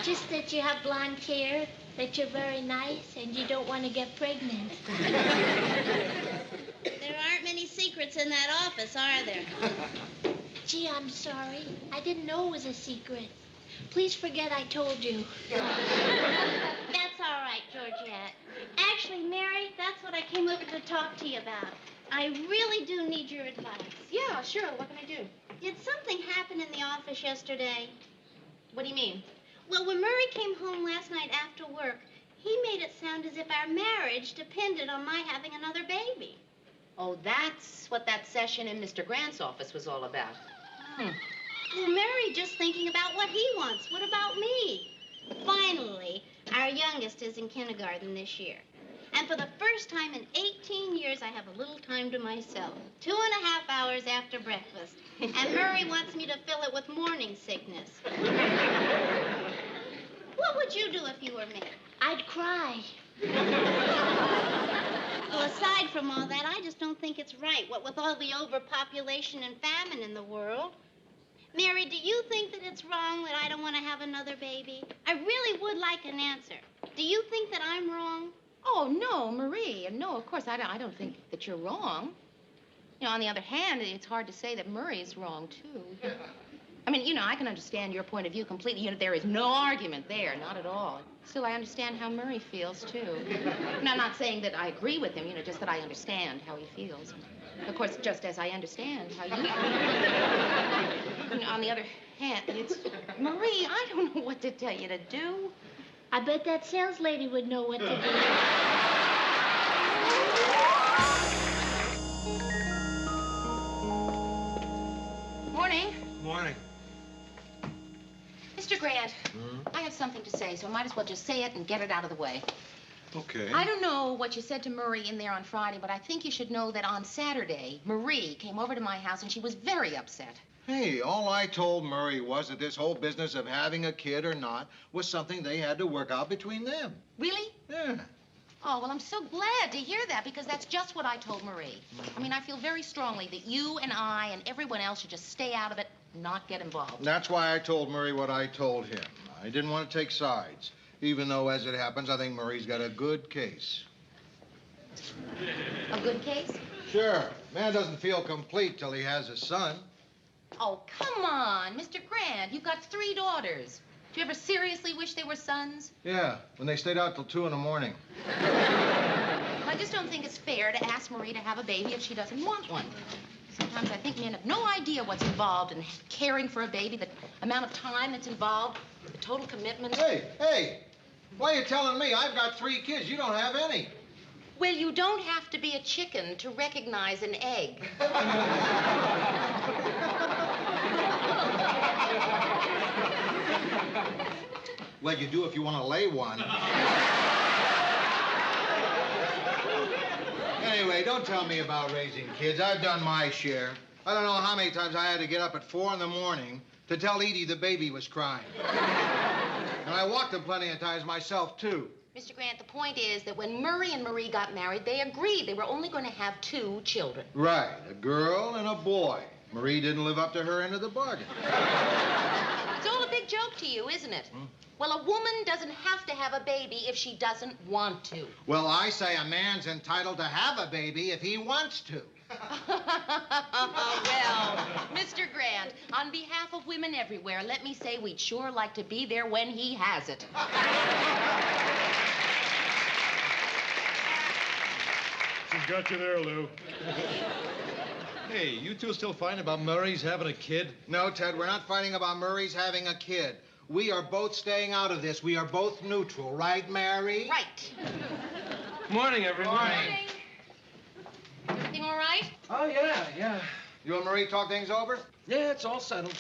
Just that you have blonde hair, that you're very nice, and you don't want to get pregnant. There aren't many secrets in that office, are there? Gee, I'm sorry. I didn't know it was a secret. Please forget I told you. That's all right, Georgette. Actually, Mary, that's what I came over to talk to you about. I really do need your advice. Yeah, sure. What can I do? Did something happen in the office yesterday? What do you mean? Well, when Murray came home last night after work, he made it sound as if our marriage depended on my having another baby. Oh, that's what that session in Mr. Grant's office was all about. Well, Mary just thinking about what he wants. What about me? Finally, our youngest is in kindergarten this year. And for the first time in 18 years, I have a little time to myself. 2.5 hours after breakfast. And Murray wants me to fill it with morning sickness. What would you do if you were me? I'd cry. Well, aside from all that, I just don't think it's right, what with all the overpopulation and famine in the world. Mary, do you think that it's wrong that I don't want to have another baby? I really would like an answer. Do you think that I'm wrong? Oh, no, Marie. No, of course, I don't think that you're wrong. You know, on the other hand, it's hard to say that Murray's wrong, too. I mean, you know, I can understand your point of view completely. You know, there is no argument there, not at all. Still, I understand how Murray feels, too. And I'm not saying that I agree with him, you know, just that I understand how he feels. Of course, just as I understand how you feel. You know, on the other hand, it's... Marie, I don't know what to tell you to do. I bet that sales lady would know what to do. Morning. Morning. Mr. Grant, I have something to say, so I might as well just say it and get it out of the way. Okay. I don't know what you said to Marie in there on Friday, but I think you should know that on Saturday, Marie came over to my house and she was very upset. Hey, all I told Murray was that this whole business of having a kid or not was something they had to work out between them. Really? Yeah. Oh, well, I'm so glad to hear that because that's just what I told Marie. I mean, I feel very strongly that you and I and everyone else should just stay out of it, not get involved. That's why I told Murray what I told him. I didn't want to take sides, even though, as it happens, I think Murray's got a good case. A good case? Sure. Man doesn't feel complete till he has a son. Oh, come on, Mr. Grant. You've got 3 daughters. Do you ever seriously wish they were sons? Yeah, when they stayed out till 2 in the morning. I just don't think it's fair to ask Marie to have a baby if she doesn't want one. Sometimes I think men have no idea what's involved in caring for a baby, the amount of time that's involved, the total commitment. Hey, why are you telling me? I've got 3 kids. You don't have any. Well, you don't have to be a chicken to recognize an egg. Well, you do if you want to lay one. Anyway, don't tell me about raising kids. I've done my share. I don't know how many times I had to get up at 4 in the morning to tell Edie the baby was crying. And I walked them plenty of times myself, too. Mr. Grant, the point is that when Murray and Marie got married, they agreed they were only going to have 2 children. Right, a girl and a boy. Marie didn't live up to her end of the bargain. It's all a big joke to you, isn't it? Well, a woman doesn't have to have a baby if she doesn't want to. Well, I say a man's entitled to have a baby if he wants to. Well, Mr. Grant, on behalf of women everywhere, let me say we'd sure like to be there when he has it. She's got you there, Lou. Hey, you two still fighting about Murray's having a kid? No, Ted, we're not fighting about Murray's having a kid. We are both staying out of this. We are both neutral, right, Mary? Right. Morning, everyone. Morning. Everything all right? Oh, yeah. You and Marie talk things over? Yeah, it's all settled.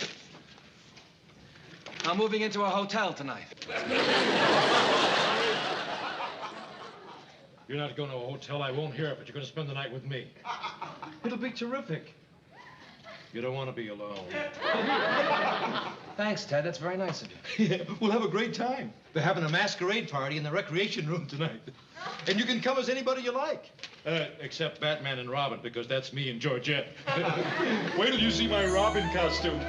I'm moving into a hotel tonight. You're not going to a hotel. I won't hear it, but you're going to spend the night with me. It'll be terrific. You don't want to be alone. Thanks, Ted. That's very nice of you. Yeah, we'll have a great time. They're having a masquerade party in the recreation room tonight. And you can come as anybody you like. Except Batman and Robin, because that's me and Georgette. Wait till you see my Robin costume.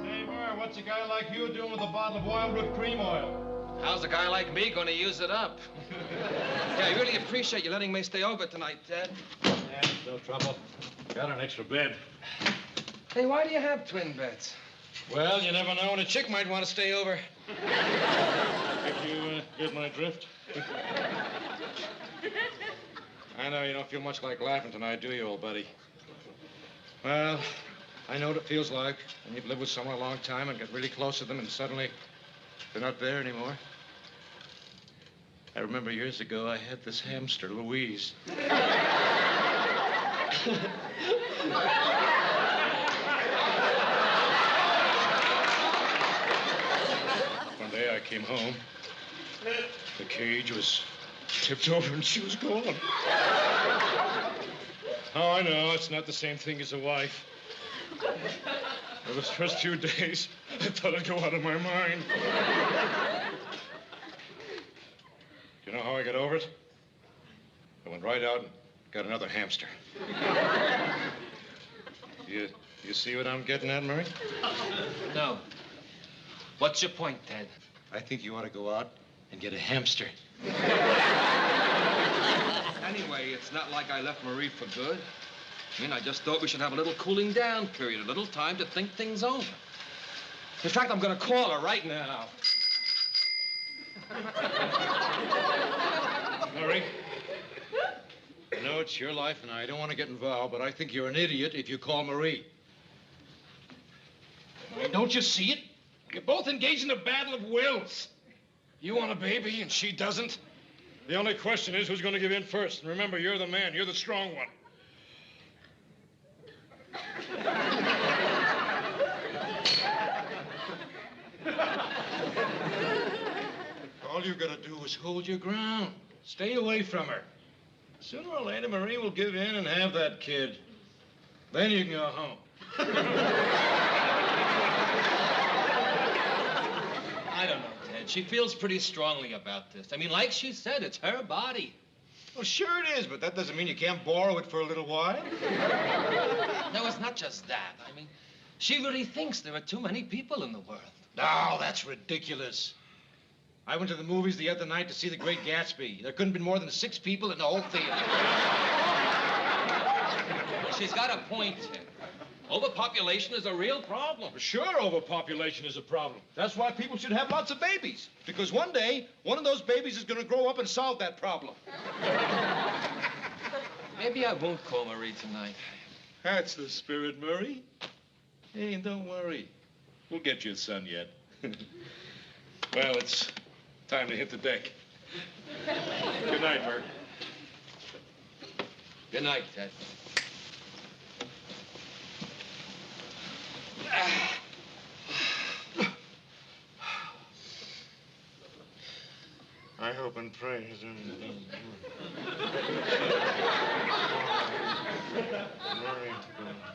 Say, Murr, what's a guy like you doing with a bottle of wild whipped cream oil? How's a guy like me going to use it up? Yeah, I really appreciate you letting me stay over tonight, Ted. Yeah, no trouble. Got an extra bed. Hey, why do you have twin beds? Well, you never know when a chick might want to stay over. If you get my drift. I know you don't feel much like laughing tonight, do you, old buddy? Well, I know what it feels like when you've lived with someone a long time and get really close to them and suddenly they're not there anymore. I remember years ago I had this hamster, Louise. One day I came home. The cage was tipped over and she was gone. Oh, I know. It's not the same thing as a wife. For those first few days, I thought I'd go out of my mind. You know how I got over it? I went right out and got another hamster. You see what I'm getting at, Murray? No. What's your point, Ted? I think you ought to go out and get a hamster. Anyway, it's not like I left Marie for good. I mean, I just thought we should have a little cooling down period, a little time to think things over. In fact, I'm going to call her right now. Murray, I know it's your life and I don't want to get involved, but I think you're an idiot if you call Marie. Don't you see it? You're both engaged in a battle of wills. You want a baby and she doesn't. The only question is who's going to give in first. And remember, you're the man. You're the strong one. All you've got to do is hold your ground. Stay away from her. Sooner or later, Marie will give in and have that kid. Then you can go home. I don't know, Ted. She feels pretty strongly about this. I mean, like she said, it's her body. Well, sure it is, but that doesn't mean you can't borrow it for a little while. No, it's not just that. I mean, she really thinks there are too many people in the world. No, that's ridiculous. I went to the movies the other night to see The Great Gatsby. There couldn't have been more than 6 people in the whole theater. She's got a point, Ted. Overpopulation is a real problem. Sure, overpopulation is a problem. That's why people should have lots of babies. Because one day, one of those babies is going to grow up and solve that problem. Maybe I won't call Marie tonight. That's the spirit, Murray. Hey, don't worry. We'll get you a son yet. Well, it's time to hit the deck. Good night, Bert. Good night, Ted. I hope and pray.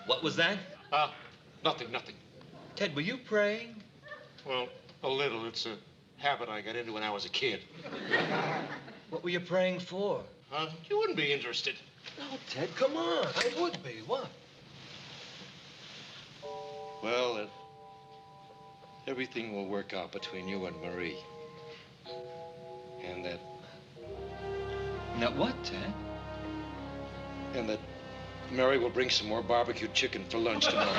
What was that? Nothing. Ted, were you praying? Well, a little. It's a habit I got into when I was a kid. What were you praying for? You wouldn't be interested. No, Ted, come on. I would be. What? Well, everything will work out between you and Marie. And that... Now what, Ted? And that Mary will bring some more barbecued chicken for lunch tomorrow.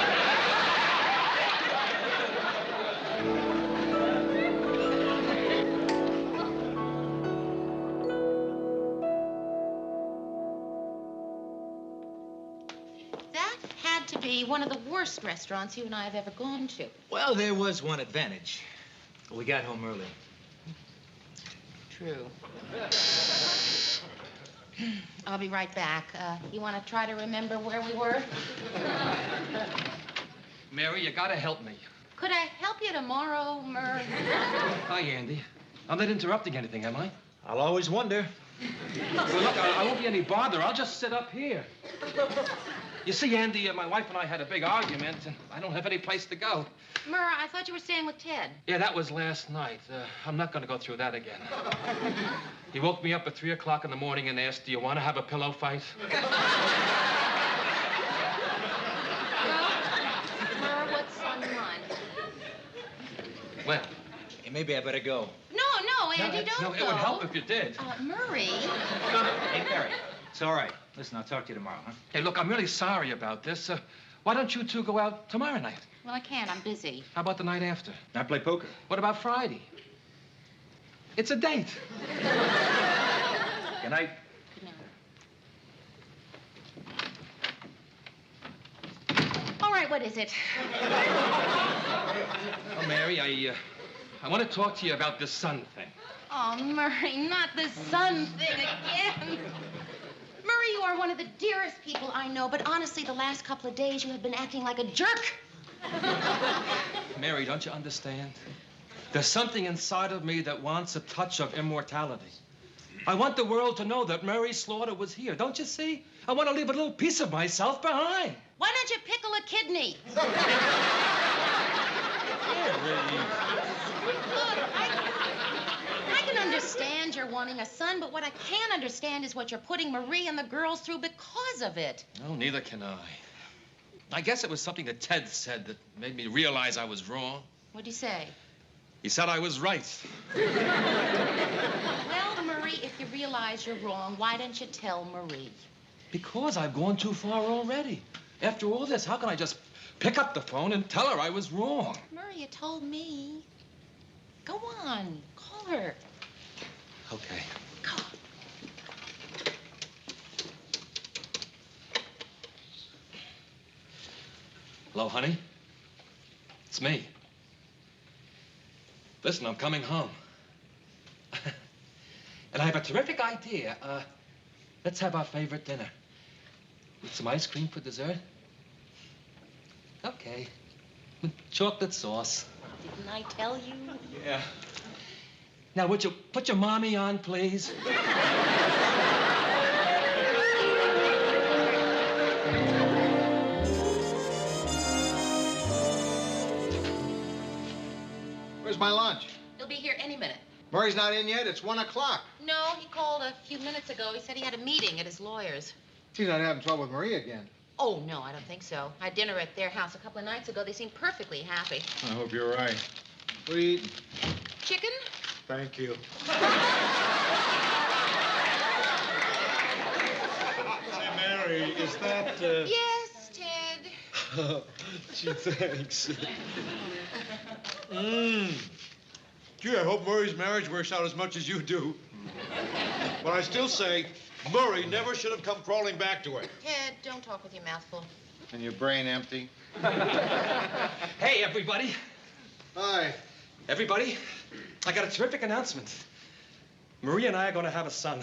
That had to be one of the worst restaurants you and I have ever gone to. Well, there was one advantage. We got home early. True. I'll be right back. You want to try to remember where we were? Mary, you gotta help me. Could I help you tomorrow, Murr? Hi, Andy. I'm not interrupting anything, am I? I'll always wonder. Well, look, I won't be any bother. I'll just sit up here. You see, Andy, my wife and I had a big argument, and I don't have any place to go. Murr, I thought you were staying with Ted. Yeah, that was last night. I'm not going to go through that again. He woke me up at 3 o'clock in the morning and asked, do you want to have a pillow fight? Murr, what's on your mind? Well, Hey, maybe I better go. No, Andy, don't No, go. it would help if you did. Murray. Hey, Mary. It's all right. Listen, I'll talk to you tomorrow, huh? Hey, look, I'm really sorry about this. Why don't you two go out tomorrow night? Well, I can't. I'm busy. How about the night after? I play poker. What about Friday? It's a date. Good night. All right, what is it? Oh, Mary, I want to talk to you about this son thing. Oh, Murray, not the sun thing again. Murray, you are one of the dearest people I know, but honestly, the last couple of days you have been acting like a jerk. Mary, don't you understand? There's something inside of me that wants a touch of immortality. I want the world to know that Murray Slaughter was here. Don't you see? I want to leave a little piece of myself behind. Why don't you pickle a kidney? I can understand you're wanting a son, but what I can't understand is what you're putting Marie and the girls through because of it. No, neither can I. I guess it was something that Ted said that made me realize I was wrong. What'd he say? He said I was right. Well, Murray, if you realize you're wrong, why don't you tell Marie? Because I've gone too far already. After all this, how can I just pick up the phone and tell her I was wrong? Murray, you told me. Go on, call her. Okay. Hello, honey? It's me. Listen, I'm coming home. And I have a terrific idea. Let's have our favorite dinner. With some ice cream for dessert? Okay. With chocolate sauce. Didn't I tell you? Yeah. Now, would you put your mommy on, please? Where's my lunch? He'll be here any minute. Murray's not in yet. It's 1 o'clock. No, he called a few minutes ago. He said he had a meeting at his lawyer's. He's not having trouble with Marie again. Oh, no, I don't think so. I had dinner at their house a couple of nights ago. They seemed perfectly happy. I hope you're right. What are you eating? Chicken? Thank you. Say, Mary, is that, Yes, Ted. Gee, thanks. Gee, I hope Murray's marriage works out as much as you do. But I still say Murray never should have come crawling back to her. Ted, don't talk with your mouth full. And your brain empty? Hey, everybody. Hi. Everybody, I got a terrific announcement. Marie and I are going to have a son.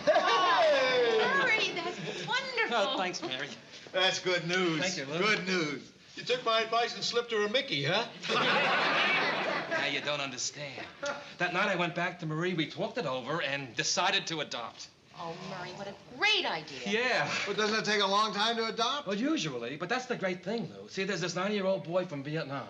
Murray, that's wonderful. Oh, thanks, Mary. That's good news. Thank you, Lou. Good news. You took my advice and slipped her a Mickey, huh? Now you don't understand. That night I went back to Marie, we talked it over, and decided to adopt. Oh, Murray, what a great idea. Yeah. But doesn't it take a long time to adopt? Well, usually, but that's the great thing, Lou. See, there's this 90-year-old boy from Vietnam.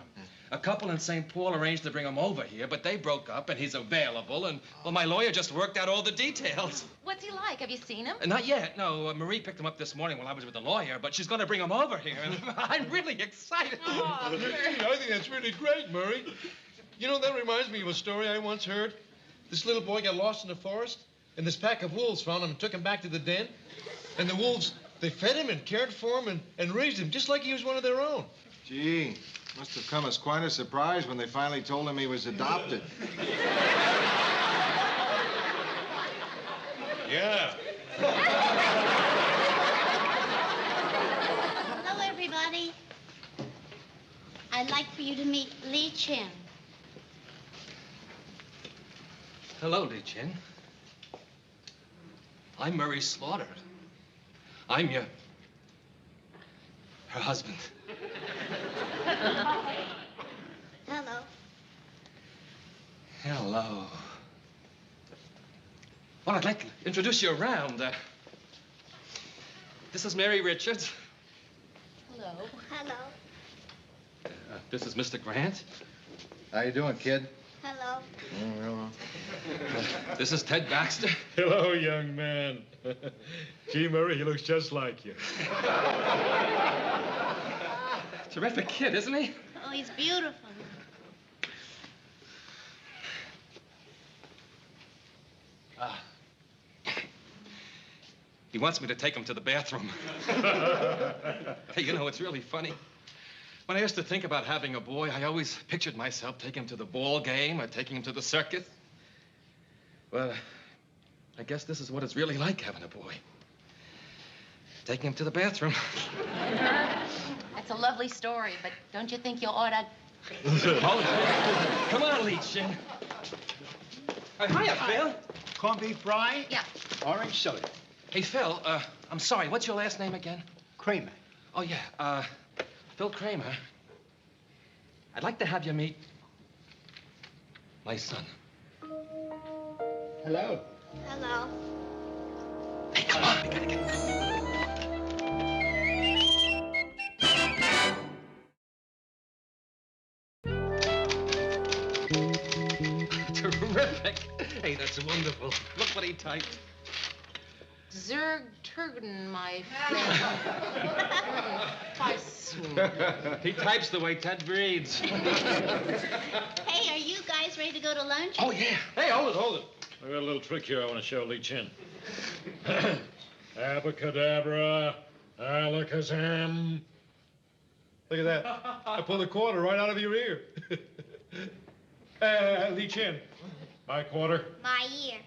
A couple in St. Paul arranged to bring him over here, but they broke up, and he's available, and, well, my lawyer just worked out all the details. What's he like? Have you seen him? Not yet, no. Marie picked him up this morning while I was with the lawyer, but she's going to bring him over here, and I'm really excited. Oh, I think that's really great, Murray. You know, that reminds me of a story I once heard. This little boy got lost in the forest, and this pack of wolves found him and took him back to the den. And the wolves, they fed him and cared for him and raised him just like he was one of their own. Gee, must have come as quite a surprise when they finally told him he was adopted. Yeah. Hello, everybody. I'd like for you to meet Lee Chin. Hello, Lee Chin. I'm Murray Slaughter. I'm her husband. Hello. Hello. Well, I'd like to introduce you around. This is Mary Richards. Hello. Hello. This is Mr. Grant. How you doing, kid? Hello. This is Ted Baxter. Hello, young man. Gee, Murray, he looks just like you. Terrific kid, isn't he? Oh, he's beautiful. He wants me to take him to the bathroom. Hey, you know, it's really funny. When I used to think about having a boy, I always pictured myself taking him to the ball game or taking him to the circus. Well, I guess this is what it's really like having a boy. Taking him to the bathroom. That's a lovely story, but don't you think you ought to... Come on, Lee Chin. Hiya, Phil. Corned beef fry? Yeah. Orange soda. Hey, Phil, I'm sorry. What's your last name again? Kramer. Oh, yeah, Phil Kramer. I'd like to have you meet my son. Hello. Hello. Hey, come on, we gotta get... Terrific. Hey, that's wonderful. Look what he typed. Zerg Turgen, my friend. He types the way Ted breathes. Hey, are you guys ready to go to lunch? Oh, yeah. Hey, hold it. I got a little trick here I want to show Lee Chin. Abracadabra, alakazam. Look at that. I pulled a quarter right out of your ear. Lee Chin, my quarter. My ear.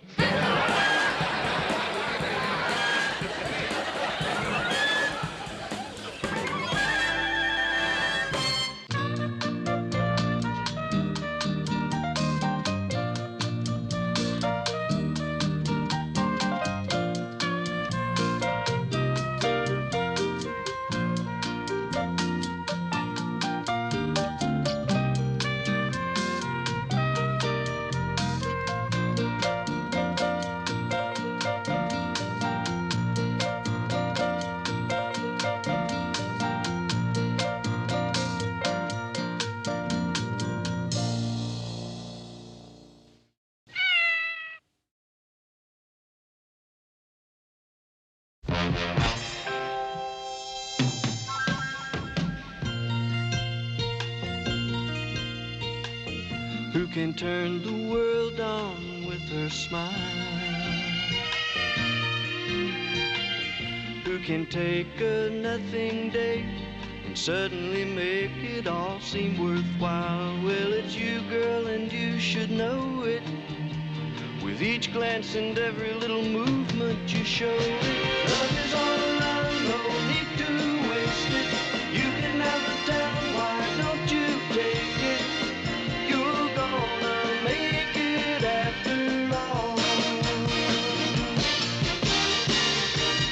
Who can turn the world on with her smile? Who can take a nothing day and suddenly make it all seem worthwhile? Well, it's you, girl, and you should know it. With each glance and every little movement you show it. Love is all around, no need to waste it. You can never tell, why don't you take it? You're gonna make it after all.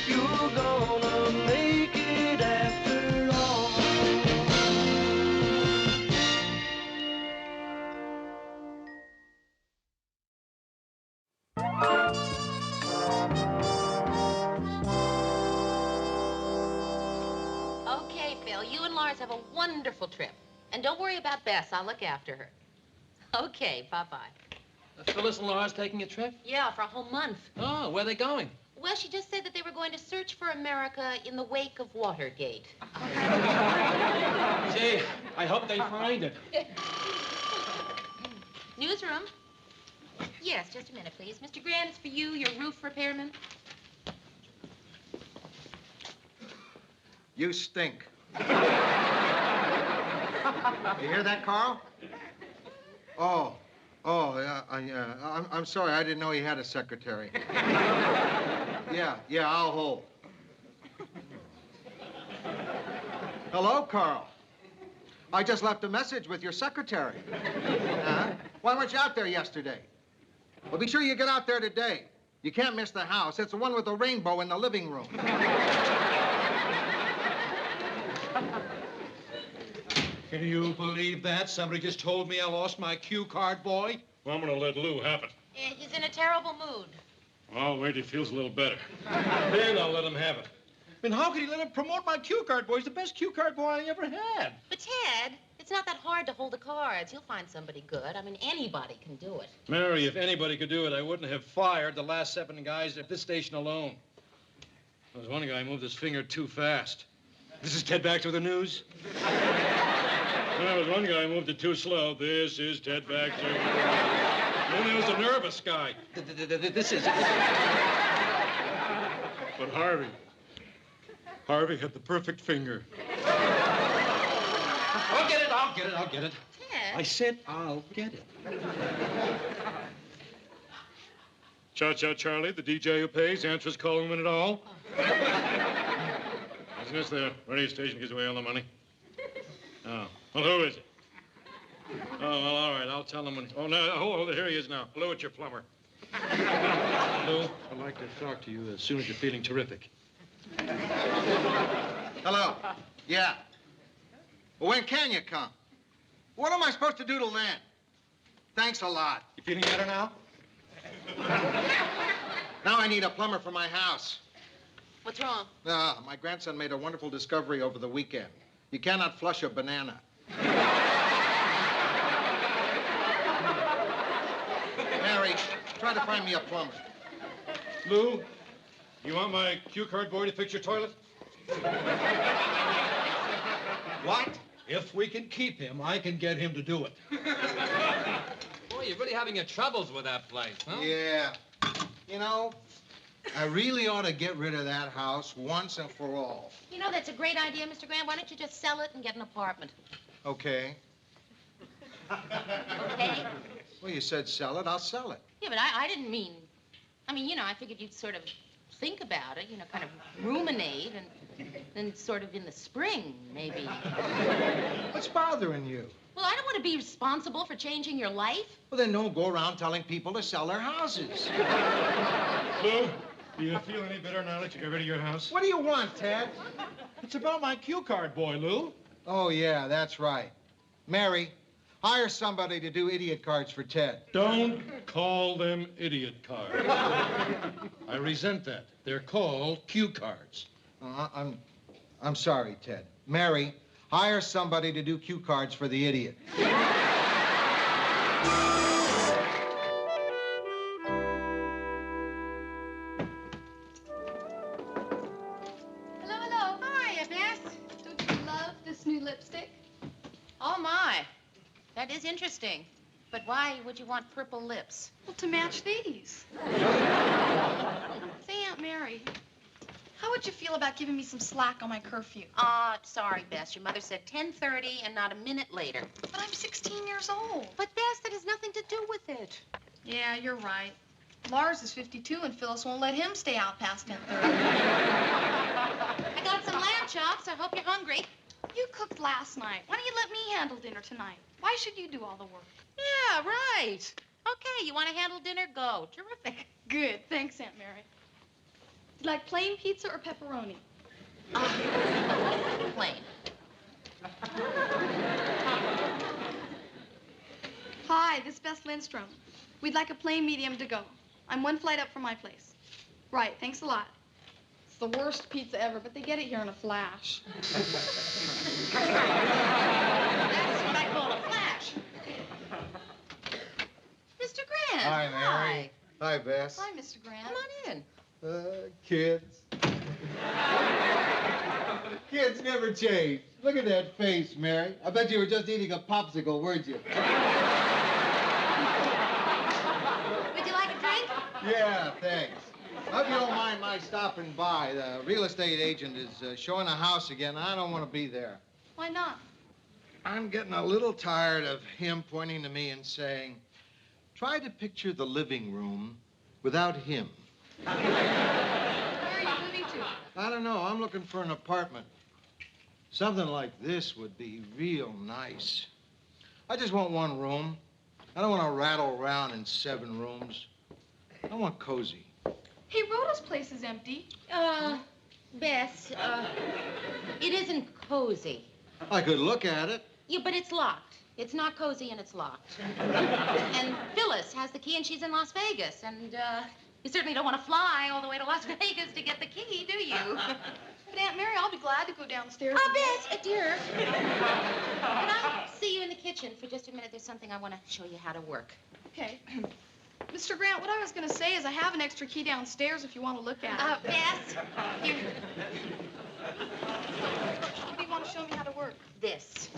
You're gonna make it after all. Okay, Phil, you and Lars have a wonderful trip. And don't worry about Bess. I'll look after her. Okay, bye-bye. Phyllis and Lars taking a trip? Yeah, for a whole month. Oh, where are they going? Well, she just said that they were going to search for America in the wake of Watergate. Gee, I hope they find it. Newsroom? Yes, just a minute, please. Mr. Grant, it's for you, your roof repairman. You stink. You hear that, Carl? Oh, yeah, I'm sorry. I didn't know he had a secretary. Yeah, I'll hold. Hello, Carl. I just left a message with your secretary. Why weren't you out there yesterday? Well, be sure you get out there today. You can't miss the house. It's the one with the rainbow in the living room. Can you believe that? Somebody just told me I lost my cue card, boy. Well, I'm going to let Lou have it. Yeah, he's in a terrible mood. I'll wait till he feels a little better. Then I'll let him have it. I mean, how could he let him promote my cue card, boy? He's the best cue card boy I ever had. But, Ted, it's not that hard to hold the cards. You'll find somebody good. I mean, anybody can do it. Mary, if anybody could do it, I wouldn't have fired the last 7 guys at this station alone. There was one guy who moved his finger too fast. This is Ted Baxter with the news. There was one guy who moved it too slow. This is Ted Baxter. Then there was a nervous guy. This is... But Harvey had the perfect finger. I'll get it, I'll get it. Ted. I said I'll get it. Cha-Cha Charlie, the DJ who pays, answers calling when at all. Isn't this the radio station gives away all the money? Oh. Well, who is it? Oh, well, all right. I'll tell him when... Oh, no. Oh, here he is now. Lou, it's your plumber. Lou, I'd like to talk to you as soon as you're feeling terrific. Hello. Yeah. Well, when can you come? What am I supposed to do till then? Thanks a lot. You feeling better now? Now I need a plumber for my house. What's wrong? My grandson made a wonderful discovery over the weekend. You cannot flush a banana. Mary, try to find me a plumber. Lou, you want my cue card boy to fix your toilet? What? If we can keep him, I can get him to do it. Boy, you're really having your troubles with that place, huh? Yeah. You know, I really ought to get rid of that house once and for all. You know, that's a great idea, Mr. Grant. Why don't you just sell it and get an apartment? Okay. Okay? Well, you said sell it, I'll sell it. Yeah, but I didn't mean... I mean, you know, I figured you'd sort of think about it, you know, kind of ruminate, and then sort of in the spring, maybe. What's bothering you? Well, I don't want to be responsible for changing your life. Well, then don't go around telling people to sell their houses. Lou, do you feel any better now that you got rid of your house? What do you want, Ted? It's about my cue card boy, Lou. Oh, yeah, that's right. Mary, hire somebody to do idiot cards for Ted. Don't call them idiot cards. I resent that. They're called cue cards. I'm sorry, Ted. Mary, hire somebody to do cue cards for the idiot. Hello. Hiya, Bess. Don't you love this new lipstick? Oh, my. That is interesting. But why would you want purple lips? Well, to match these. Say, Aunt Mary, how would you feel about giving me some slack on my curfew? Sorry, Bess. Your mother said 10:30 and not a minute later. But I'm 16 years old. But, Bess, that has nothing to do with it. Yeah, you're right. Lars is 52, and Phyllis won't let him stay out past 10:30. I got some lamb chops. I hope you're hungry. You cooked last night. Why don't you let me handle dinner tonight? Why should you do all the work? Yeah, right. Okay, you want to handle dinner? Go. Terrific. Good. Thanks, Aunt Mary. You like plain pizza or pepperoni? Plain. Hi, this is Bess Lindstrom. We'd like a plain medium to go. I'm one flight up from my place. Right, thanks a lot. It's the worst pizza ever, but they get it here in a flash. That's what I call a flash. Mr. Grant. Hi, Mary. Hi, Bess. Hi, Mr. Grant. Come on in. Kids. Kids never change. Look at that face, Mary. I bet you were just eating a popsicle, weren't you? Would you like a drink? Yeah, thanks. I hope you don't mind my stopping by. The real estate agent is showing a house again. I don't want to be there. Why not? I'm getting a little tired of him pointing to me and saying, try to picture the living room without him. Where are you moving to? I don't know. I'm looking for an apartment. Something like this would be real nice. I just want one room. I don't want to rattle around in 7 rooms. I want cozy. Hey, Rhoda's place is empty. Bess, it isn't cozy. I could look at it. Yeah, but it's locked. It's not cozy and it's locked. And Phyllis has the key and she's in Las Vegas. And, you certainly don't want to fly all the way to Las Vegas to get the key, do you? But Aunt Mary, I'll be glad to go downstairs. Bess, dear. Can I see you in the kitchen for just a minute? There's something I want to show you how to work. Okay. Mr. Grant, what I was going to say is I have an extra key downstairs if you want to look at it. Bess, here. What do you want to show me how to work? This.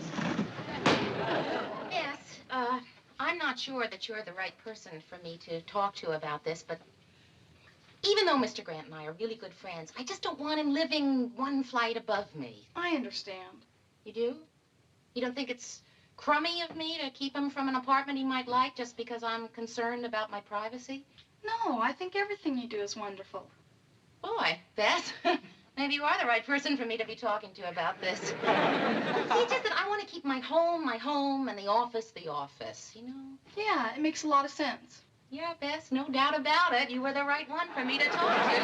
Bess, I'm not sure that you're the right person for me to talk to about this, but Even though Mr. Grant and I are really good friends, I just don't want him living one flight above me. I understand. You do? You don't think it's crummy of me to keep him from an apartment he might like just because I'm concerned about my privacy? No, I think everything you do is wonderful. Boy, Beth, maybe you are the right person for me to be talking to about this. See, it's just that I want to keep my home, and the office, you know? Yeah, it makes a lot of sense. Yeah, Beth, no doubt about it. You were the right one for me to talk to.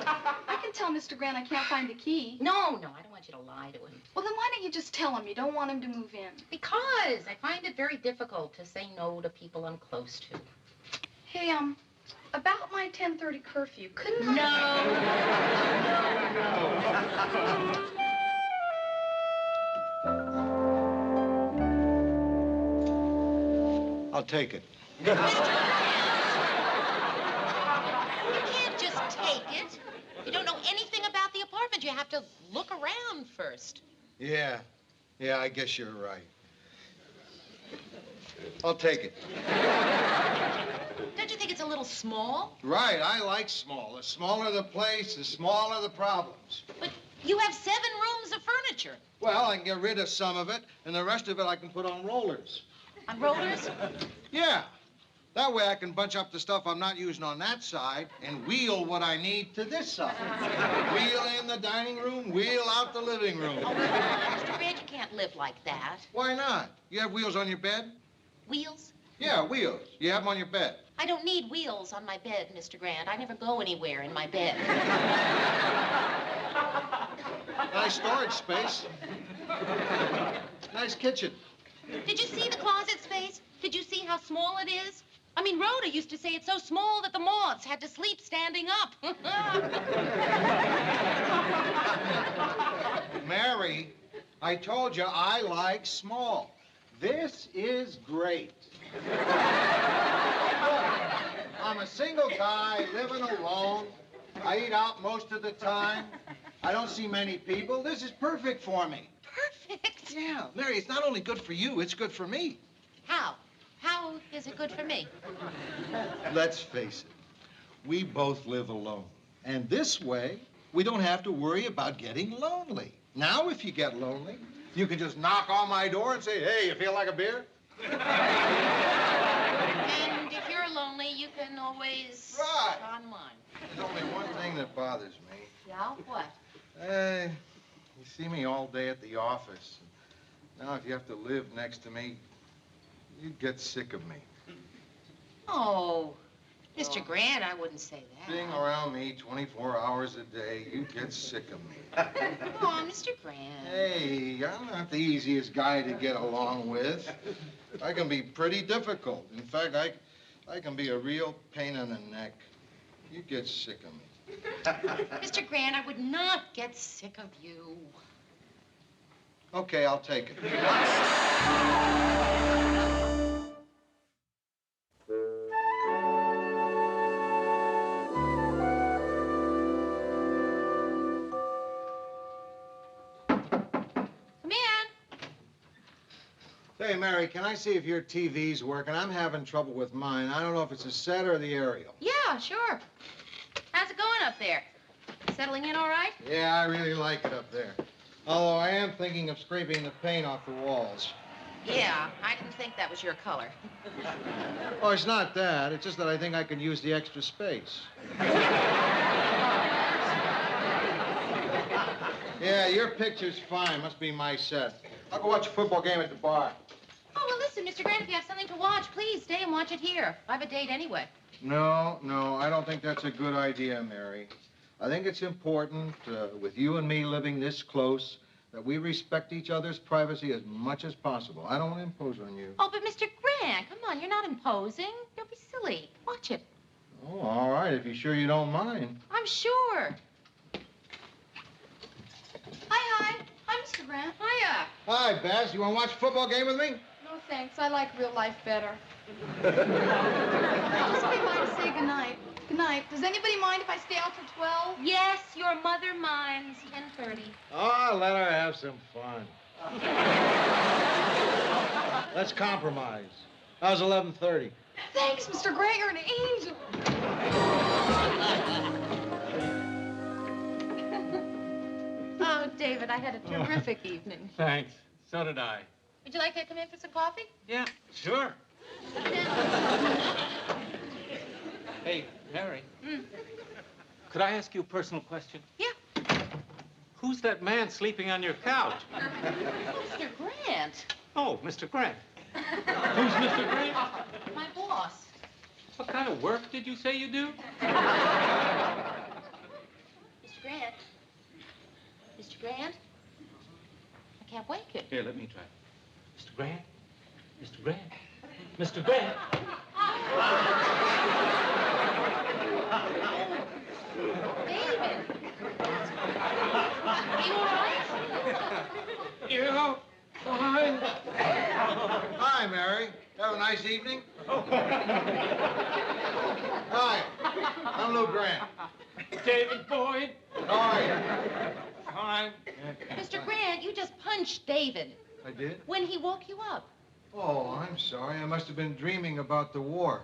I can tell Mr. Grant I can't find the key. No, I don't want you to lie to him. Well, then why don't you just tell him you don't want him to move in? Because I find it very difficult to say no to people I'm close to. Hey, about my 10:30 curfew, couldn't No. I'll take it. You can't just take it. You don't know anything about the apartment. You have to look around first. Yeah, I guess you're right. I'll take it. Don't you think it's a little small? Right, I like small. The smaller the place, the smaller the problems. But you have 7 rooms of furniture. Well, I can get rid of some of it, and the rest of it I can put on rollers. On rollers? Yeah. That way I can bunch up the stuff I'm not using on that side and wheel what I need to this side. Wheel in the dining room, wheel out the living room. Oh, Mr. Grant, you can't live like that. Why not? You have wheels on your bed? Wheels? Yeah, wheels. You have them on your bed. I don't need wheels on my bed, Mr. Grant. I never go anywhere in my bed. Nice storage space. Nice kitchen. Did you see the closet space? Did you see how small it is? I mean, Rhoda used to say it's so small that the moths had to sleep standing up. Mary, I told you I like small. This is great. Look, I'm a single guy living alone. I eat out most of the time. I don't see many people. This is perfect for me. Perfect? Yeah, Mary, it's not only good for you, it's good for me. How? How is it good for me? Let's face it, we both live alone. And this way, we don't have to worry about getting lonely. Now, if you get lonely, you can just knock on my door and say, hey, you feel like a beer? And if you're lonely, you can always Right. on mine. There's only one thing that bothers me. Yeah, what? You see me all day at the office. Now, if you have to live next to me, you'd get sick of me. Oh, Mr. Grant, I wouldn't say that. Being around me 24 hours a day, you'd get sick of me. Oh, Mr. Grant. Hey, I'm not the easiest guy to get along with. I can be pretty difficult. In fact, I can be a real pain in the neck. You'd get sick of me. Mr. Grant, I would not get sick of you. Okay, I'll take it. Come in. Say, Mary, can I see if your TV's working? I'm having trouble with mine. I don't know if it's a set or the aerial. Yeah, sure. How's it going up there? Settling in all right? Yeah, I really like it up there. Although I am thinking of scraping the paint off the walls. Yeah, I didn't think that was your color. Oh, it's not that. It's just that I think I could use the extra space. Yeah, your picture's fine. Must be my set. I'll go watch a football game at the bar. Oh, well, listen, Mr. Grant, if you have something to watch, please stay and watch it here. I have a date anyway. No, I don't think that's a good idea, Mary. I think it's important, with you and me living this close, that we respect each other's privacy as much as possible. I don't want to impose on you. Oh, but Mr. Grant, come on, you're not imposing. Don't be silly. Watch it. Oh, all right, if you're sure you don't mind. I'm sure. Hi, Mr. Grant. Hiya. Hi, Baz. You want to watch a football game with me? No, thanks. I like real life better. Does anybody mind to say goodnight? Good night. Does anybody mind if I stay out till 12? Yes, your mother minds. 10:30. Oh, let her have some fun. Let's compromise. How's 11:30? Thanks, Mr. Grant. You're an angel. Oh, David, I had a terrific evening. Thanks. So did I. Would you like to come in for some coffee? Yeah, sure. Hey, Mary. Could I ask you a personal question? Yeah. Who's that man sleeping on your couch? Mr. Grant. Oh, Mr. Grant. Who's Mr. Grant? My boss. What kind of work did you say you do? Mr. Grant. Mr. Grant? I can't wake him. Here, let me try. Mr. Grant? Mr. Grant? Mr. Grant? David. Are you all right? Yeah, fine. Hi, Mary. Have a nice evening? Hi, I'm Lou Grant. David Boyd. How are you? Fine. Mr. Grant, you just punched David I did? when he woke you up. Oh, I'm sorry. I must have been dreaming about the war.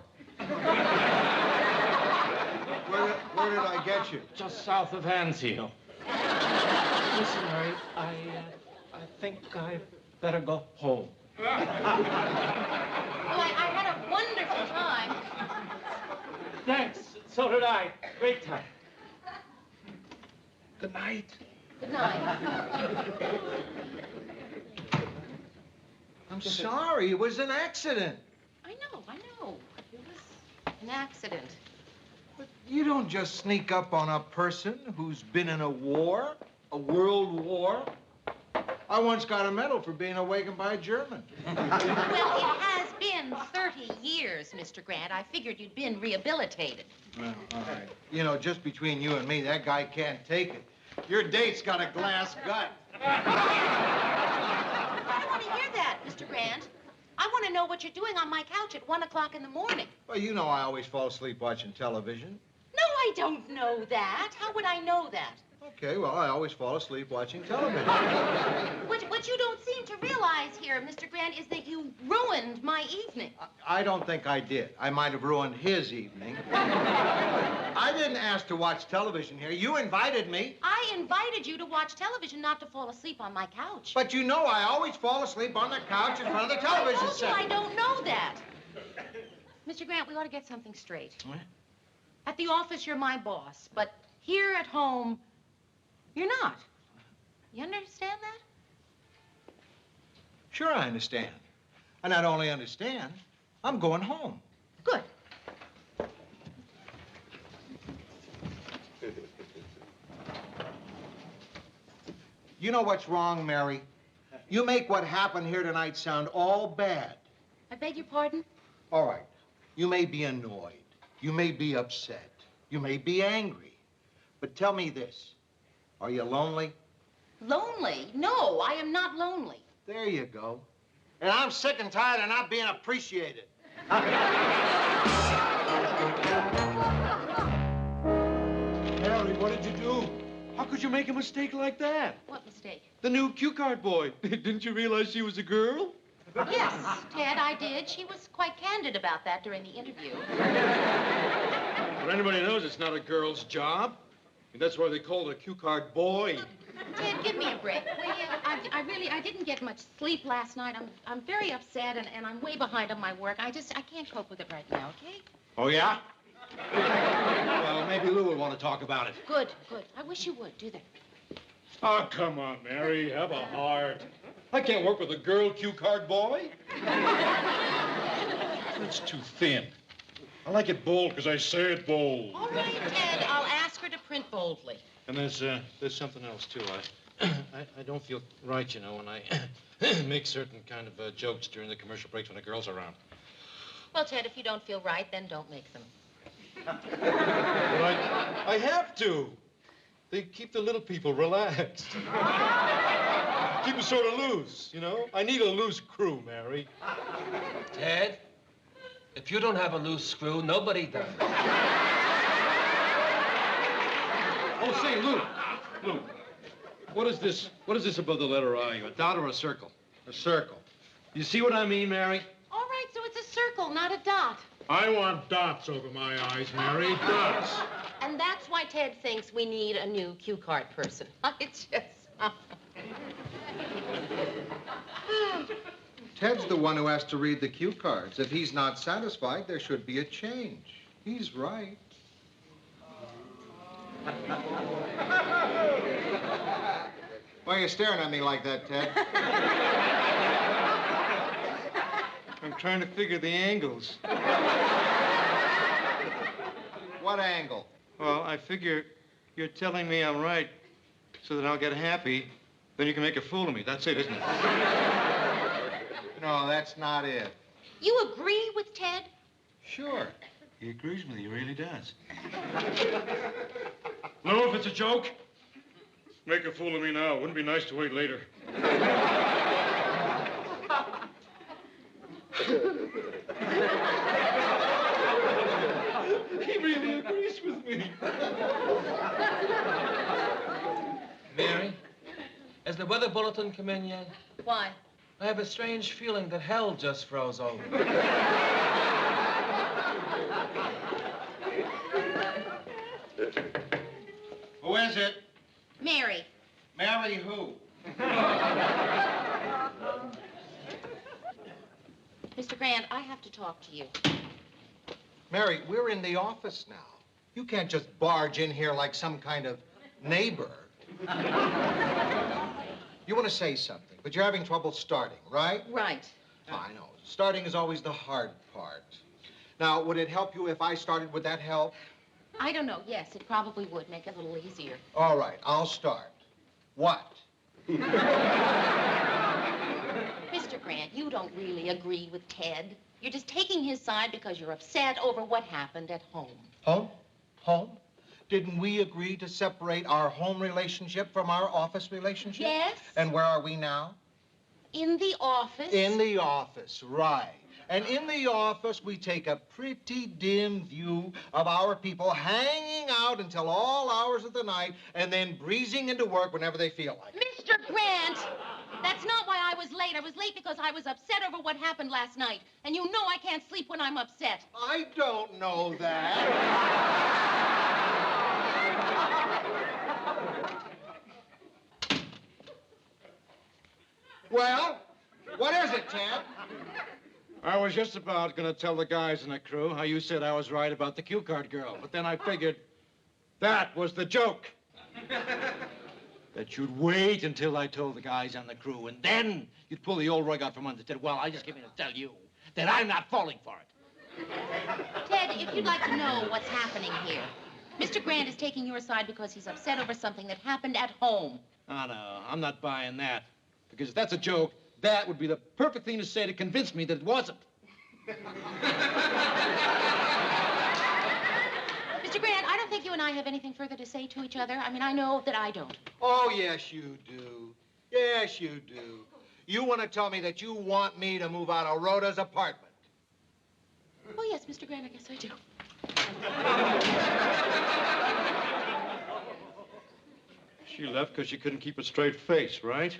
Where did I get you? Just south of Anzio. Listen, Mary, I think I better go home. Well, I had a wonderful time. Thanks. So did I. Great time. Good night. Good night. I'm sorry. It was an accident. I know. It was an accident. But you don't just sneak up on a person who's been in a war, a world war. I once got a medal for being awakened by a German. Well, it has been 30 years, Mr. Grant. I figured you'd been rehabilitated. Well, all right. You know, just between you and me, that guy can't take it. Your date's got a glass gut. I don't want to hear that, Mr. Grant. I want to know what you're doing on my couch at 1 o'clock in the morning. Well, you know I always fall asleep watching television. No, I don't know that. How would I know that? Okay, well, I always fall asleep watching television. What you don't seem to realize here, Mr. Grant, is that you ruined my evening. I don't think I did. I might have ruined his evening. I didn't ask to watch television here. You invited me. I invited you to watch television, not to fall asleep on my couch. But you know I always fall asleep on the couch in front of the television I told you set. I don't know that. Mr. Grant, we ought to get something straight. What? At the office, you're my boss, but here at home, you're not. You understand that? Sure, I understand. I not only understand, I'm going home. Good. You know what's wrong, Mary? You make what happened here tonight sound all bad. I beg your pardon? All right. You may be annoyed. You may be upset. You may be angry. But tell me this. Are you lonely? Lonely? No, I am not lonely. There you go. And I'm sick and tired of not being appreciated. Harry, what did you do? How could you make a mistake like that? What mistake? The new cue card boy. Didn't you realize she was a girl? Yes, Ted, I did. She was quite candid about that during the interview. But anybody knows it's not a girl's job. And that's why they call it a cue card boy. Ted, give me a break, will you? I didn't get much sleep last night. I'm very upset, and I'm way behind on my work. I can't cope with it right now, okay? Oh, yeah? Well, maybe Lou will want to talk about it. Good. I wish you would. Do that. Oh, come on, Mary. Have a heart. I can't work with a girl cue card boy. That's too thin. I like it bold because I say it bold. All right, Ted, I'll ask her to print boldly. And there's something else, too. I don't feel right, you know, when I make certain kind of jokes during the commercial breaks when a girl's around. Well, Ted, if you don't feel right, then don't make them. But I have to. They keep the little people relaxed. Keep them sort of loose, you know? I need a loose crew, Mary. Ted, if you don't have a loose screw, nobody does. Oh, say, Lou. What is this above the letter I? A dot or a circle? A circle. You see what I mean, Mary? All right, so it's a circle, not a dot. I want dots over my eyes, Mary. Dots. And that's why Ted thinks we need a new cue card person. It's just... Ted's the one who has to read the cue cards. If he's not satisfied, there should be a change. He's right. Why are you staring at me like that, Ted? I'm trying to figure the angles. What angle? Well, I figure you're telling me I'm right so that I'll get happy. Then you can make a fool of me. That's it, isn't it? No, that's not it. You agree with Ted? Sure. He agrees with you. He really does. No, if it's a joke, make a fool of me now. Wouldn't be nice to wait later. He really agrees with me. Mary, has the weather bulletin come in yet? Why? I have a strange feeling that hell just froze over. Who is it? Mary. Mary who? Mr. Grant, I have to talk to you. Mary, we're in the office now. You can't just barge in here like some kind of neighbor. You want to say something, but you're having trouble starting, right? Right. I know. Starting is always the hard part. Now, would it help you if I started? Would that help? I don't know. Yes, it probably would make it a little easier. All right, I'll start. What? Mr. Grant, you don't really agree with Ted. You're just taking his side because you're upset over what happened at home. Home? Home? Didn't we agree to separate our home relationship from our office relationship? Yes. And where are we now? In the office? In the office, right. And in the office, we take a pretty dim view of our people hanging out until all hours of the night and then breezing into work whenever they feel like it. Mr. Grant, that's not why I was late. I was late because I was upset over what happened last night. And you know I can't sleep when I'm upset. I don't know that. Well, what is it, Ted? I was just about going to tell the guys in the crew how you said I was right about the cue card girl, but then I figured that was the joke. That you'd wait until I told the guys on the crew, and then you'd pull the old rug out from under and said, well, I just came in to tell you that I'm not falling for it. Ted, if you'd like to know what's happening here, Mr. Grant is taking your side because he's upset over something that happened at home. Oh, no, I'm not buying that. Because if that's a joke, that would be the perfect thing to say to convince me that it wasn't. Mr. Grant, I don't think you and I have anything further to say to each other. I mean, I know that I don't. Oh, yes, you do. Yes, you do. You want to tell me that you want me to move out of Rhoda's apartment. Oh, yes, Mr. Grant, I guess I do. She left because she couldn't keep a straight face, right?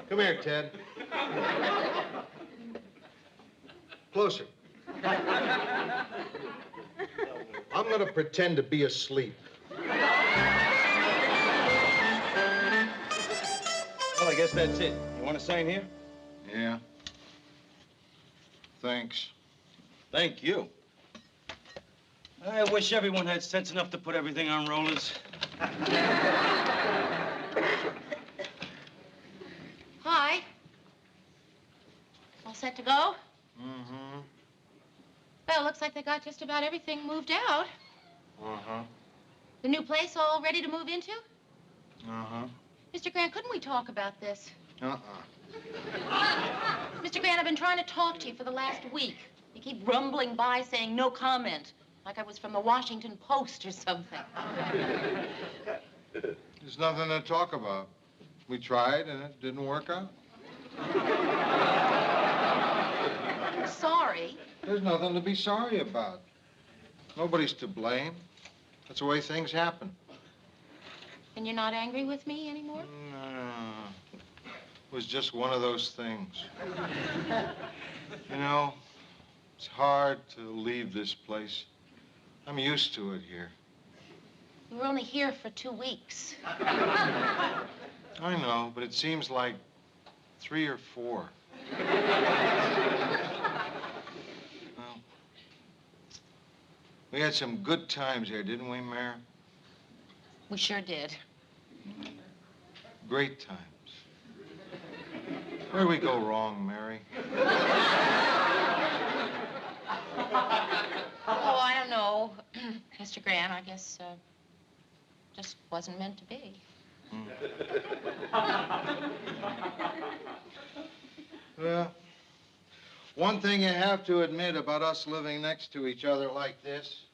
Come here, Ted. Closer. I'm going to pretend to be asleep. Well, I guess that's it. You want to sign here? Yeah. Thanks. Thank you. I wish everyone had sense enough to put everything on rollers. Hi. All set to go? Mm-hmm. Well, looks like they got just about everything moved out. Uh-huh. The new place all ready to move into? Uh-huh. Mr. Grant, couldn't we talk about this? Uh-uh. Mr. Grant, I've been trying to talk to you for the last week. You keep rumbling by saying no comment, like I was from the Washington Post or something. There's nothing to talk about. We tried, and it didn't work out. I'm sorry. There's nothing to be sorry about. Nobody's to blame. That's the way things happen. And you're not angry with me anymore? No. was just one of those things. You know, it's hard to leave this place. I'm used to it here. We were only here for 2 weeks. I know, but it seems like 3 or 4. Well, we had some good times here, didn't we, Mayor? We sure did. Great times. Where'd we go wrong, Mary? Oh, I don't know. Mr. Grant, I guess, just wasn't meant to be. Well, one thing you have to admit about us living next to each other like this,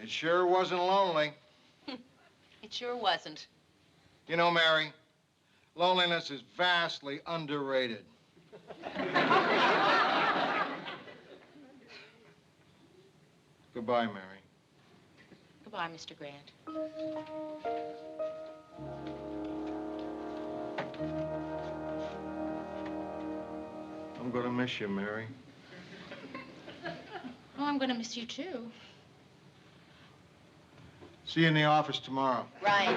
it sure wasn't lonely. It sure wasn't. You know, Mary, loneliness is vastly underrated. Goodbye, Mary. Goodbye, Mr. Grant. I'm gonna miss you, Mary. Oh, I'm gonna miss you, too. See you in the office tomorrow. Right.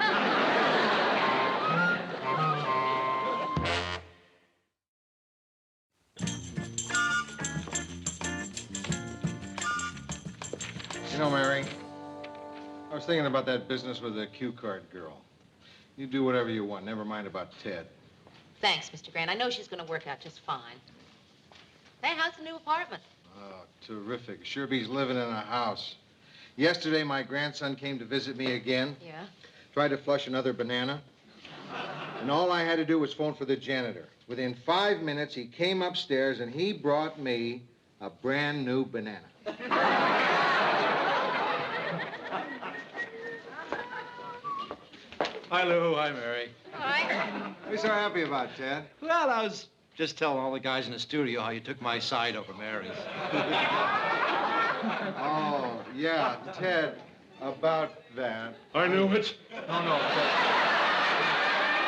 You know, Mary, I was thinking about that business with the cue card girl. You do whatever you want, never mind about Ted. Thanks, Mr. Grant. I know she's gonna work out just fine. Hey, how's the new apartment? Oh, terrific. Sure beats living in a house. Yesterday, my grandson came to visit me again. Yeah? Tried to flush another banana. And all I had to do was phone for the janitor. Within 5 minutes, he came upstairs and he brought me a brand new banana. Hi, Lou. Hi, Mary. Hi. What are you so happy about, Ted? Well, I was just telling all the guys in the studio how you took my side over Mary's. Oh, yeah, Ted, about that. I knew it. No,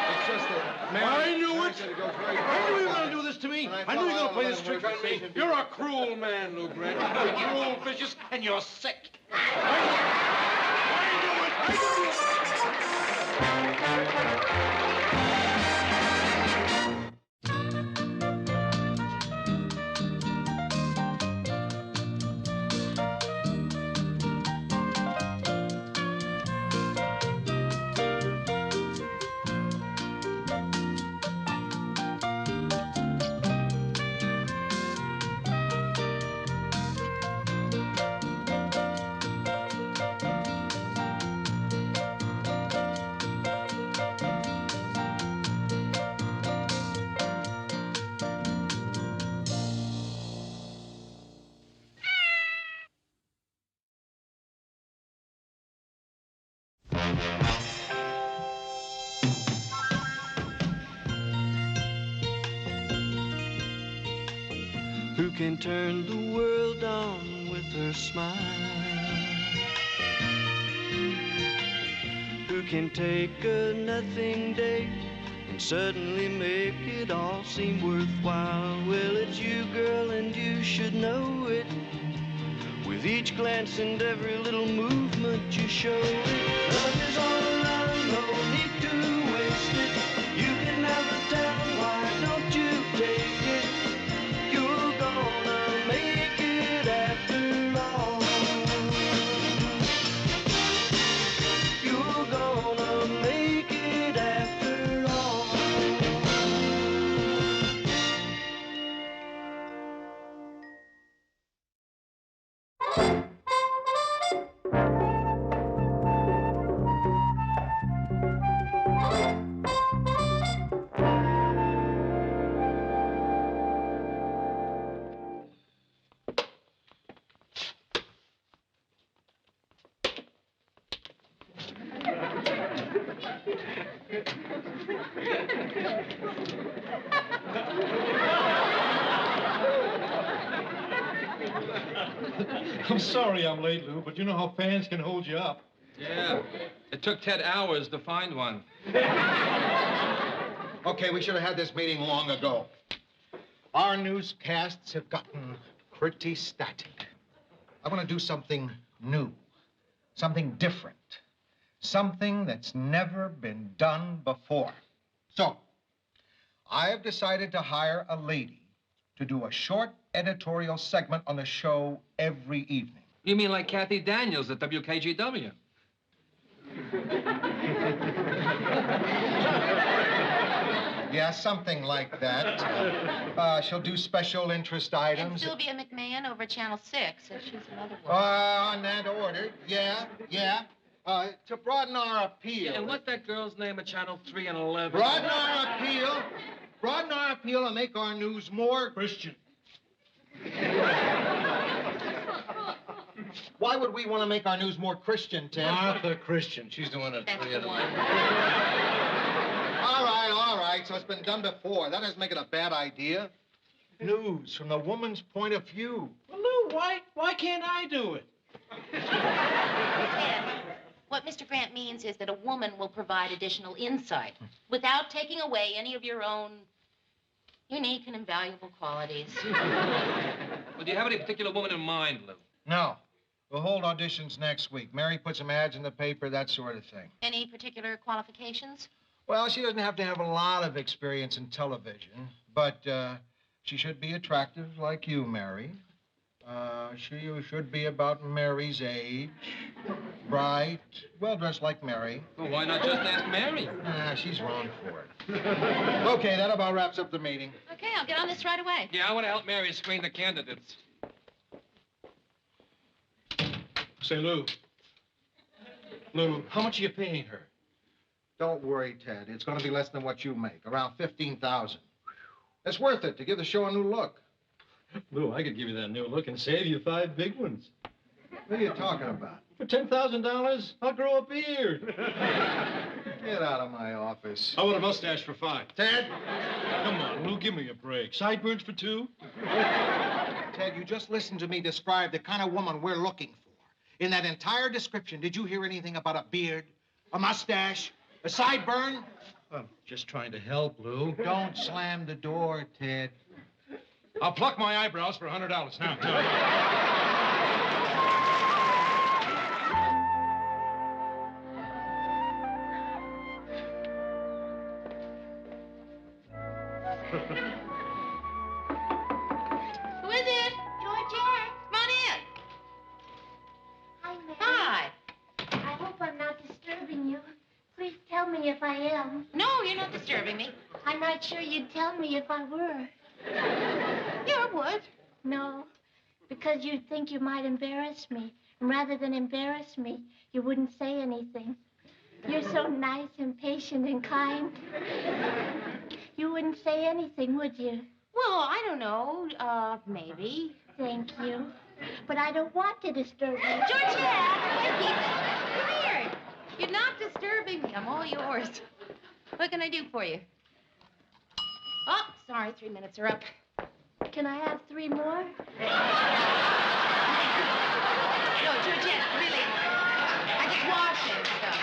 it's just that Mary... I knew it. Said it goes very I knew you were going to do this to me. I knew you were going to play this trick on me. You're a cruel man, Lou Grant. You're cruel, vicious, and you're sick. I knew it. I knew it. Who can turn the world on with her smile? Who can take a nothing day and suddenly make it all seem worthwhile? Well, it's you, girl, and you should know it. With each glance and every little movement you show it. Love is all around, no need to waste it. You can have the town, why don't you take it? You're gonna make it after all. You're gonna make it after all. I'm sorry I'm late, Lou, but you know how fans can hold you up. Yeah. It took Ted hours to find one. Okay, we should have had this meeting long ago. Our newscasts have gotten pretty static. I want to do something new, something different, something that's never been done before. So, I have decided to hire a lady to do a short editorial segment on the show every evening. You mean like Kathy Daniels at WKGW? Yeah, something like that. She'll do special interest And items. Sylvia McMahon over Channel 6, says she's another one. On that order, yeah. To broaden our appeal. And what's that girl's name at Channel 3 and 11? Broaden our appeal and make our news more Christian. Why would we want to make our news more Christian, Ted? Martha Christian. She's the one at That's 3 the and one. All right. So it's been done before. That doesn't make it a bad idea. News from the woman's point of view. Well, Lou, why can't I do it? Ted, what Mr. Grant means is that a woman will provide additional insight without taking away any of your own unique and invaluable qualities. Well, do you have any particular woman in mind, Lou? No. We'll hold auditions next week. Mary put some ads in the paper, that sort of thing. Any particular qualifications? Well, she doesn't have to have a lot of experience in television, but she should be attractive like you, Mary. She should be about Mary's age. Bright, well-dressed like Mary. Well, why not just ask Mary? She's wrong for it. Okay, that about wraps up the meeting. Okay, I'll get on this right away. Yeah, I want to help Mary screen the candidates. Say, Lou, how much are you paying her? Don't worry, Ted. It's going to be less than what you make, around $15,000. It's worth it to give the show a new look. Lou, I could give you that new look and save you 5 big ones. What are you talking about? For $10,000, I'll grow a beard. Get out of my office. How about a mustache for 5? Ted! Come on, Lou, give me a break. Sideburns for 2? Ted, you just listened to me describe the kind of woman we're looking for. In that entire description, did you hear anything about a beard, a mustache, a sideburn? I'm just trying to help, Lou. Don't slam the door, Ted. I'll pluck my eyebrows for $100 now. Who is it? Georgette. Come on in. Hi, Mary. Hi. I hope I'm not disturbing you. Please tell me if I am. No, you're not disturbing me. I'm not sure you'd tell me if I were. Yeah, I would. No, because you'd think you might embarrass me. And rather than embarrass me, you wouldn't say anything. You're so nice and patient and kind. You wouldn't say anything, would you? Well, I don't know. Maybe. Thank you. But I don't want to disturb you. Georgette! Come here. You're not disturbing me. I'm all yours. What can I do for you? Oh, sorry. 3 minutes are up. Can I have 3 more? No, Georgette, really. I just washing stuff.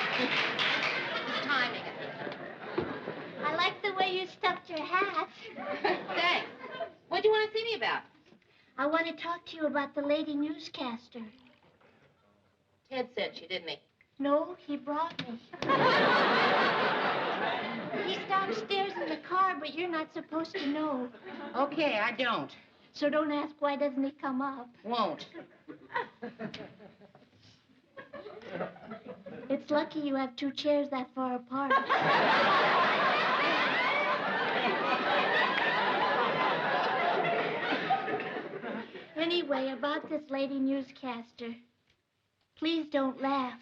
Just timing it. I like the way you stuffed your hat. Thanks. What do you want to see me about? I want to talk to you about the lady newscaster. Ted said she, didn't he? No, he brought me. He's downstairs in the car, but you're not supposed to know. Okay, I don't. So don't ask why doesn't he come up. Won't. It's lucky you have 2 chairs that far apart. Anyway, about this lady newscaster. Please don't laugh.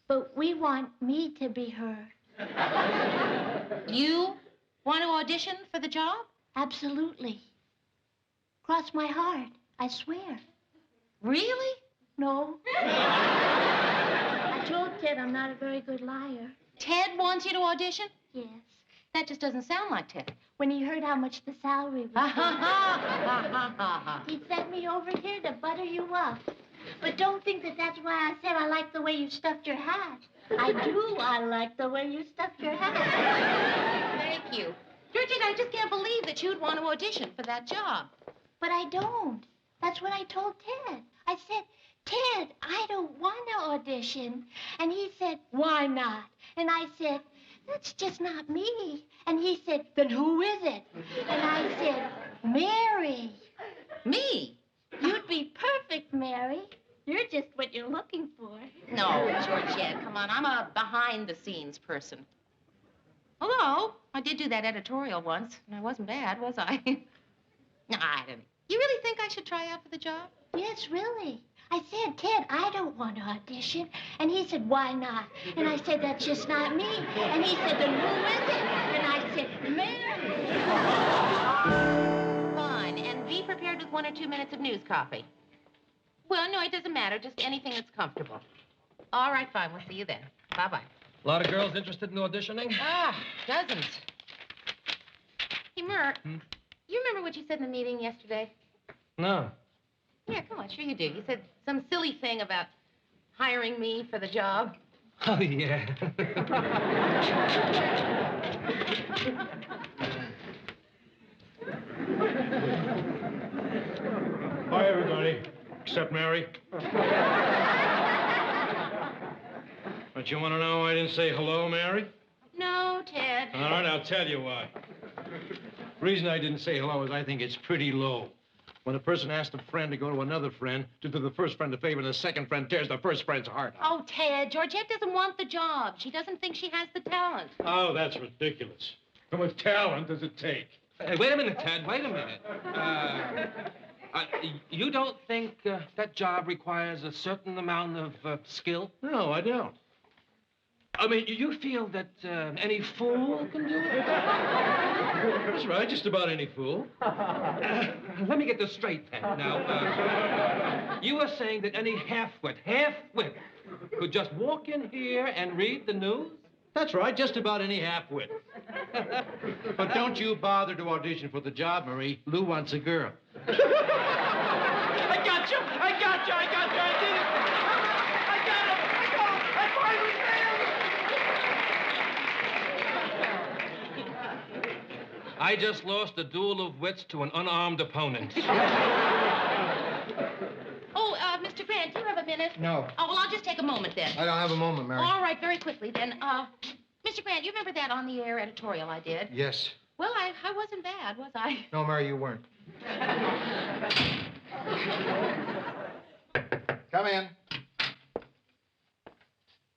But we want me to be her. You want to audition for the job? Absolutely. Cross my heart, I swear. Really? No. I told Ted I'm not a very good liar. Ted wants you to audition? Yes. That just doesn't sound like Ted. When he heard how much the salary was. He sent me over here to butter you up. But don't think that that's why I said I like the way you stuffed your hat. I do. I like the way you stuffed your hat. Thank you. Georgette, I just can't believe that you'd want to audition for that job. But I don't. That's what I told Ted. I said, Ted, I don't want to audition. And he said, why not? And I said, that's just not me. And he said, then who is it? And I said, Mary. Me? You'd be perfect, Mary. You're just what you're looking for. No, Georgette, come on. I'm a behind-the-scenes person. Although, I did do that editorial once, and I wasn't bad, was I? No, I didn't. You really think I should try out for the job? Yes, really. I said, Ted, I don't want to audition. And he said, why not? And I said, that's just not me. And he said, then who is it? And I said, Mary. Fine, and be prepared with 1 or 2 minutes of news copy. Well, no, it doesn't matter. Just anything that's comfortable. All right, fine. We'll see you then. Bye-bye. A lot of girls interested in auditioning? Ah, dozens. Hey, Mert, you remember what you said in the meeting yesterday? No. Yeah, come on, sure you do. You said some silly thing about hiring me for the job. Oh, yeah. Hi, everybody. Except Mary. Don't you want to know why I didn't say hello, Mary? No, Ted. All right, I'll tell you why. The reason I didn't say hello is I think it's pretty low. When a person asks a friend to go to another friend to do the first friend a favor, and the second friend tears the first friend's heart out. Oh, Ted, Georgette doesn't want the job. She doesn't think she has the talent. Oh, that's ridiculous. How much talent does it take? Hey, wait a minute, Ted. Wait a minute. You don't think that job requires a certain amount of skill? No, I don't. I mean, you feel that any fool can do it? That's right, just about any fool. Let me get this straight, then. Now, you are saying that any half-wit could just walk in here and read the news? That's right, just about any half-wit. But don't you bother to audition for the job, Marie. Lou wants a girl. I got you! I got you! I got you! I did it! I got him! I finally failed! I just lost a duel of wits to an unarmed opponent. Oh, Mr. Grant, do you have a minute? No. Oh, well, I'll just take a moment then. I don't have a moment, Mary. All right, very quickly then. Mr. Grant, you remember that on-the-air editorial I did? Yes. Well, I wasn't bad, was I? No, Mary, you weren't. Come in.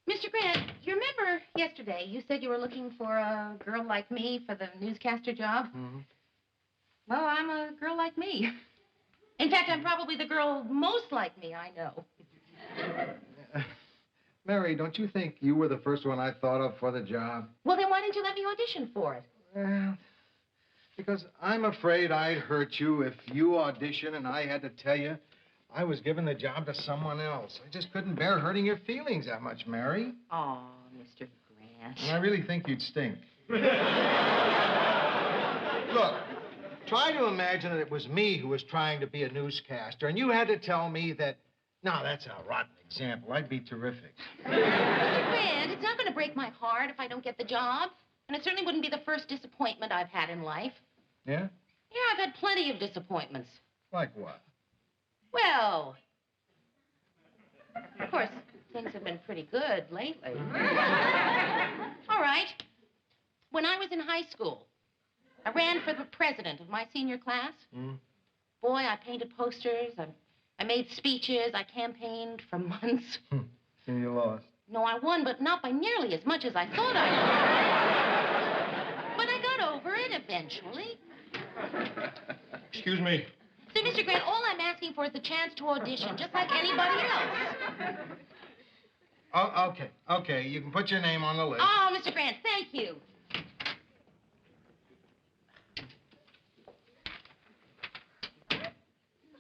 Mr. Grant, you remember yesterday you said you were looking for a girl like me for the newscaster job? Mm-hmm. Well, I'm a girl like me. In fact, I'm probably the girl most like me I know. Mary, don't you think you were the first one I thought of for the job? Well, then why didn't you let me audition for it? Well, because I'm afraid I'd hurt you if you auditioned and I had to tell you I was giving the job to someone else. I just couldn't bear hurting your feelings that much, Mary. Oh, Mr. Grant. And I really think you'd stink. Look, try to imagine that it was me who was trying to be a newscaster, and you had to tell me that, no, that's a rotten example. I'd be terrific. Mr. Grant, it's not going to break my heart if I don't get the job. And it certainly wouldn't be the first disappointment I've had in life. Yeah? Yeah, I've had plenty of disappointments. Like what? Well, of course, things have been pretty good lately. All right. When I was in high school, I ran for the president of my senior class. Mm. Boy, I painted posters. I made speeches. I campaigned for months. And you lost. No, I won, but not by nearly as much as I thought I would. But I got over it eventually. Excuse me. So, Mr. Grant, all I'm asking for is the chance to audition, just like anybody else. Oh, okay. You can put your name on the list. Oh, Mr. Grant, thank you.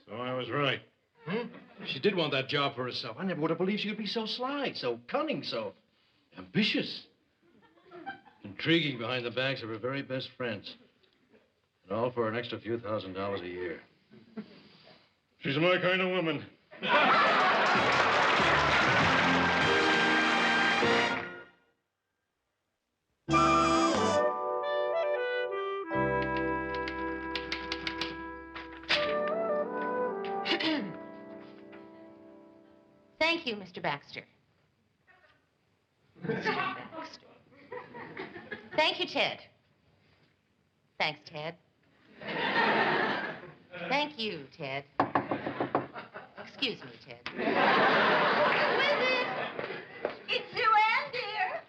So I was right. Hmm? She did want that job for herself. I never would have believed she could be so sly, so cunning, so ambitious. Intriguing behind the backs of her very best friends. And all for an extra few $1,000s a year. She's my kind of woman. Thank you, Mr. Baxter. Mr. Baxter. Thank you, Ted. Thanks, Ted. Thank you, Ted. Excuse me, Ted. Who is it? It's Joanne, dear.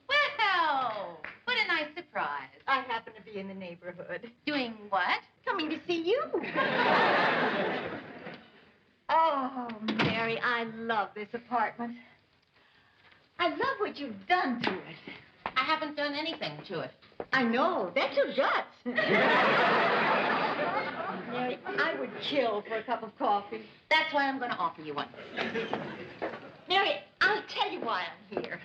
Well, what a nice surprise. I happen to be in the neighborhood. Doing what? Coming to see you. Oh, Mary, I love this apartment. I love what you've done to it. I haven't done anything to it. I know. That's your guts. Mary, I would kill for a cup of coffee. That's why I'm going to offer you one. Mary, I'll tell you why I'm here.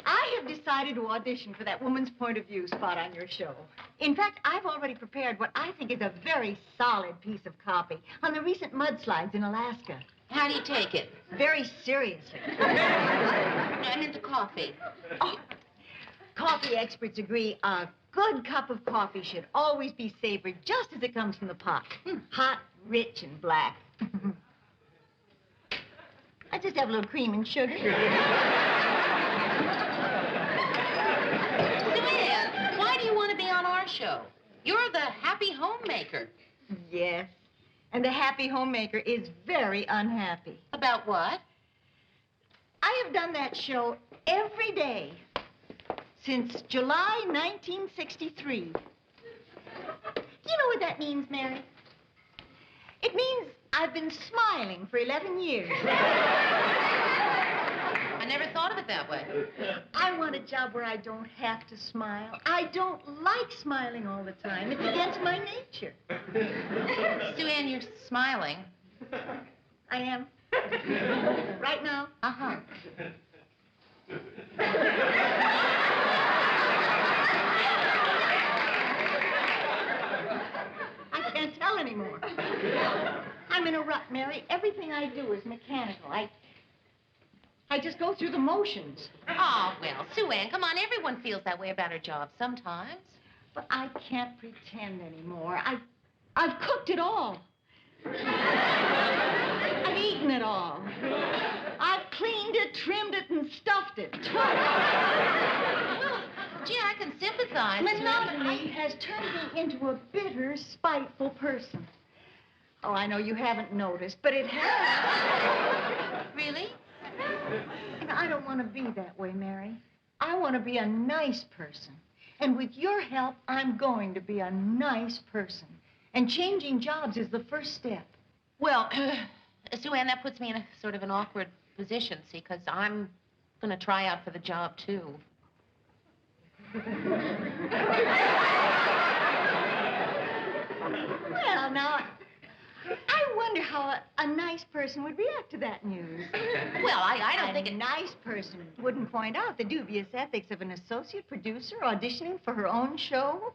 I have decided to audition for that woman's point of view spot on your show. In fact, I've already prepared what I think is a very solid piece of copy on the recent mudslides in Alaska. How do you take it? Very seriously. I'm into coffee. Oh, coffee experts agree a good cup of coffee should always be savored just as it comes from the pot. Hot, rich, and black. I just have a little cream and sugar. Joanne, why do you want to be on our show? You're the happy homemaker. Yes. And the happy homemaker is very unhappy. About what? I have done that show every day since July 1963. Do you know what that means, Mary? It means I've been smiling for 11 years. I never thought of it that way. I want a job where I don't have to smile. I don't like smiling all the time. It's against my nature. Sue Ann, you're smiling. I am. Right now? Uh-huh. I can't tell anymore. I'm in a rut, Mary. Everything I do is mechanical. I just go through the motions. Oh, well, Sue Ann, come on. Everyone feels that way about her job sometimes. But I can't pretend anymore. I've cooked it all. I've eaten it all. I've cleaned it, trimmed it, and stuffed it. Well, gee, I can sympathize. Monotony has turned me into a bitter, spiteful person. Oh, I know you haven't noticed, but it has. Really? And I don't want to be that way, Mary. I want to be a nice person. And with your help, I'm going to be a nice person. And changing jobs is the first step. Well, Sue Ann, that puts me in a sort of an awkward position, see, because I'm going to try out for the job, too. Well, now, I wonder how a nice person would react to that news. Well, I don't think a nice person wouldn't point out the dubious ethics of an associate producer auditioning for her own show.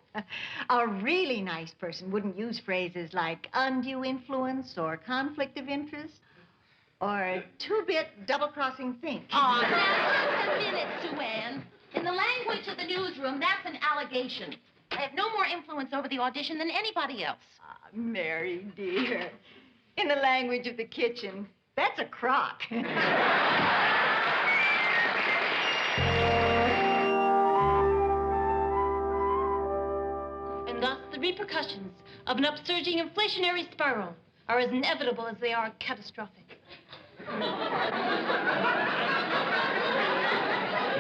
A really nice person wouldn't use phrases like undue influence or conflict of interest or two-bit double-crossing think. Oh, now, just a minute, Sue Ann. In the language of the newsroom, that's an allegation. I have no more influence over the audition than anybody else. Mary, dear, in the language of the kitchen, that's a crock. And thus the repercussions of an upsurging inflationary spiral are as inevitable as they are catastrophic.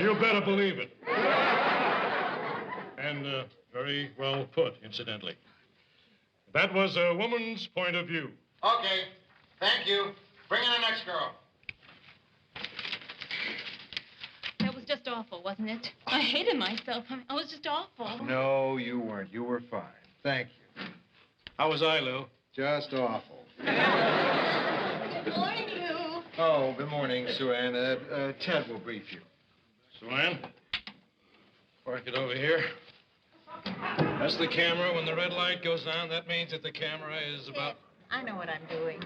You better believe it. And very well put, incidentally. That was a woman's point of view. Okay. Thank you. Bring in the next girl. That was just awful, wasn't it? I hated myself. I was just awful. No, you weren't. You were fine. Thank you. How was I, Lou? Just awful. Good morning, Lou. Oh, good morning, Sue Ann. Ted will brief you. Sue Ann, park it over here. That's the camera. When the red light goes on, that means that the camera is about... I know what I'm doing.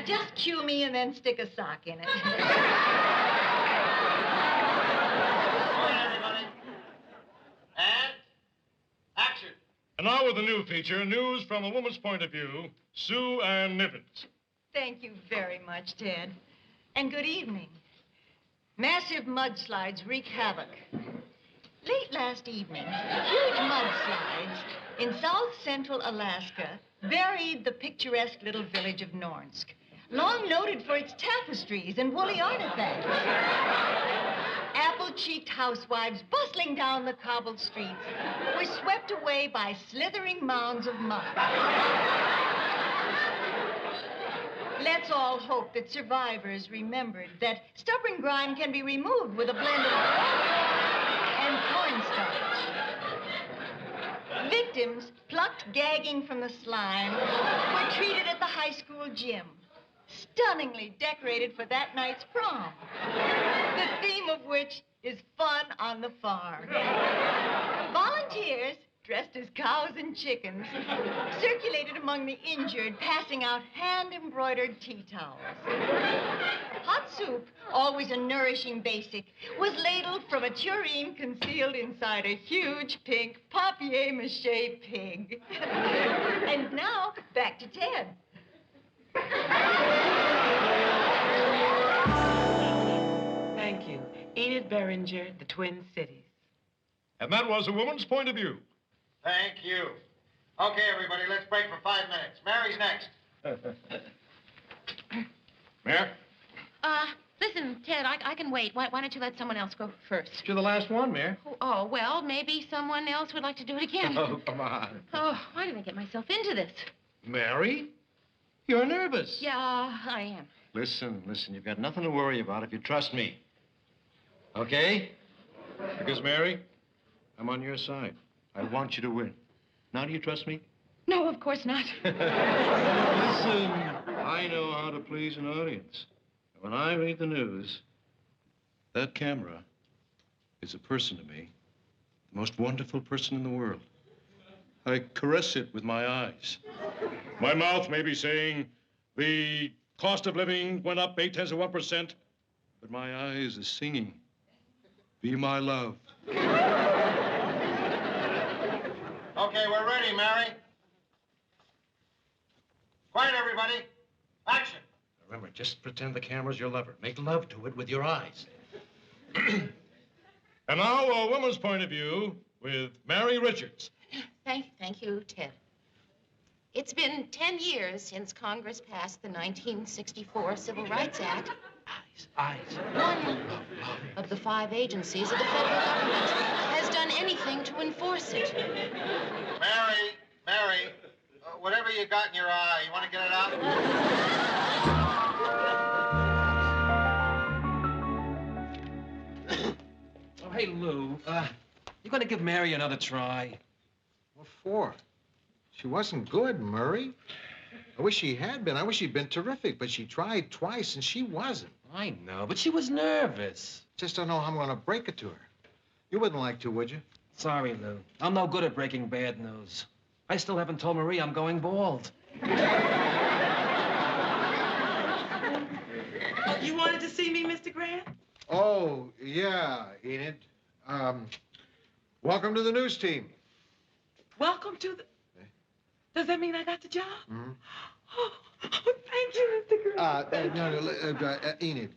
Just cue me and then stick a sock in it. And action. And now with the new feature, news from a woman's point of view, Sue Ann Nivens. Thank you very much, Ted. And good evening. Massive mudslides wreak havoc. Late last evening, huge mudslides in south central Alaska buried the picturesque little village of Nornsk, long noted for its tapestries and woolly artifacts. Apple-cheeked housewives bustling down the cobbled streets were swept away by slithering mounds of mud. Let's all hope that survivors remembered that stubborn grime can be removed with a blend of and cornstarch. Victims, plucked gagging from the slime, were treated at the high school gym, stunningly decorated for that night's prom, the theme of which is fun on the farm. Volunteers, dressed as cows and chickens, circulated among the injured, passing out hand-embroidered tea towels. Hot soup, always a nourishing basic, was ladled from a tureen concealed inside a huge pink papier-mâché pig. And now, back to Ted. Thank you. Enid Beringer, The Twin Cities. And that was a woman's point of view. Thank you. Okay, everybody, let's break for 5 minutes. Mary's next. Mare? Listen, Ted, I can wait. Why don't you let someone else go first? You're the last one, Mare. Oh, well, maybe someone else would like to do it again. Oh, come on. Oh, why did I get myself into this? Mary? You're nervous. Yeah, I am. Listen, you've got nothing to worry about if you trust me. Okay? Because, Mary, I'm on your side. I want you to win. Now, do you trust me? No, of course not. Listen, I know how to please an audience. When I read the news, that camera is a person to me, the most wonderful person in the world. I caress it with my eyes. My mouth may be saying the cost of living went up 0.8%. But my eyes are singing, be my love. Okay, we're ready, Mary. Quiet, everybody. Action. Remember, just pretend the camera's your lover. Make love to it with your eyes. And now a woman's point of view with Mary Richards. Thank you, Ted. It's been 10 years since Congress passed the 1964 Civil Rights Act. Eyes. None of the 5 agencies of the federal government has done anything to enforce it. Mary, whatever you got in your eye, you want to get it out? Oh, hey, Lou, you gonna give Mary another try? What for? She wasn't good, Murray. I wish she had been. I wish she'd been terrific, but she tried twice and she wasn't. I know, but she was nervous. Just don't know how I'm going to break it to her. You wouldn't like to, would you? Sorry, Lou. I'm no good at breaking bad news. I still haven't told Marie I'm going bald. You wanted to see me, Mr. Grant? Oh, yeah, Enid. Welcome to the news team. Welcome to the... Does that mean I got the job? Mm-hmm. Oh, thank you, Mr. Grant. Enid,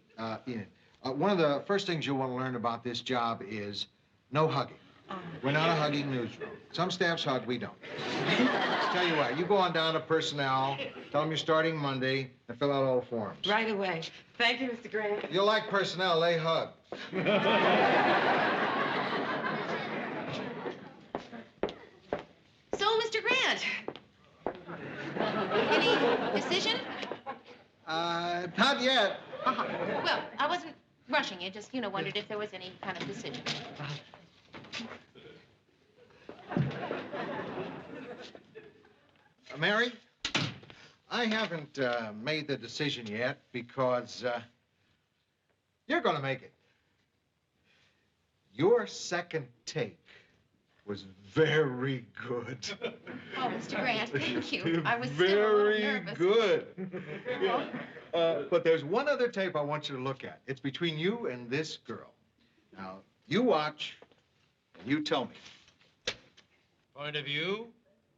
one of the first things you'll want to learn about this job is no hugging. We're not a hugging newsroom. Some staffs hug, we don't. Tell you what, you go on down to personnel, tell them you're starting Monday, and fill out all the forms. Right away. Thank you, Mr. Grant. You'll like personnel, they hug. So, Mr. Grant, any decision? Not yet. Well, I wasn't rushing you, just, wondered if there was any kind of decision. Mary, I haven't made the decision yet because you're going to make it. Your second take was very good. Oh, Mr. Grant, thank you. I was still a little Very nervous. good. Yeah. But there's one other tape I want you to look at. It's between you and this girl. Now, you watch, and you tell me. Point of view,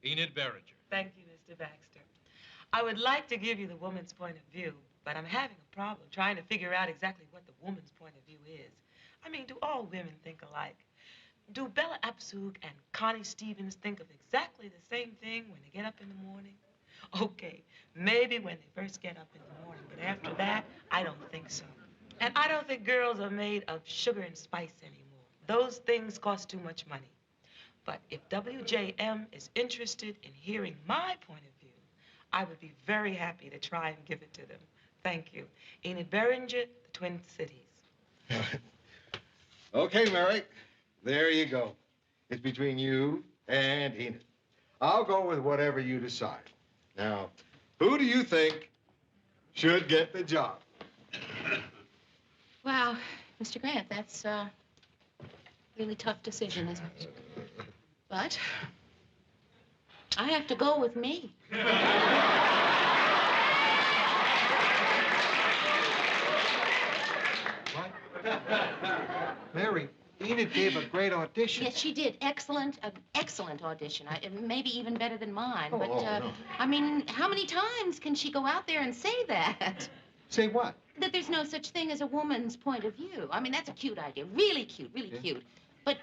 Enid Behringer. Thank you, Mr. Baxter. I would like to give you the woman's point of view, but I'm having a problem trying to figure out exactly what the woman's point of view is. I mean, do all women think alike? Do Bella Abzug and Connie Stevens think of exactly the same thing when they get up in the morning? Okay, maybe when they first get up in the morning, but after that, I don't think so. And I don't think girls are made of sugar and spice anymore. Those things cost too much money. But if WJM is interested in hearing my point of view, I would be very happy to try and give it to them. Thank you. Enid Behringer, the Twin Cities. Okay, Mary. There you go. It's between you and Enid. I'll go with whatever you decide. Now, who do you think should get the job? Wow, Mr. Grant, that's a really tough decision, isn't it? But I have to go with me. Mary, Enid gave a great audition. Yes, she did. Excellent, an excellent audition. Maybe even better than mine. Oh, but, no. I mean, how many times can she go out there and say that? Say what? That there's no such thing as a woman's point of view. I mean, that's a cute idea. Really cute, really cute. But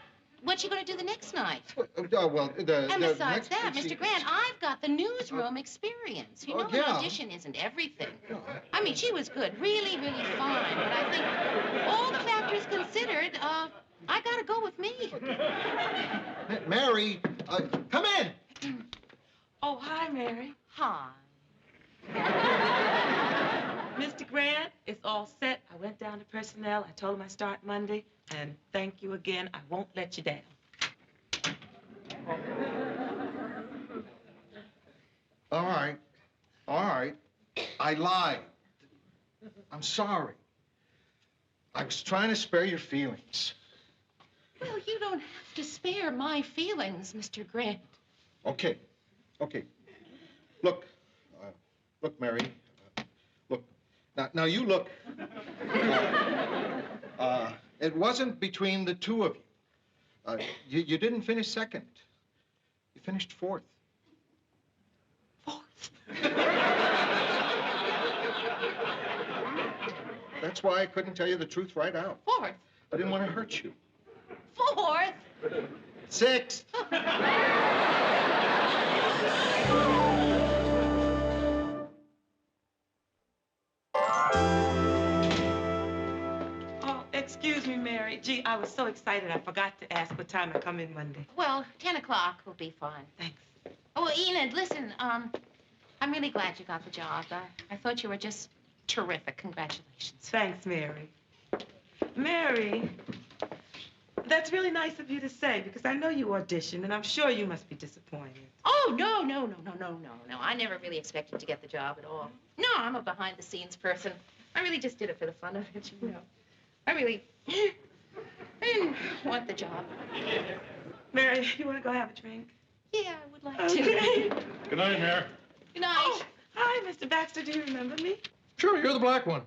what's she going to do the next night? And Besides that, Mr. Grant, I've got the newsroom experience. You know, an audition isn't everything. I mean, she was good, really, really fine. But I think all the factors considered, I got to go with me. Mary, come in. Oh, hi, Mary. Hi. Mr. Grant, it's all set. I went down to personnel. I told them I start Monday. And thank you again. I won't let you down. All right. All right. I lied. I'm sorry. I was trying to spare your feelings. Well, you don't have to spare my feelings, Mr. Grant. Okay. Okay. Look. Look, Mary. Look. Now you look. It wasn't between the two of you. You didn't finish second. You finished fourth. Fourth? That's why I couldn't tell you the truth right out. Fourth? I didn't want to hurt you. Fourth? Sixth. Excuse me, Mary. Gee, I was so excited I forgot to ask what time I come in Monday. Well, 10 o'clock will be fine. Thanks. Oh, Enid, listen, I'm really glad you got the job. I thought you were just terrific. Congratulations. Thanks, Mary. Mary, that's really nice of you to say, because I know you auditioned, and I'm sure you must be disappointed. Oh, no. I never really expected to get the job at all. No, I'm a behind-the-scenes person. I really just did it for the fun of it, you know. I didn't want the job. Mary, you want to go have a drink? Yeah, I would like Okay. to. Good night, Mary. Good night. Oh, hi, Mr. Baxter. Do you remember me? Sure, you're the black one.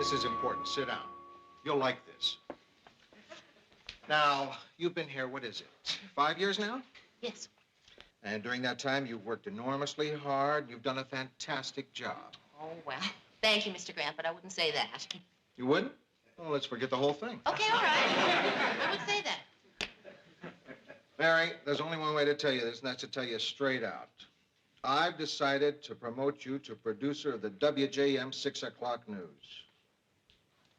This is important. Sit down. You'll like this. Now, you've been here, what is it, 5 years now? Yes. And during that time, you've worked enormously hard. You've done a fantastic job. Oh, well, thank you, Mr. Grant, but I wouldn't say that. You wouldn't? Well, let's forget the whole thing. Okay, all right. I would say that. Mary, there's only one way to tell you this, and that's to tell you straight out. I've decided to promote you to producer of the WJM 6 o'clock news.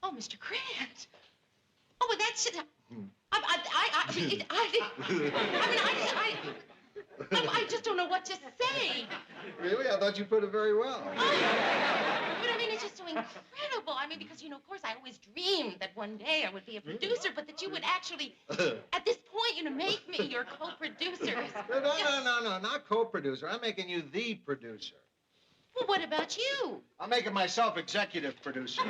Oh, Mr. Grant. Oh, well, that's it. I just don't know what to say. Really? I thought you put it very well. But I mean, it's just so incredible. I mean, because, of course, I always dreamed that one day I would be a producer, but that you would actually, at this point, make me your co-producer. No, not co-producer. I'm making you the producer. Well, what about you? I'm making myself executive producer.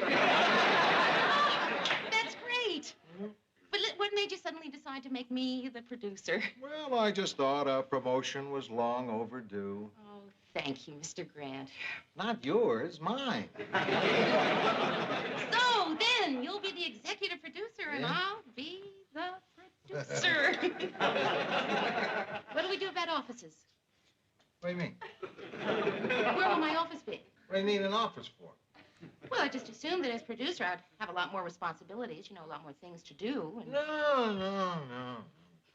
That's great. But what made you suddenly decide to make me the producer? Well, I just thought a promotion was long overdue. Oh, thank you, Mr. Grant. Not yours, mine. So then, you'll be the executive producer, and I'll be the producer. What do we do about offices? What do you mean? Where will my office be? What do you need an office for? Well, I just assumed that as producer, I'd have a lot more responsibilities, a lot more things to do. And... No.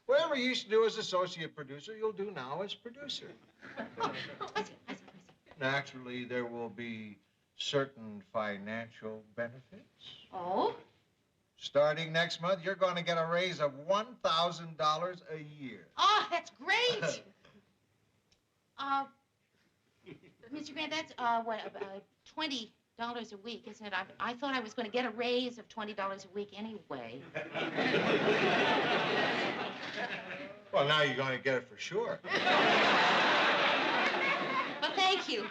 Whatever you used to do as associate producer, you'll do now as producer. Oh, I see. Naturally, there will be certain financial benefits. Oh? Starting next month, you're going to get a raise of $1,000 a year. Oh, that's great. Mr. Grant, that's, about $20 a week, isn't it? I thought I was going to get a raise of $20 a week anyway. Well, now you're going to get it for sure. Well, thank you.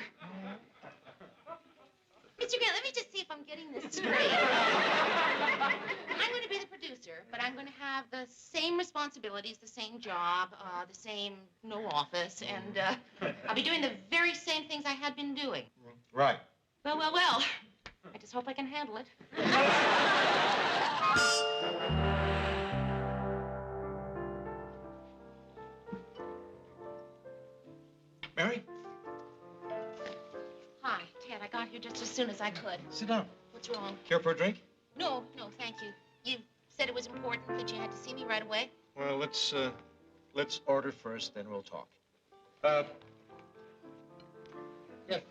Mr. Grant, let me just see if I'm getting this straight. I'm going to be the producer, but I'm going to have the same responsibilities, the same job, the same no office, and I'll be doing the very same things I had been doing. Right. Well. I just hope I can handle it. Mary? Hi, Ted. I got here just as soon as I could. Sit down. What's wrong? Care for a drink? No, thank you. You said it was important that you had to see me right away. Well, let's order first, then we'll talk. Yes.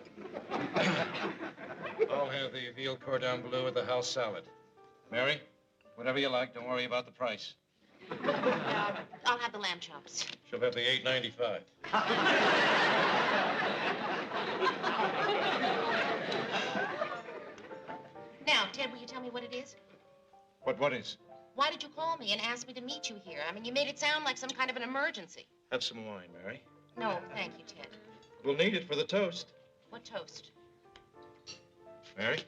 I'll have the veal cordon bleu with the house salad. Mary, whatever you like, don't worry about the price. I'll have the lamb chops. She'll have the $8.95. Now, Ted, will you tell me what it is? What is? Why did you call me and ask me to meet you here? I mean, you made it sound like some kind of an emergency. Have some wine, Mary. No, thank you, Ted. We'll need it for the toast. What toast? Mary?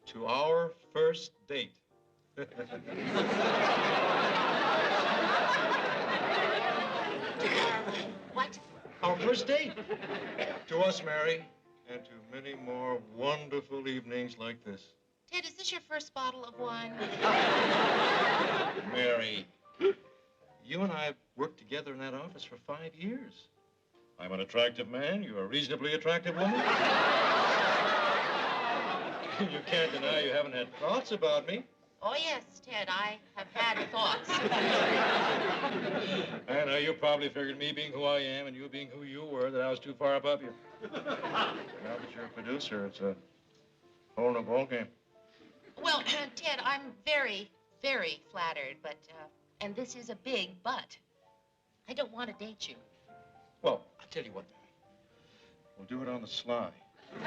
To our first date. What? Our first date. To us, Mary, and to many more wonderful evenings like this. Ted, is this your first bottle of wine? Mary, you and I have worked together in that office for 5 years. I'm an attractive man. You're a reasonably attractive woman. You can't deny you haven't had thoughts about me. Oh, yes, Ted, I have had thoughts. I know you probably figured me being who I am and you being who you were, that I was too far above you. Now that you're a producer, it's a whole new ballgame. Well, Ted, I'm very, very flattered, but, and this is a big but. I don't want to date you. Well, I'll tell you what, Mary. We'll do it on the sly.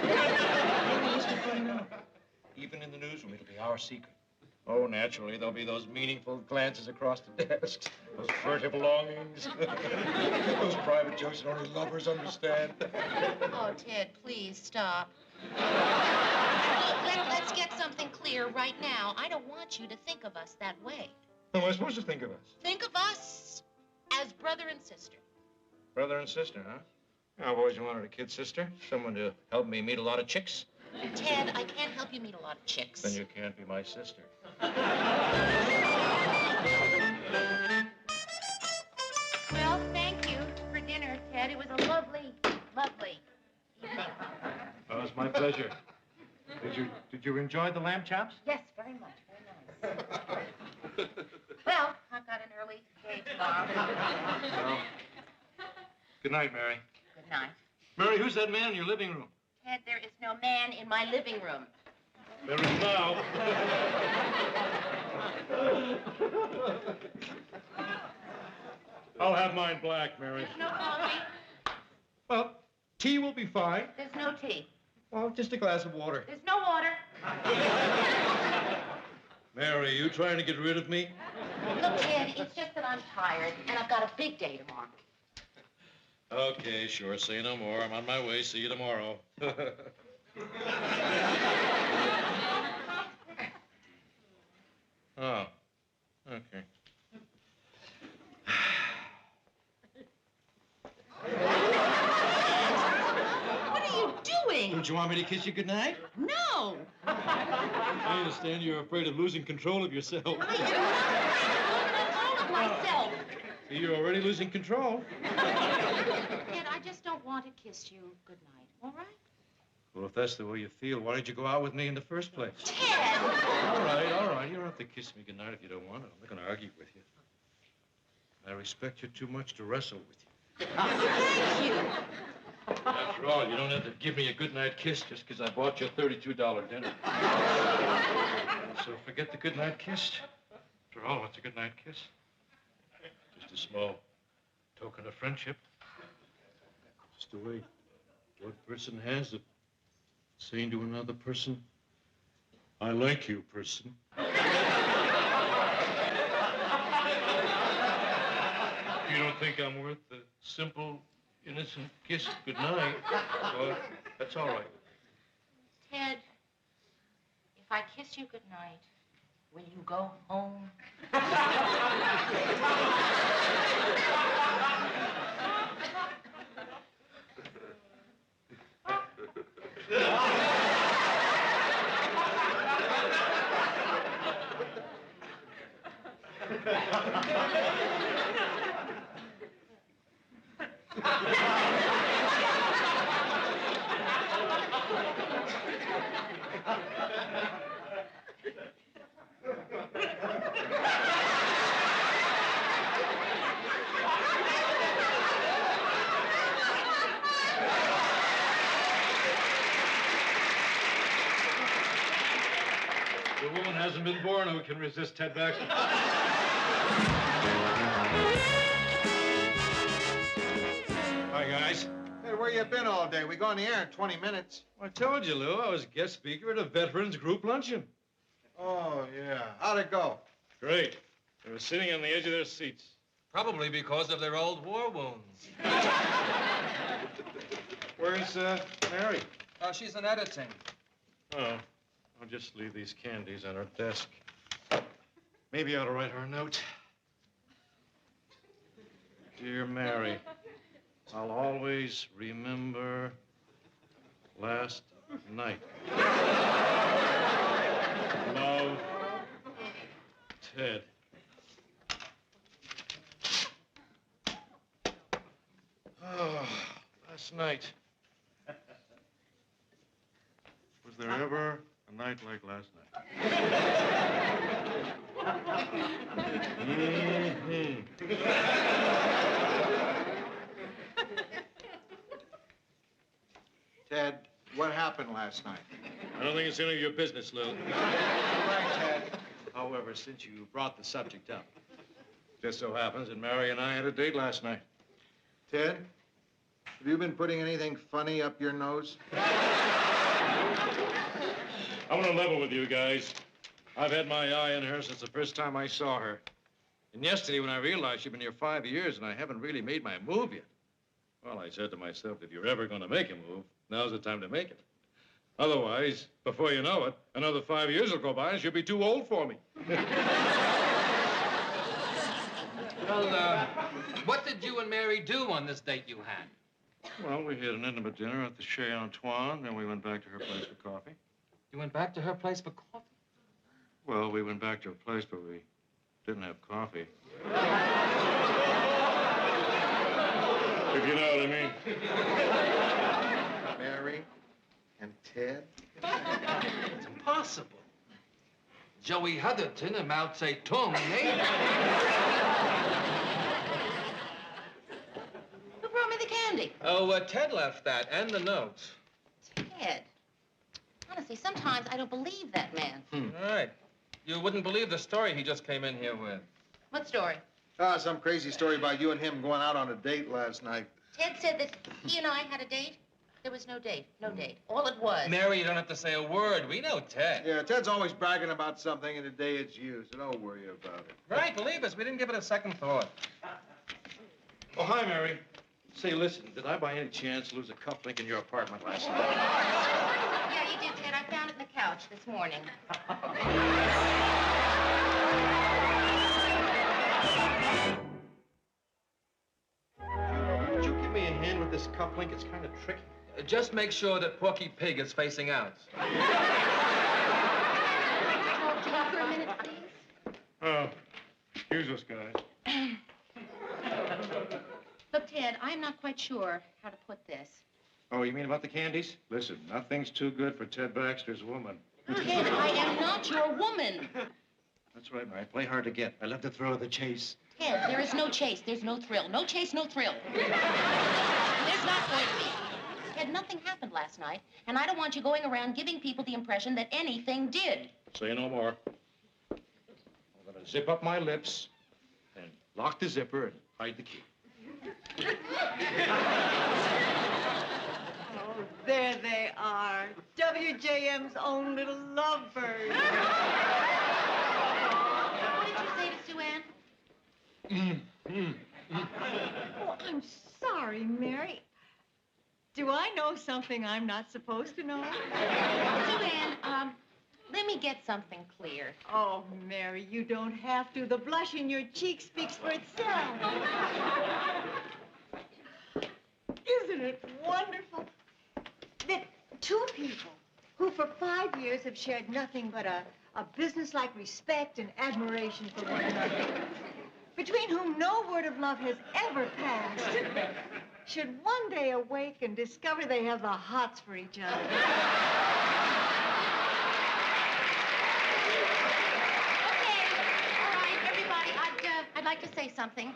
Let's get right now. Even in the newsroom, it'll be our secret. Oh, naturally, there'll be those meaningful glances across the desks, those furtive longings, those private jokes that only lovers understand. Oh, Ted, please stop. Let's get something clear right now. I don't want you to think of us that way. How am I supposed to think of us? Think of us as brother and sister. Brother and sister, huh? I've always wanted a kid sister, someone to help me meet a lot of chicks. Ted, I can't help you meet a lot of chicks. Then you can't be my sister. Well, thank you for dinner, Ted. It was a lovely, lovely evening. Oh, it's my pleasure. Did you enjoy the lamb chops? Yes, very much. Very nice. Well, I've got an early day tomorrow. Well, good night, Mary. Good night. Mary, who's that man in your living room? Ted, there is no man in my living room. There is now. I'll have mine black, Mary. There's no coffee. Well, tea will be fine. There's no tea. Oh, just a glass of water. There's no water. Mary, you trying to get rid of me? Look, Ted, it's just that I'm tired, and I've got a big day tomorrow. Okay, sure. Say no more. I'm on my way. See you tomorrow. Oh, okay. What are you doing? Don't you want me to kiss you goodnight? No. I understand you're afraid of losing control of yourself. I am not control of myself. You're already losing control. Ted, I just don't want to kiss you goodnight, all right? Well, if that's the way you feel, why did you go out with me in the first place? Ted! All right. You don't have to kiss me goodnight if you don't want it. I'm not going to argue with you. I respect you too much to wrestle with you. Thank you. After all, you don't have to give me a goodnight kiss just because I bought you a $32 dinner. So forget the goodnight kiss. After all, what's a goodnight kiss? Just a small token of friendship. Just the way one person has of saying to another person, I like you, person. You don't think I'm worth the simple, innocent kiss goodnight? Well, that's all right. Ted, if I kiss you goodnight, will you go home? The woman hasn't been born who can resist Ted Baxter. Hi, guys. Hey, where you been all day? We go on the air in 20 minutes. I told you, Lou, I was guest speaker at a veterans group luncheon. Oh, yeah. How'd it go? Great. They were sitting on the edge of their seats. Probably because of their old war wounds. Where's Mary? Oh, she's in editing. Oh, I'll just leave these candies on her desk. Maybe I ought to write her a note. Dear Mary, I'll always remember last night. Love, Ted. Oh, last night. Was there ever a night like last night? Mm-hmm. Ted, what happened last night? I don't think it's any of your business, Lou. You're right, Ted. However, since you brought the subject up, just so happens that Mary and I had a date last night. Ted, have you been putting anything funny up your nose? I want to level with you guys. I've had my eye on her since the first time I saw her. And yesterday, when I realized she'd been here 5 years and I haven't really made my move yet, well, I said to myself, if you're ever going to make a move, now's the time to make it. Otherwise, before you know it, another 5 years will go by and she'll be too old for me. Well, what did you and Mary do on this date you had? Well, we had an intimate dinner at the Chez Antoine, then we went back to her place for coffee. You went back to her place for coffee? Well, we went back to her place, but we didn't have coffee. If you know what I mean. Mary and Ted? It's impossible. Joey Hutherton and Mao Zedong, eh? Who brought me the candy? Oh, Ted left that, and the notes. Ted. Honestly, sometimes I don't believe that man. Right. You wouldn't believe the story he just came in here with. What story? Ah, some crazy story about you and him going out on a date last night. Ted said that he and I had a date. There was no date. No date. All it was. Mary, you don't have to say a word. We know Ted. Yeah, Ted's always bragging about something, and the day it's you, so don't worry about it. Right, believe us. We didn't give it a second thought. Oh, hi, Mary. Say, listen, did I by any chance lose a cufflink in your apartment last night? Yeah, you did, Ted. I found it in the couch this morning. Would you give me a hand with this cufflink? It's kind of tricky. Just make sure that Porky Pig is facing out. Talk to you for a minute, please. Oh, excuse us, guys. Look, Ted, I'm not quite sure how to put this. Oh, you mean about the candies? Listen, nothing's too good for Ted Baxter's woman. Ted, I am not your woman. That's right, Mary. Play hard to get. I love to throw the chase. Ted, there is no chase. There's no thrill. No chase, no thrill. There's not going to be. Ted, nothing happened last night, and I don't want you going around giving people the impression that anything did. Say no more. I'm gonna zip up my lips and lock the zipper and hide the key. Oh, there they are. WJM's own little lovebirds. What did you say to Sue Ann? Oh, I'm sorry, Mary. Do I know something I'm not supposed to know? Sue Ann, let me get something clear. Oh, Mary, you don't have to. The blush in your cheek speaks for itself. Isn't it wonderful that two people who for 5 years have shared nothing but a businesslike respect and admiration for one another, between whom no word of love has ever passed, should one day awake and discover they have the hots for each other? I'd like to say something.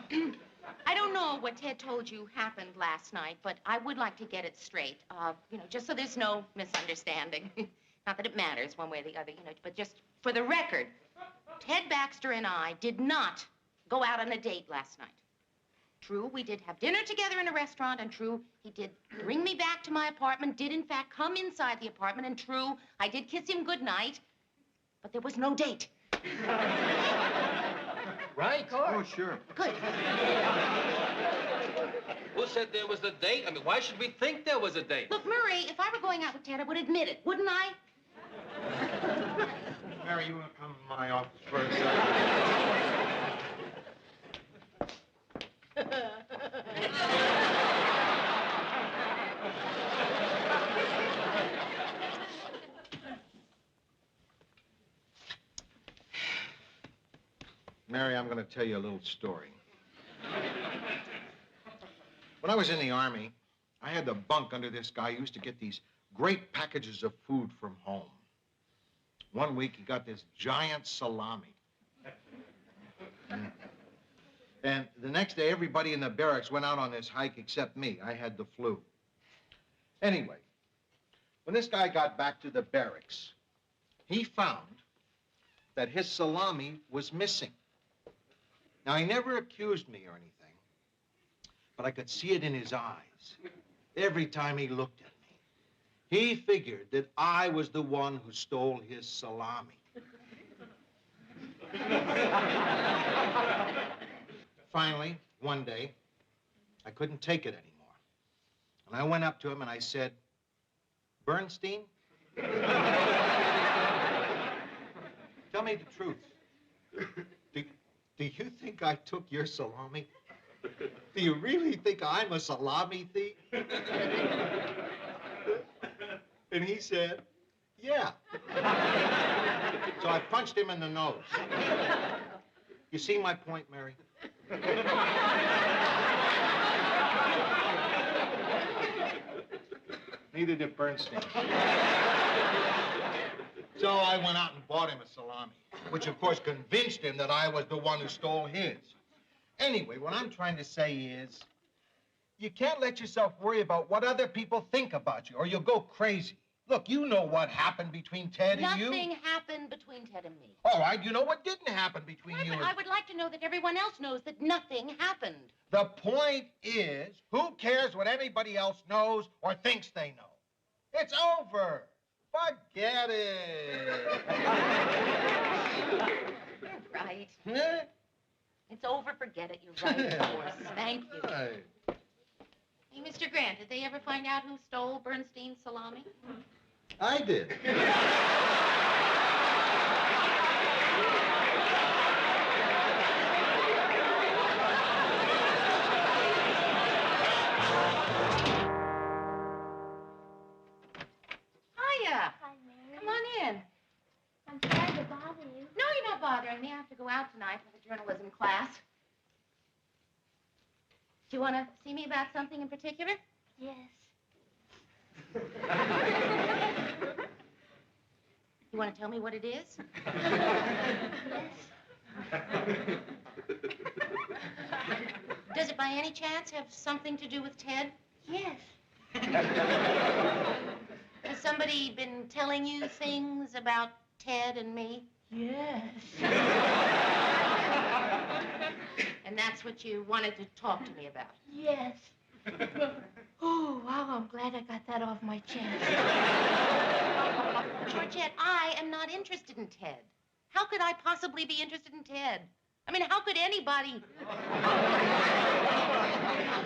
I don't know what Ted told you happened last night, but I would like to get it straight. Just so there's no misunderstanding. Not that it matters one way or the other, but just for the record, Ted Baxter and I did not go out on a date last night. True, we did have dinner together in a restaurant, and true, he did bring me back to my apartment, did in fact come inside the apartment, and true, I did kiss him goodnight, but there was no date. Right? Oh, sure. Good. Who said there was a date? I mean, why should we think there was a date? Look, Murray, if I were going out with Ted, I would admit it, wouldn't I? Mary, you want to come to my office first? Mary, I'm going to tell you a little story. When I was in the Army, I had to bunk under this guy who used to get these great packages of food from home. One week, he got this giant salami. And the next day, everybody in the barracks went out on this hike except me. I had the flu. Anyway, when this guy got back to the barracks, he found that his salami was missing. Now, he never accused me or anything, but I could see it in his eyes every time he looked at me. He figured that I was the one who stole his salami. Finally, one day, I couldn't take it anymore. And I went up to him and I said, Bernstein, tell me the truth. Do you think I took your salami? Do you really think I'm a salami thief? And he said, yeah. So I punched him in the nose. You see my point, Mary? Neither did Bernstein. So I went out and bought him a salami, which of course convinced him that I was the one who stole his. Anyway, what I'm trying to say is, you can't let yourself worry about what other people think about you, or you'll go crazy. Look, you know what happened between Ted and you. Nothing happened between Ted and me. All right, you know what didn't happen between Right, you but and... I would like to know that everyone else knows that nothing happened. The point is, who cares what anybody else knows or thinks they know? It's over. Forget it. You're right. It's over, forget it. You're right, of course. Thank you. Right. Hey, Mr. Grant, did they ever find out who stole Bernstein's salami? I did. Hiya. Hi, Mary. Come on in. I'm sorry to bother you. No, you're not bothering me. I have to go out tonight for the journalism class. Do you want to see me about something in particular? Yes. You want to tell me what it is? Yes. Does it by any chance have something to do with Ted? Yes. Has somebody been telling you things about Ted and me? Yes. And that's what you wanted to talk to me about? Yes. Oh, wow, I'm glad I got that off my chest. Georgette, I am not interested in Ted. How could I possibly be interested in Ted? I mean, how could anybody...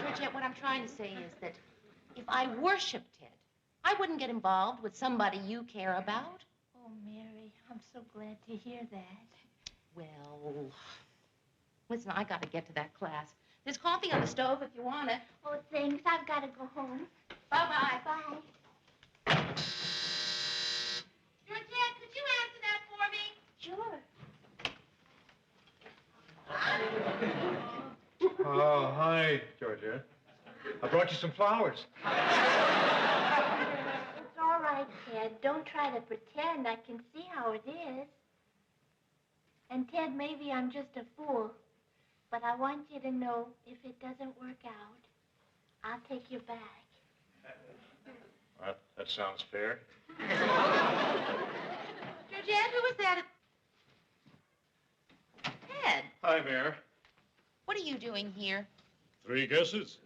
Georgette, what I'm trying to say is that if I worshiped Ted, I wouldn't get involved with somebody you care about. Oh, Mary, I'm so glad to hear that. Well, listen, I got to get to that class. There's coffee on the stove if you want it. Oh, thanks. I've got to go home. Bye-bye. Bye. Georgette, could you answer that for me? Sure. Oh, hi, Georgia. I brought you some flowers. It's all right, Ted. Don't try to pretend. I can see how it is. And, Ted, maybe I'm just a fool. But I want you to know, if it doesn't work out, I'll take you back. That sounds fair. Georgette, who was that? Ted, Hi, Mayor. what are you doing here? 3 guesses?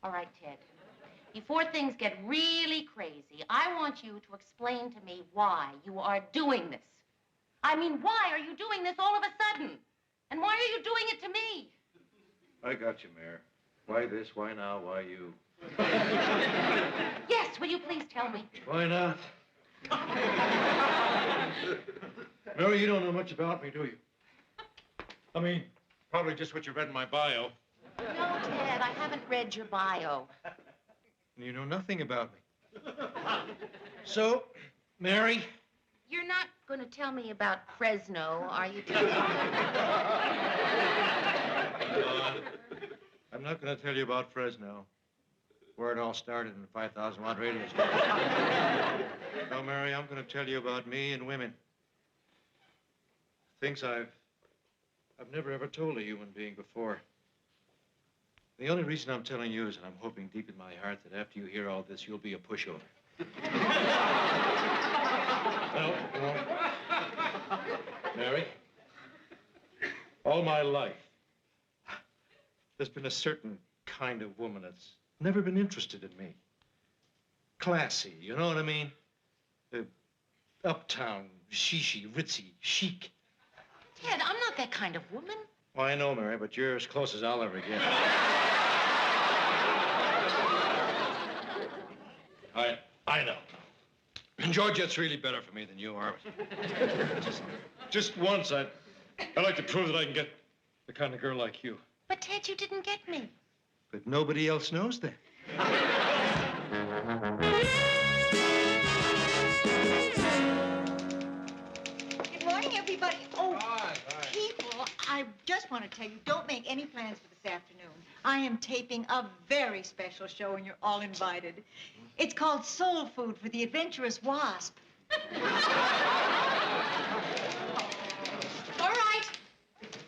All right, Ted. Before things get really crazy, I want you to explain to me why you are doing this. I mean, why are you doing this all of a sudden? And why are you doing it to me? I got you, Mayor. Why this? Why now? Why you? Yes, will you please tell me? Why not? Mary, you don't know much about me, do you? I mean, probably just what you read in my bio. No, Ted, I haven't read your bio. You know nothing about me. So, Mary? You're not going to tell me about Fresno, are you, Ted? I'm not going to tell you about Fresno, where it all started in the 5,000-watt radio station. No, Mary, I'm going to tell you about me and women. Things I've never ever told a human being before. The only reason I'm telling you is that I'm hoping deep in my heart that after you hear all this, you'll be a pushover. No. Mary, all my life, there's been a certain kind of woman that's never been interested in me. Classy, you know what I mean? Uptown, shishi, ritzy, chic. Ted, I'm not that kind of woman. Well, I know, Mary, but you're as close as I'll ever get. I know. And Georgette's really better for me than you are. Just Just once, I'd like to prove that I can get the kind of girl like you. But, Ted, you didn't get me. But nobody else knows that. Good morning, everybody. Oh, people, I just want to tell you, don't make any plans for this afternoon. I am taping a very special show, and you're all invited. It's called Soul Food for the Adventurous Wasp. All right.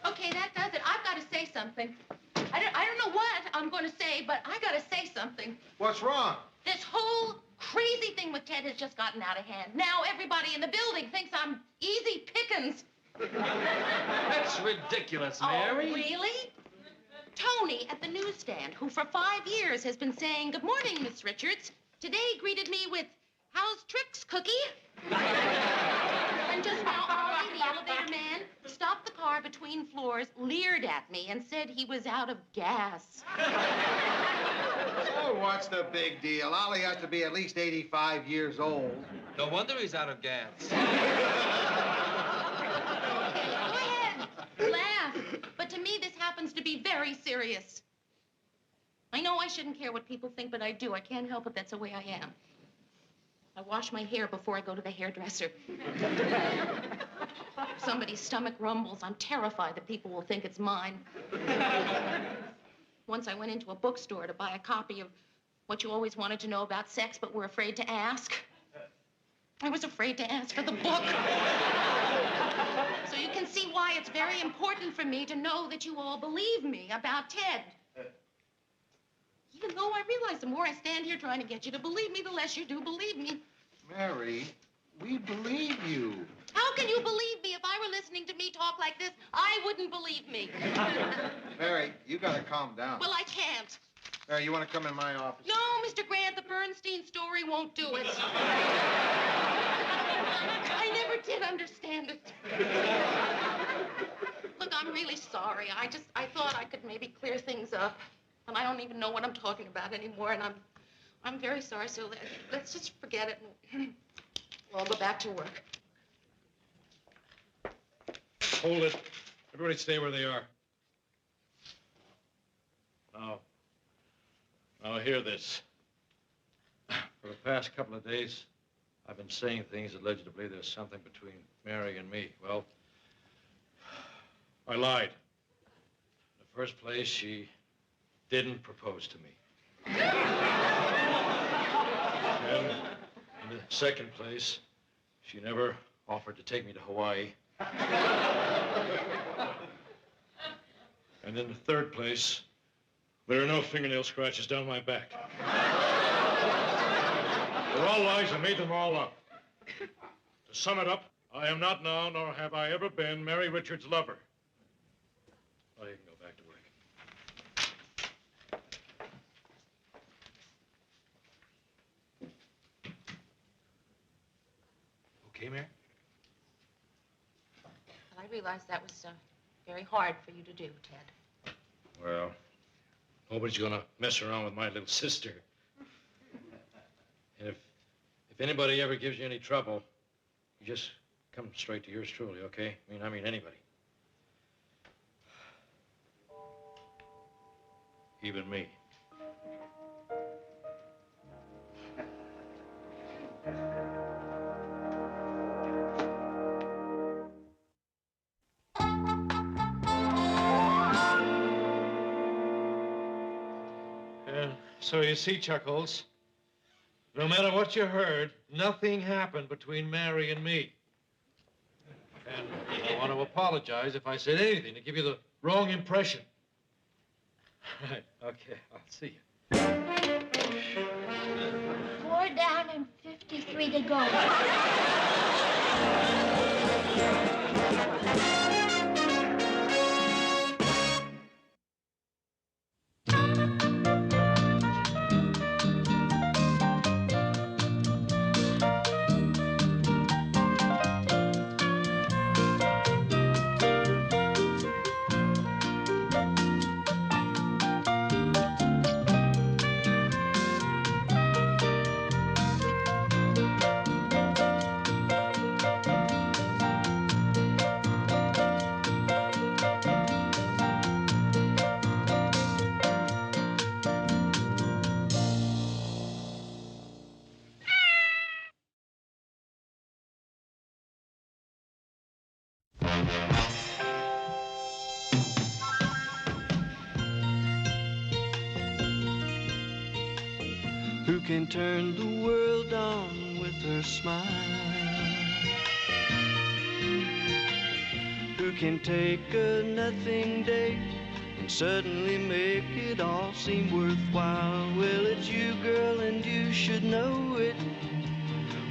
Okay, that does it. I've got to say something. I don't know what I'm going to say, but I got to say something. What's wrong? This whole crazy thing with Ted has just gotten out of hand. Now everybody in the building thinks I'm easy pickings. That's ridiculous, Mary. Oh, really? Tony at the newsstand, who for 5 years has been saying, "Good morning, Miss Richards," today greeted me with, "How's tricks, Cookie?" And just now, Ollie, the elevator man, stopped the car between floors, leered at me, and said he was out of gas. So what's the big deal? Ollie has to be at least 85 years old. No wonder he's out of gas. Go ahead, laugh. But to me, this happens to be very serious. I know I shouldn't care what people think, but I do. I can't help it. That's the way I am. I wash my hair before I go to the hairdresser. If somebody's stomach rumbles, I'm terrified that people will think it's mine. Once I went into a bookstore to buy a copy of What You Always Wanted to Know About Sex But Were Afraid to Ask. I was afraid to ask for the book. So you can see why it's very important for me to know that you all believe me about Ted. Even though I realize the more I stand here trying to get you to believe me, the less you do believe me. Mary, we believe you. How can you believe me? If I were listening to me talk like this, I wouldn't believe me. Mary, you gotta calm down. Well, I can't. Mary, you want to come in my office? No, Mr. Grant, the Bernstein story won't do it. I never did understand it. Look, I'm really sorry. I thought I could maybe clear things up. And I don't even know what I'm talking about anymore, and I'm very sorry, so let's just forget it and we'll go back to work. Hold it. Everybody stay where they are. Now hear this. For the past couple of days, I've been saying things that led you to believe there's something between Mary and me. Well, I lied. In the first place, she didn't propose to me. And in the second place, she never offered to take me to Hawaii. And in the third place, there are no fingernail scratches down my back. They're all lies. I made them all up. To sum it up, I am not now, nor have I ever been, Mary Richards' lover. Well, you can go back to work. Okay, Mary? Well, I realized that was very hard for you to do, Ted. Well, nobody's gonna mess around with my little sister. And if anybody ever gives you any trouble, you just come straight to yours truly, okay? I mean anybody. Even me. So you see, Chuckles, no matter what you heard, nothing happened between Mary and me. And I want to apologize if I said anything to give you the wrong impression. Right, okay, I'll see you. 4 down and 53 to go. can turn the world on with her smile, who can take a nothing day and suddenly make it all seem worthwhile. Well, it's you, girl, and you should know it.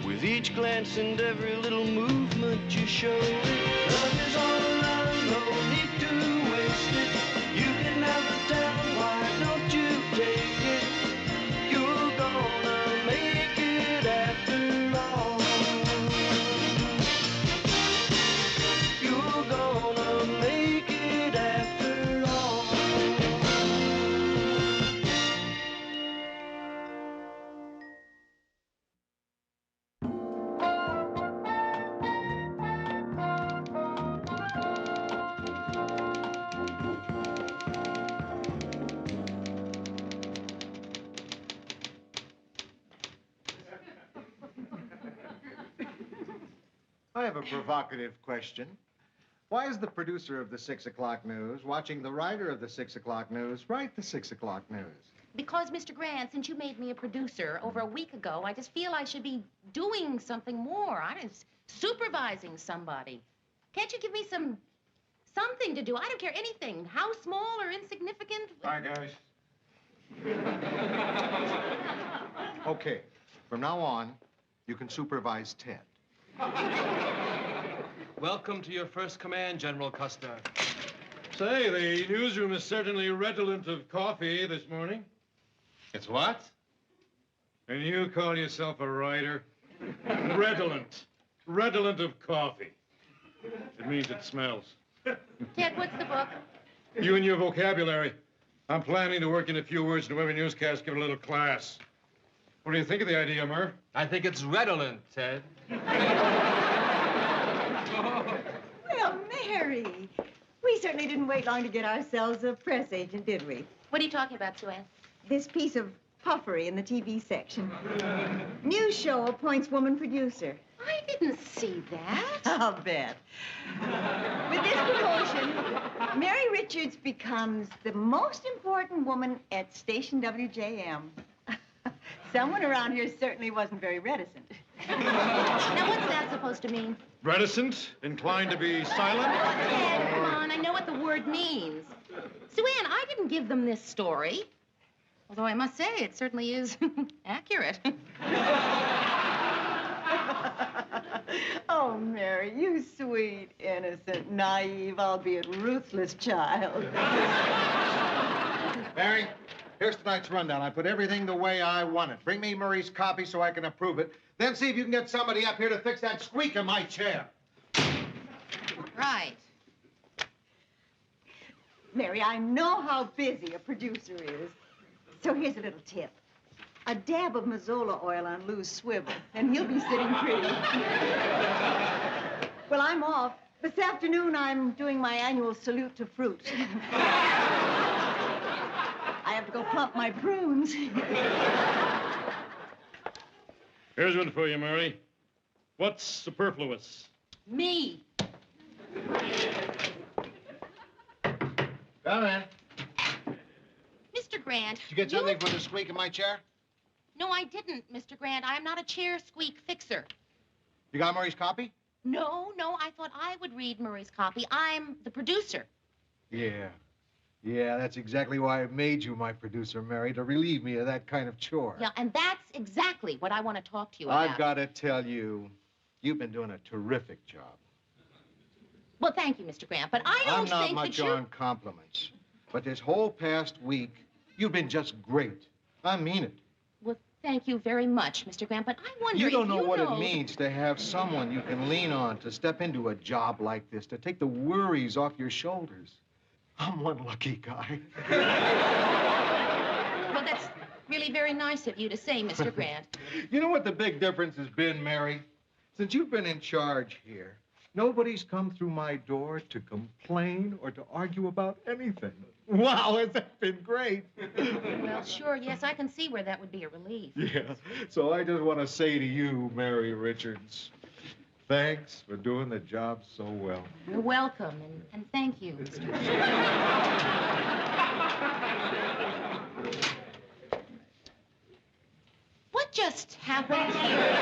With each glance and every little movement you show it. Love is all around, no need to waste it. You can have the town, why don't you take it? You're gonna make it after all. You're gonna make it after all. I have a provocative question. Why is the producer of the 6 o'clock news watching the writer of the 6 o'clock news write the 6 o'clock news? Because, Mr. Grant, since you made me a producer over a week ago, I just feel I should be doing something more. I was supervising somebody. Can't you give me something to do? I don't care anything, how small or insignificant. Bye, guys. Okay, from now on, you can supervise Ted. Welcome to your first command, General Custer. Say, the newsroom is certainly redolent of coffee this morning. It's what? And you call yourself a writer? Redolent. Redolent of coffee. It means it smells. Ted, what's the book? You and your vocabulary. I'm planning to work in a few words into every newscast, give it a little class. What do you think of the idea, Murph? I think it's redolent, Ted. Well, Mary, we certainly didn't wait long to get ourselves a press agent, did we? What are you talking about, Sue Ann? This piece of puffery in the TV section. News show appoints woman producer. I didn't see that. I'll bet. With this promotion, Mary Richards becomes the most important woman at station WJM. Someone around here certainly wasn't very reticent. Now, what's that supposed to mean? Reticent? Inclined to be silent? Ted, come on, I know what the word means. Sue Ann, I didn't give them this story. Although I must say, it certainly is accurate. Oh, Mary, you sweet, innocent, naive, albeit ruthless child. Mary, here's tonight's rundown. I put everything the way I want it. Bring me Murray's copy so I can approve it. Then see if you can get somebody up here to fix that squeak in my chair. Right. Mary, I know how busy a producer is. So here's a little tip. A dab of Mazola oil on Lou's swivel, and he'll be sitting pretty. Well, I'm off. This afternoon, I'm doing my annual salute to fruit. I have to go plump my prunes. Here's one for you, Murray. What's superfluous? Me. Come in. Mr. Grant. Did you get something for the squeak in my chair? No, I didn't, Mr. Grant. I am not a chair squeak fixer. You got Murray's copy? No, I thought I would read Murray's copy. I'm the producer. Yeah. Yeah, that's exactly why I made you my producer, Mary, to relieve me of that kind of chore. Yeah, and that's exactly what I want to talk to you about. I've got to tell you, you've been doing a terrific job. Well, thank you, Mr. Grant, but I don't I'm not think much that you... on compliments, but this whole past week, you've been just great. I mean it. Well, thank you very much, Mr. Grant, but I wonder You don't know if you what know... it means to have someone you can lean on to step into a job like this, to take the worries off your shoulders. I'm one lucky guy. Well, that's really very nice of you to say, Mr. Grant. You know what the big difference has been, Mary? Since you've been in charge here, nobody's come through my door to complain or to argue about anything. Wow, has that been great? Well, sure, yes, I can see where that would be a relief. Yeah, so I just want to say to you, Mary Richards, thanks for doing the job so well. You're welcome, and thank you, Mr. What just happened here?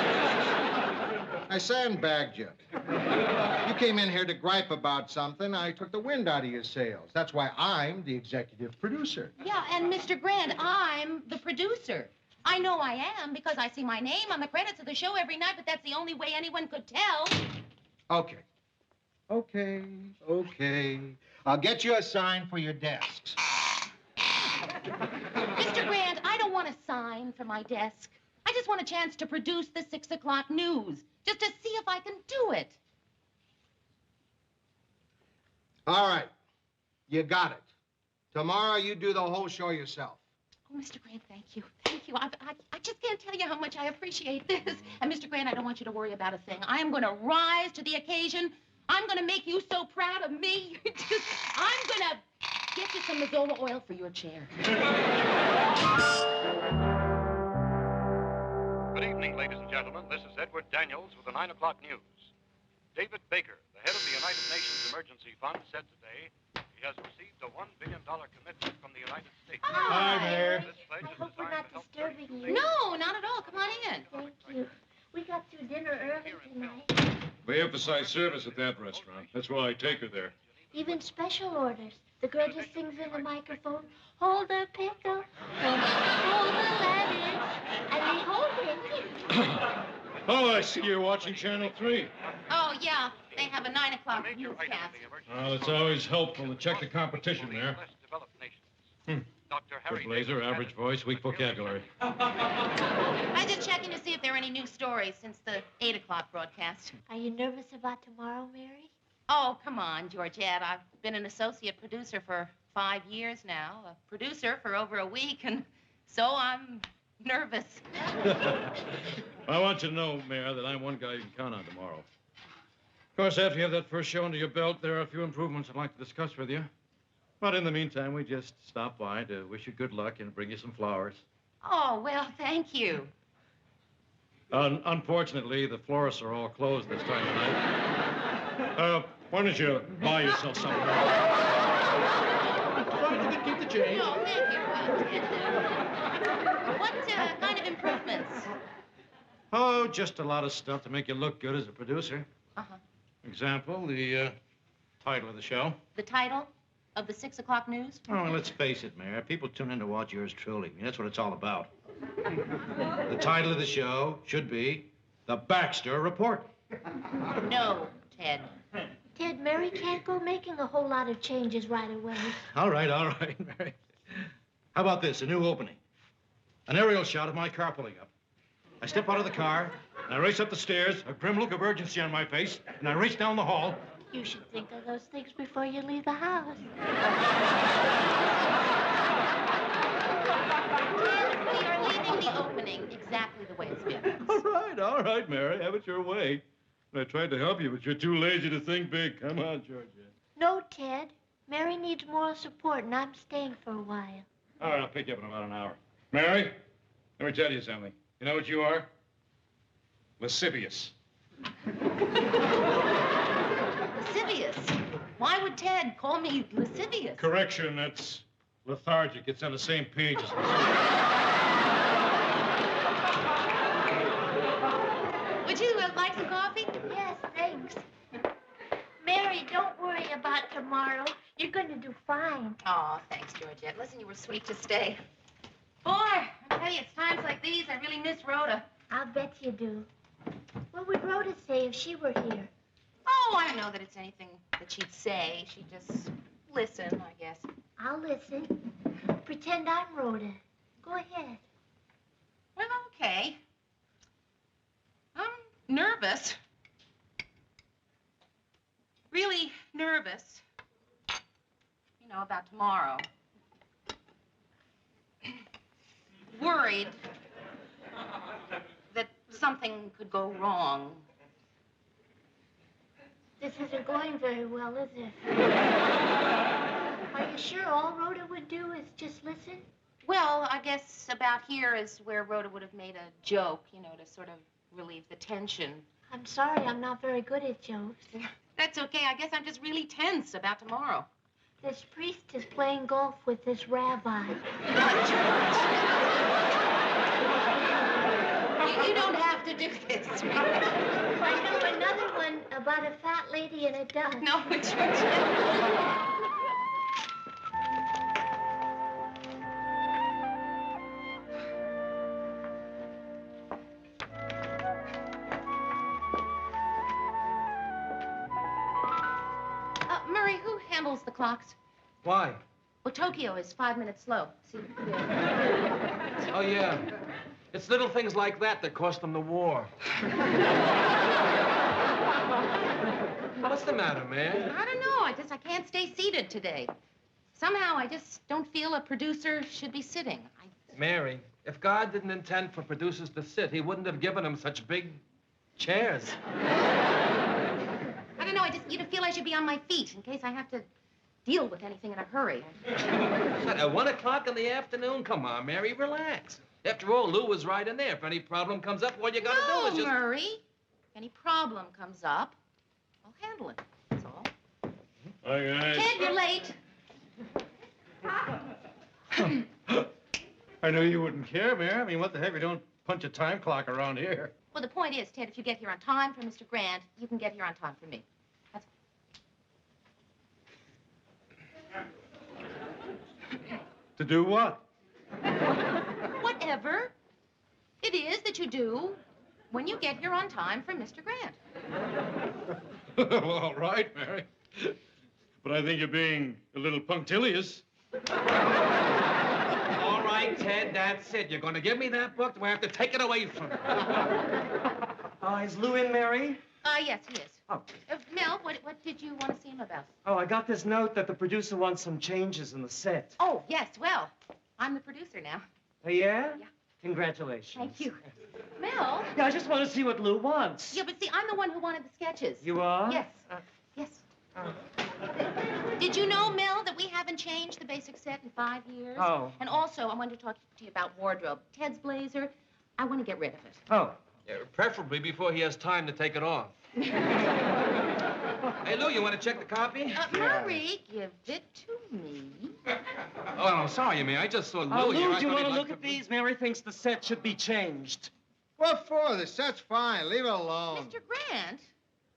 I sandbagged you. You came in here to gripe about something. I took the wind out of your sails. That's why I'm the executive producer. Yeah, and Mr. Grant, I'm the producer. I know I am because I see my name on the credits of the show every night, but that's the only way anyone could tell. Okay. Okay. I'll get you a sign for your desks. Mr. Grant, I don't want a sign for my desk. I just want a chance to produce the 6 o'clock news, just to see if I can do it. All right. You got it. Tomorrow you do the whole show yourself. Oh, Mr. Grant, thank you. Thank you. I just can't tell you how much I appreciate this. And, Mr. Grant, I don't want you to worry about a thing. I am going to rise to the occasion. I'm going to make you so proud of me. I'm going to get you some Mazola oil for your chair. Good evening, ladies and gentlemen. This is Edward Daniels with the 9 o'clock news. David Baker, the head of the United Nations Emergency Fund, said today he has received a $1 billion commitment from the United States. Hi, Mayor. I hope we're not disturbing you. No, not at all. Come on in. Thank you. We got through dinner early tonight. We emphasize service at that restaurant. That's why I take her there. Even special orders. The girl just sings in the microphone, hold the pickle, hold the lettuce, and they hold it. Oh, I see you're watching Channel 3. Oh, yeah. They have a 9 o'clock newscast. Well, it's always helpful to check the competition there. Good blazer, average voice, weak vocabulary. I'm just checking to see if there are any new stories since the 8 o'clock broadcast. Are you nervous about tomorrow, Mary? Oh, come on, Georgette. I've been an associate producer for 5 years now, a producer for over a week, and so I'm nervous. I want you to know, Mayor, that I'm one guy you can count on tomorrow. Of course, after you have that first show under your belt, there are a few improvements I'd like to discuss with you. But in the meantime, we just stop by to wish you good luck and bring you some flowers. Oh, well, thank you. Unfortunately, the florists are all closed this time of night. Why don't you buy yourself something? You can keep the change. No, thank you. What kind of improvements? Oh, just a lot of stuff to make you look good as a producer. Uh-huh. Example, the title of the show. The title of the 6 o'clock news? Oh, well, let's face it, Mayor. People tune in to watch yours truly. I mean, that's what it's all about. The title of the show should be The Baxter Report. No, Ted. Ted, Mary can't go making a whole lot of changes right away. All right, Mary. How about this, a new opening? An aerial shot of my car pulling up. I step out of the car, and I race up the stairs, a grim look of urgency on my face, and I race down the hall. You should think of those things before you leave the house. We are leaving the opening exactly the way it's been. All right, Mary. Have it your way. I tried to help you, but you're too lazy to think big. Come on, Georgia. No, Ted. Mary needs moral support, and I'm staying for a while. All right, I'll pick you up in about an hour. Mary, let me tell you something. You know what you are? Lascivious. Lascivious? Why would Ted call me lascivious? Correction, that's lethargic. It's on the same page as Would you like some coffee? Yes, thanks. Mary, don't worry about tomorrow. You're going to do fine. Oh, thanks, Georgette. Listen, you were sweet to stay. Boy, I tell you, it's times like these I really miss Rhoda. I'll bet you do. What would Rhoda say if she were here? Oh, I don't know that it's anything that she'd say. She'd just listen, I guess. I'll listen. Pretend I'm Rhoda. Go ahead. Well, okay. I'm nervous. Really nervous. You know, about tomorrow. Worried that something could go wrong. This isn't going very well, is it? Are you sure all Rhoda would do is just listen? Well, I guess about here is where Rhoda would have made a joke, you know, to sort of relieve the tension. I'm sorry, I'm not very good at jokes. That's okay. I guess I'm just really tense about tomorrow. This priest is playing golf with this rabbi. You don't have to do this. I know another one about a fat lady and a duck. No, which Murray, who handles the clocks? Why? Well, Tokyo is 5 minutes slow. See? Oh, yeah. It's little things like that that cost them the war. What's the matter, man? I don't know. I can't stay seated today. Somehow, I just don't feel a producer should be sitting. Mary, if God didn't intend for producers to sit, he wouldn't have given them such big chairs. I don't know. You feel I should be on my feet in case I have to deal with anything in a hurry. At 1 o'clock in the afternoon? Come on, Mary, relax. After all, Lou was right in there. If any problem comes up, all you gotta do is just... Murray. If any problem comes up, I'll handle it. That's all. Hi, guys. Ted, you're late. I know you wouldn't care, Mary. I mean, what the heck? We don't punch a time clock around here. Well, the point is, Ted, if you get here on time for Mr. Grant, you can get here on time for me. That's To do what? whatever it is that you do when you get here on time for Mr. Grant. Well, all right, Mary. But I think you're being a little punctilious. All right, Ted, that's it. You're gonna give me that book, or I have to take it away from you. Is Lou in, Mary? Yes, he is. Oh. Mel, what did you want to see him about? Oh, I got this note that the producer wants some changes in the set. Oh, yes, well, I'm the producer now. Oh, yeah? Yeah. Congratulations. Thank you. Mel? Yeah, I just want to see what Lou wants. Yeah, but see, I'm the one who wanted the sketches. You are? Yes. Yes. Did you know, Mel, that we haven't changed the basic set in 5 years? Oh. And also, I wanted to talk to you about wardrobe. Ted's blazer, I want to get rid of it. Oh. Yeah, preferably before he has time to take it off. Hey, Lou, you want to check the copy? Murray, give it to me. Oh, no, sorry, Mary. I just saw Lou Oh, here. Lou, I do you thought want he'd to like look at these? Mary thinks the set should be changed. What for? The set's fine. Leave it alone. Mr. Grant,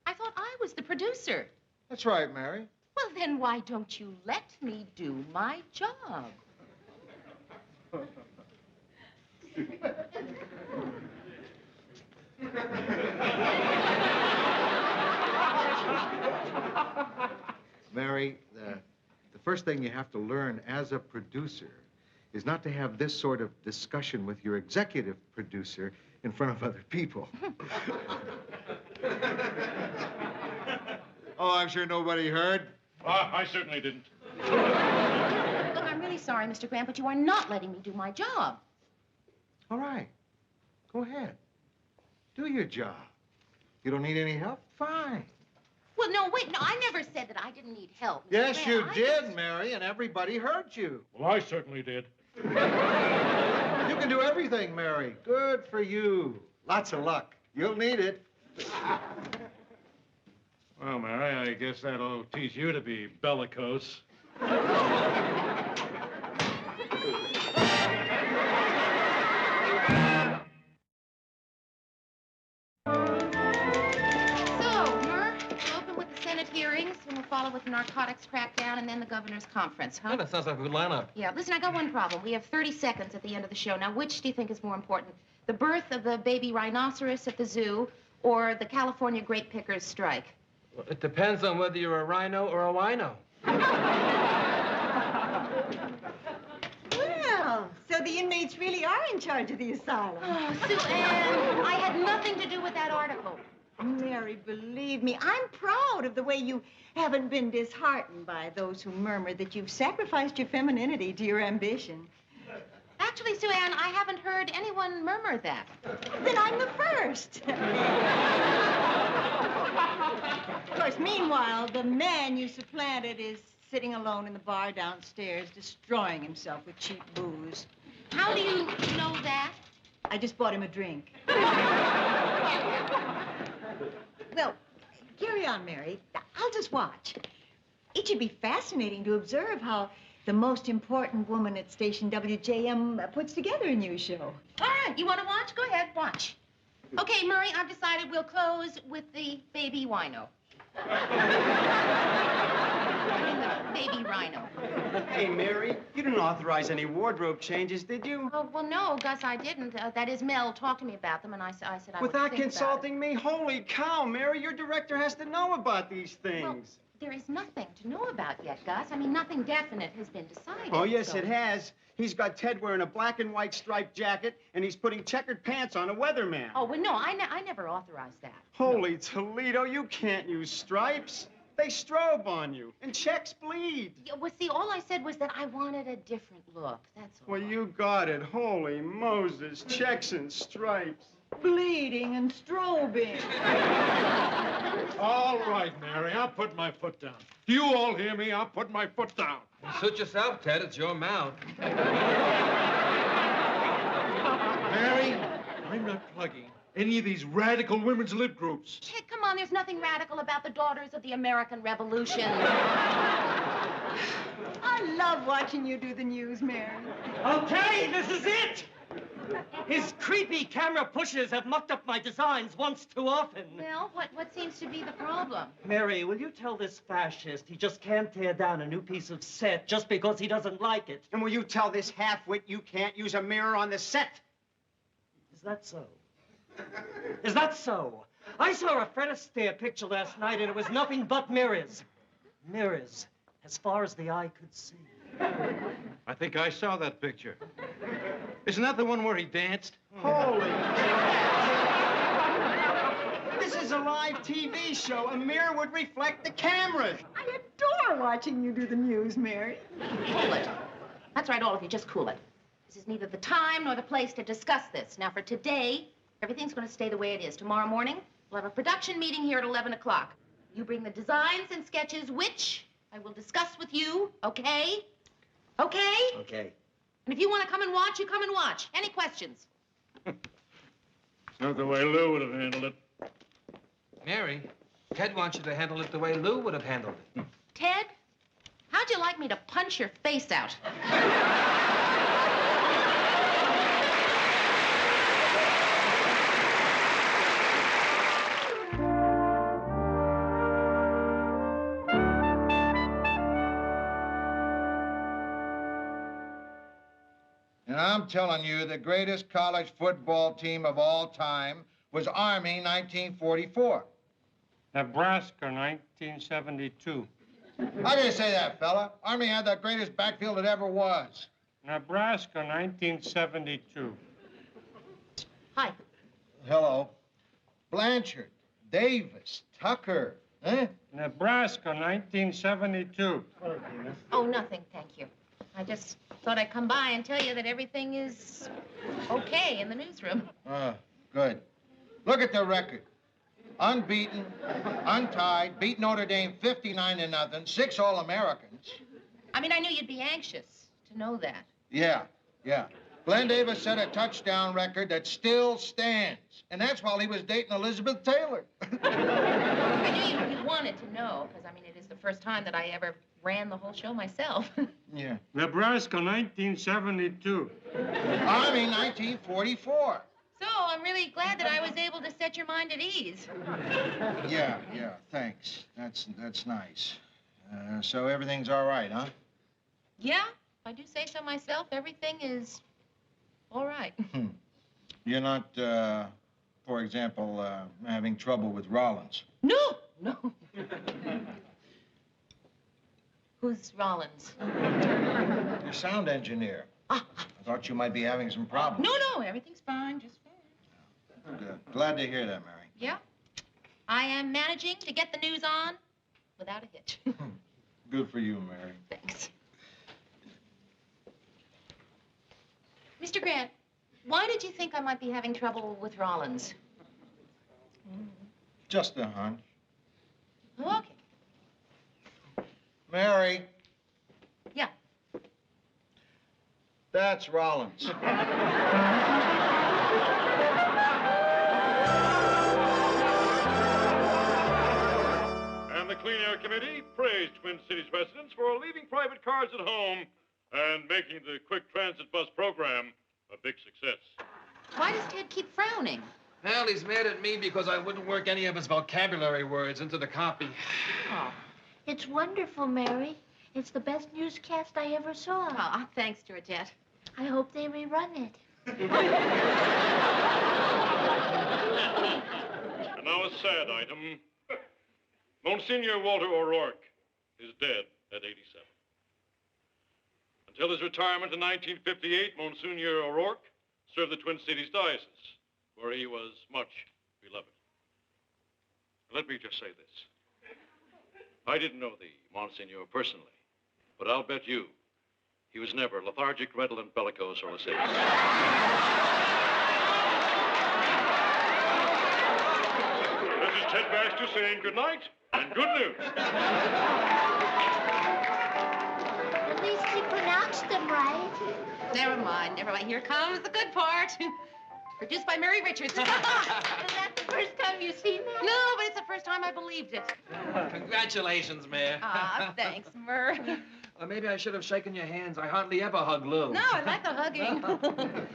I thought I was the producer. That's right, Mary. Well, then why don't you let me do my job? Mary, the first thing you have to learn as a producer is not to have this sort of discussion with your executive producer in front of other people. Oh, I'm sure nobody heard. I certainly didn't. Look, I'm really sorry, Mr. Grant, but you are not letting me do my job. All right. Go ahead. Do your job. You don't need any help? Fine. Well, no, wait, no, I never said that I didn't need help. Mr. Yes, Grant. you I did, just- Mary, and everybody heard you. Well, I certainly did. You can do everything, Mary. Good for you. Lots of luck. You'll need it. Well, Mary, I guess that'll teach you to be bellicose. So, Murr, we'll open with the Senate hearings, and we'll follow with the narcotics crackdown, and then the governor's conference, huh? Yeah, that sounds like a good lineup. Yeah, listen, I got one problem. We have 30 seconds at the end of the show. Now, which do you think is more important? The birth of the baby rhinoceros at the zoo or the California grape pickers strike? Well, it depends on whether you're a rhino or a wino. Well, so the inmates really are in charge of the asylum. Oh, Sue Ann, I had nothing to do with that article. Mary, believe me, I'm proud of the way you haven't been disheartened by those who murmur that you've sacrificed your femininity to your ambition. Actually, Sue Ann, I haven't heard anyone murmur that. Then I'm the first. Of course, meanwhile, the man you supplanted is sitting alone in the bar downstairs, destroying himself with cheap booze. How do you know that? I just bought him a drink. Well, carry on, Mary. I'll just watch. It should be fascinating to observe how the most important woman at station WJM puts together a new show. All right, you want to watch? Go ahead, watch. Okay, Murray, I've decided we'll close with the baby wino. I mean, the baby rhino. Hey, Mary, you didn't authorize any wardrobe changes, did you? Oh, well, no, Gus, I didn't. That is, Mel talked to me about them, and I said I would Without think consulting me? Holy cow, Mary, your director has to know about these things. Well, there is nothing to know about yet, Gus. I mean, nothing definite has been decided. Oh, yes, so... it has. He's got Ted wearing a black and white striped jacket, and he's putting checkered pants on a weatherman. Oh, well, no, I never authorized that. Holy Toledo, you can't use stripes. They strobe on you, and checks bleed. Yeah, well, see, all I said was that I wanted a different look. That's all. Well, you got it. Holy Moses, checks and stripes. Bleeding and strobing. All right, Mary, I'll put my foot down. Do you all hear me? I'll put my foot down. Suit yourself, Ted. It's your mouth. Mary, I'm not plugging any of these radical women's lib groups. Ted, come on, there's nothing radical about the Daughters of the American Revolution. I love watching you do the news, Mary. Okay, this is it! His creepy camera pushers have mucked up my designs once too often. Well, what seems to be the problem? Mary, will you tell this fascist he just can't tear down a new piece of set just because he doesn't like it? And will you tell this half-wit you can't use a mirror on the set? Is that so? Is that so? I saw a Fred Astaire picture last night, and it was nothing but mirrors. Mirrors, as far as the eye could see. I think I saw that picture. Isn't that the one where he danced? Holy This is a live TV show. A mirror would reflect the cameras. I adore watching you do the news, Mary. Cool it. That's right, all of you, just cool it. This is neither the time nor the place to discuss this. Now, for today, everything's going to stay the way it is. Tomorrow morning, we'll have a production meeting here at 11 o'clock. You bring the designs and sketches, which I will discuss with you, okay? Okay? Okay. And if you want to come and watch, you come and watch. Any questions? It's not the way Lou would have handled it. Mary, Ted wants you to handle it the way Lou would have handled it. Ted, how'd you like me to punch your face out? And I'm telling you, the greatest college football team of all time was Army 1944. Nebraska, 1972. How do you say that, fella? Army had the greatest backfield that ever was. Nebraska, 1972. Hi. Hello. Blanchard, Davis, Tucker, eh? Nebraska, 1972. Oh, nothing, thank you. I just thought I'd come by and tell you that everything is okay in the newsroom. Good. Look at the record. Unbeaten, untied, beat Notre Dame 59-0, 6 All-Americans. I mean, I knew you'd be anxious to know that. Yeah. Glenn Davis set a touchdown record that still stands. And that's while he was dating Elizabeth Taylor. I knew you wanted to know, because, I mean, it is the first time that I ever ran the whole show myself. Yeah. Nebraska, 1972. Army, 1944. So, I'm really glad that I was able to set your mind at ease. Yeah, thanks. That's nice. So everything's all right, huh? Yeah, if I do say so myself, everything is all right. You're not, for example, having trouble with Rollins? No. Who's Rollins? Your sound engineer. I thought you might be having some problems. No, everything's fine, just fine. Good. Glad to hear that, Mary. Yeah. I am managing to get the news on without a hitch. Good for you, Mary. Thanks. Mr. Grant, why did you think I might be having trouble with Rollins? Just a hunch. Okay. Mary. Yeah. That's Rollins. And the Clean Air Committee praised Twin Cities residents for leaving private cars at home and making the quick transit bus program a big success. Why does Ted keep frowning? Well, he's mad at me because I wouldn't work any of his vocabulary words into the copy. Oh. It's wonderful, Mary. It's the best newscast I ever saw. Oh, thanks, Georgette. I hope they rerun it. And now a sad item. Monsignor Walter O'Rourke is dead at 87. Until his retirement in 1958, Monsignor O'Rourke served the Twin Cities Diocese, where he was much beloved. Let me just say this. I didn't know the Monsignor personally, but I'll bet you he was never lethargic, redolent, bellicose, or lascivious. This is Ted Baxter saying good night and good news. At least he pronounced them right. Never mind, never mind. Here comes the good part. Produced by Mary Richards. Is that the first time you've seen that? No, but it's the first time I believed it. Congratulations, Mayor. Ah, thanks, Murr. Or maybe I should have shaken your hands. I hardly ever hug Lou. No, I like the hugging.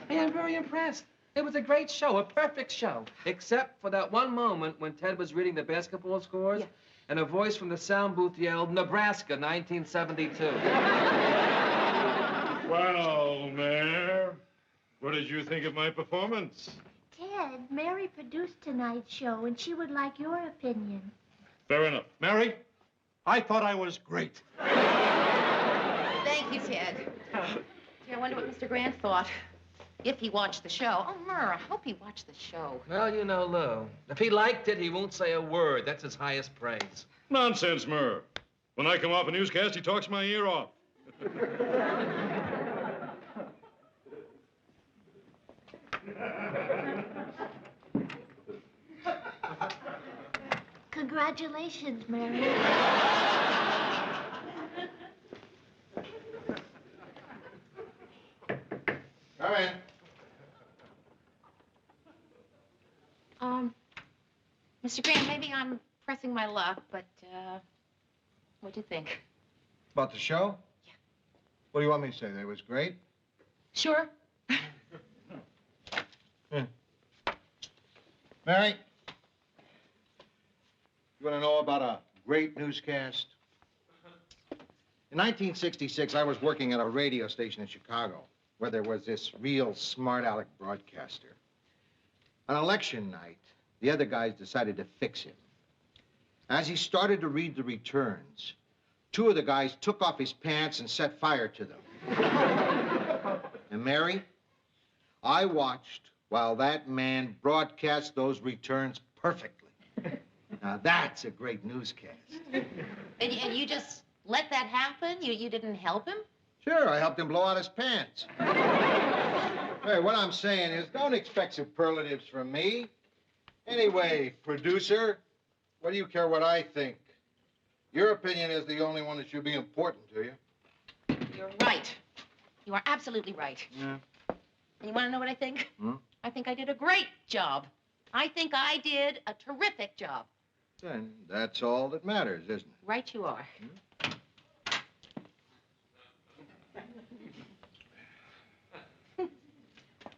Hey, I'm very impressed. It was a great show, a perfect show. Except for that one moment when Ted was reading the basketball scores, and a voice from the sound booth yelled, Nebraska, 1972. Well, Mayor, what did you think of my performance? Ted, Mary produced tonight's show, and she would like your opinion. Fair enough. Mary, I thought I was great. Thank you, Ted. Gee, I wonder what Mr. Grant thought. If he watched the show. Oh, Murr, I hope he watched the show. Well, you know Lou. If he liked it, he won't say a word. That's his highest praise. Nonsense, Murr. When I come off a newscast, he talks my ear off. Congratulations, Mary. Come in. Mr. Grant, maybe I'm pressing my luck, but, what do you think? About the show? Yeah. What do you want me to say? That it was great? Sure. Mary, you want to know about a great newscast? In 1966, I was working at a radio station in Chicago where there was this real smart aleck broadcaster. On election night, the other guys decided to fix him. As he started to read the returns, two of the guys took off his pants and set fire to them. And Mary, I watched while that man broadcast those returns perfectly. Now, that's a great newscast. And you just let that happen? You didn't help him? Sure, I helped him blow out his pants. Hey, what I'm saying is, don't expect superlatives from me. Anyway, producer, what do you care what I think? Your opinion is the only one that should be important to you. You're right. You are absolutely right. Yeah. And you want to know what I think? Hmm? I think I did a great job. I think I did a terrific job. Then that's all that matters, isn't it? Right you are.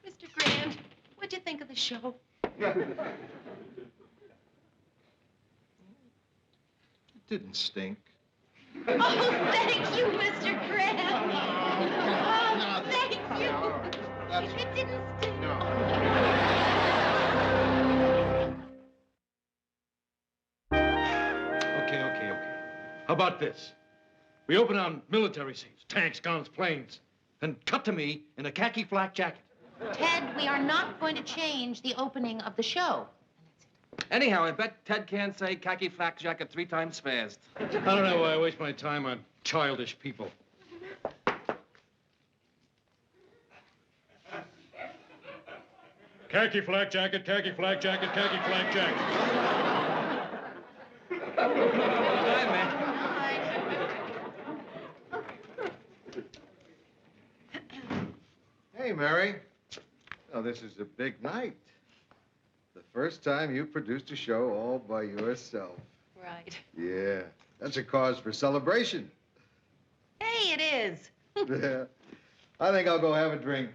Mr. Grant, what'd you think of the show? It didn't stink. Oh, thank you, Mr. Grant. Oh, thank you. It didn't stink. Okay. How about this? We open on military scenes, tanks, guns, planes, and cut to me in a khaki flak jacket. Ted, we are not going to change the opening of the show. Anyhow, I bet Ted can't say khaki flak jacket 3 times fast. I don't know why I waste my time on childish people. Khaki flak jacket, khaki flak jacket, khaki flak jacket. Hi, man. Hey, Mary. Oh, this is a big night. The first time you produced a show all by yourself. Right. Yeah, that's a cause for celebration. Hey, it is. Yeah. I think I'll go have a drink.